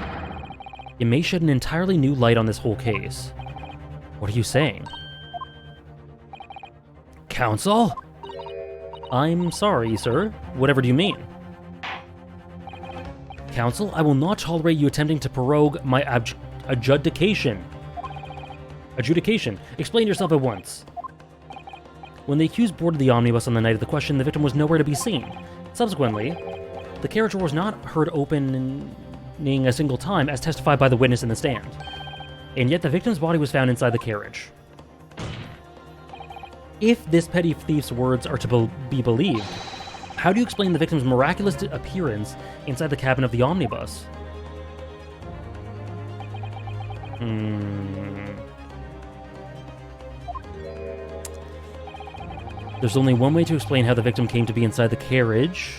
it may shed an entirely new light on this whole case. What are you saying? Counsel? I'm sorry, sir. Whatever do you mean? Counsel, I will not tolerate you attempting to prorogue my adjudication. Adjudication. Explain yourself at once. When the accused boarded the omnibus on the night of the question, the victim was nowhere to be seen. Subsequently, the carriage door was not heard opening a single time, as testified by the witness in the stand. And yet the victim's body was found inside the carriage. If this petty thief's words are to be believed, how do you explain the victim's miraculous appearance inside the cabin of the omnibus? There's only one way to explain how the victim came to be inside the carriage.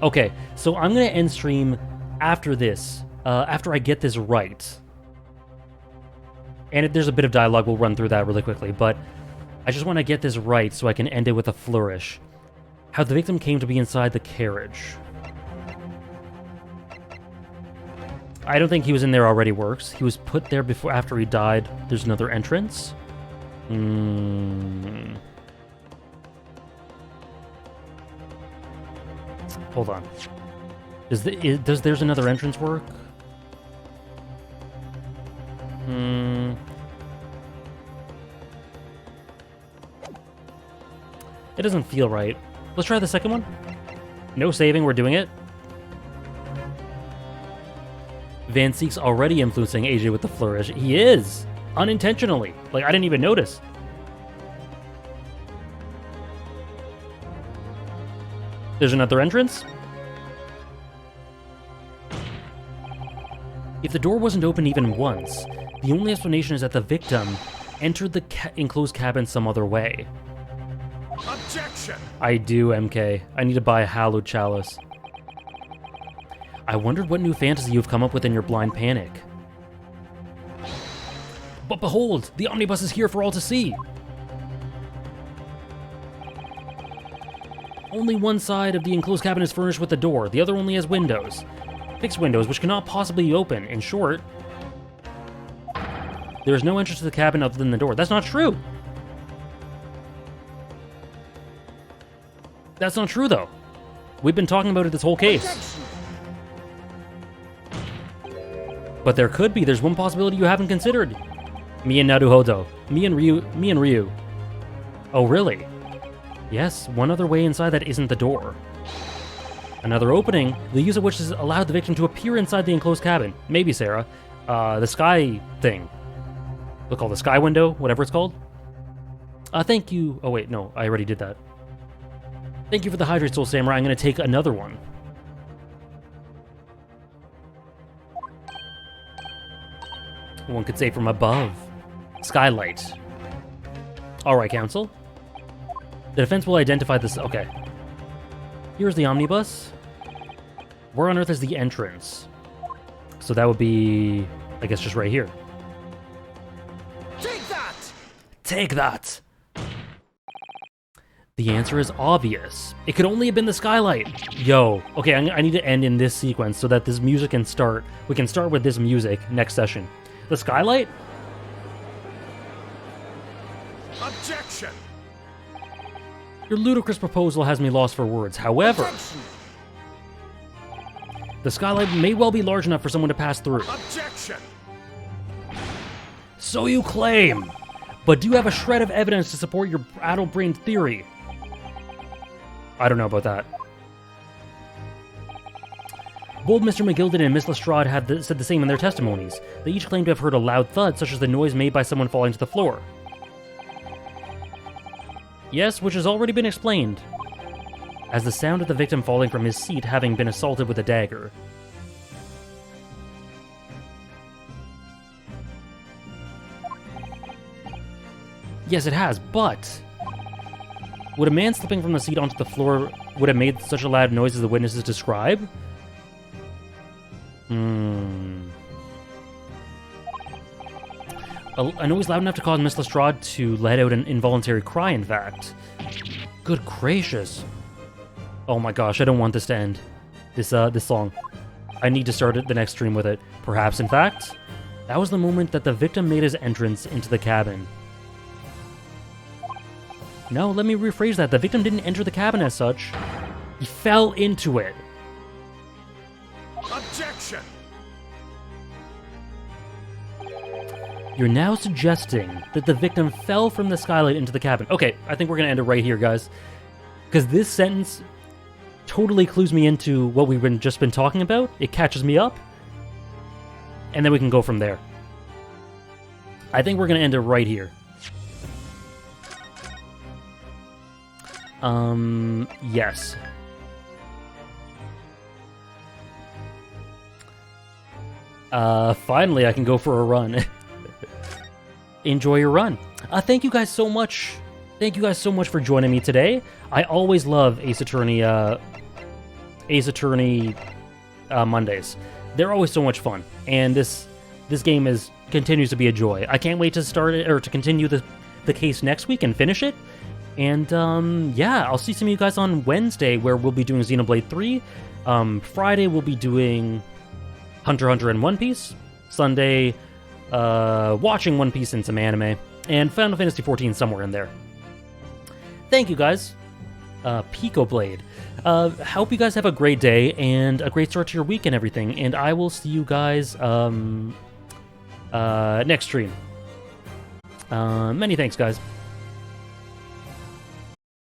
Okay, so I'm going to end stream after this, after I get this right. And if there's a bit of dialogue, we'll run through that really quickly, but I just want to get this right so I can end it with a flourish. How the victim came to be inside the carriage. I don't think he was in there already works. He was put there after he died. There's another entrance. Hold on. Does there's another entrance work? It doesn't feel right. Let's try the second one. No saving, we're doing it. Van Seek's already influencing AJ with the flourish. He is! Unintentionally. Like, I didn't even notice. There's another entrance. If the door wasn't open even once, the only explanation is that the victim entered the enclosed cabin some other way.
Objection!
I do, MK. I need to buy a hallowed chalice. I wondered what new fantasy you've come up with in your blind panic. But behold, the omnibus is here for all to see! Only one side of the enclosed cabin is furnished with a door. The other only has windows. Fixed windows, which cannot possibly open. In short, there is no entrance to the cabin other than the door. That's not true! That's not true, though. We've been talking about it this whole case. But there could be. There's one possibility you haven't considered. Me and Naruhodo. Me and Ryu. Oh, really? Yes, one other way inside that isn't the door. Another opening, the use of which has allowed the victim to appear inside the enclosed cabin. Maybe, Sarah. The sky thing. Look, called the sky window, whatever it's called. Thank you. Oh, wait, no, I already did that. Thank you for the Hydrate Soul Samurai. I'm going to take another one. One could say from above. Skylight. Alright, Council. The defense will identify this... Okay. Here's the omnibus. Where on earth is the entrance? So that would be... I guess just right here.
Take that!
Take that! The answer is obvious. It could only have been the skylight. Yo. Okay, I need to end in this sequence so that this music can start. We can start with this music next session. The skylight?
Objection!
Your ludicrous proposal has me lost for words. However,
Objection!
the skylight may well be large enough for someone to pass through.
Objection!
So you claim. But do you have a shred of evidence to support your addle-brained theory? I don't know about that. Both Mr. McGilden and Miss Lestrade said the same in their testimonies. They each claimed to have heard a loud thud, such as the noise made by someone falling to the floor. Yes, which has already been explained, as the sound of the victim falling from his seat having been assaulted with a dagger. Yes, it has, but... would a man slipping from the seat onto the floor would have made such a loud noise as the witnesses describe? A noise loud enough to cause Miss Lestrade to let out an involuntary cry, in fact. Good gracious. Oh my gosh, I don't want this to end. This song. I need to start the next stream with it. Perhaps, in fact, that was the moment that the victim made his entrance into the cabin. No, let me rephrase that. The victim didn't enter the cabin as such. He fell into it.
Objection!
You're now suggesting that the victim fell from the skylight into the cabin. Okay, I think we're going to end it right here, guys. Because this sentence totally clues me into what we've just been talking about. It catches me up. And then we can go from there. I think we're going to end it right here. Yes. Finally I can go for a run. Enjoy your run. Thank you guys so much. Thank you guys so much for joining me today. I always love Ace Attorney Mondays. They're always so much fun, and this game continues to be a joy. I can't wait to start it, or to continue the case next week and finish it. And yeah, I'll see some of you guys on Wednesday, where we'll be doing Xenoblade 3. Friday we'll be doing Hunter x Hunter and One Piece. Sunday, watching One Piece and some anime. And Final Fantasy XIV somewhere in there. Thank you guys. Pico Blade. Hope you guys have a great day and a great start to your week and everything. And I will see you guys next stream. Many thanks, guys.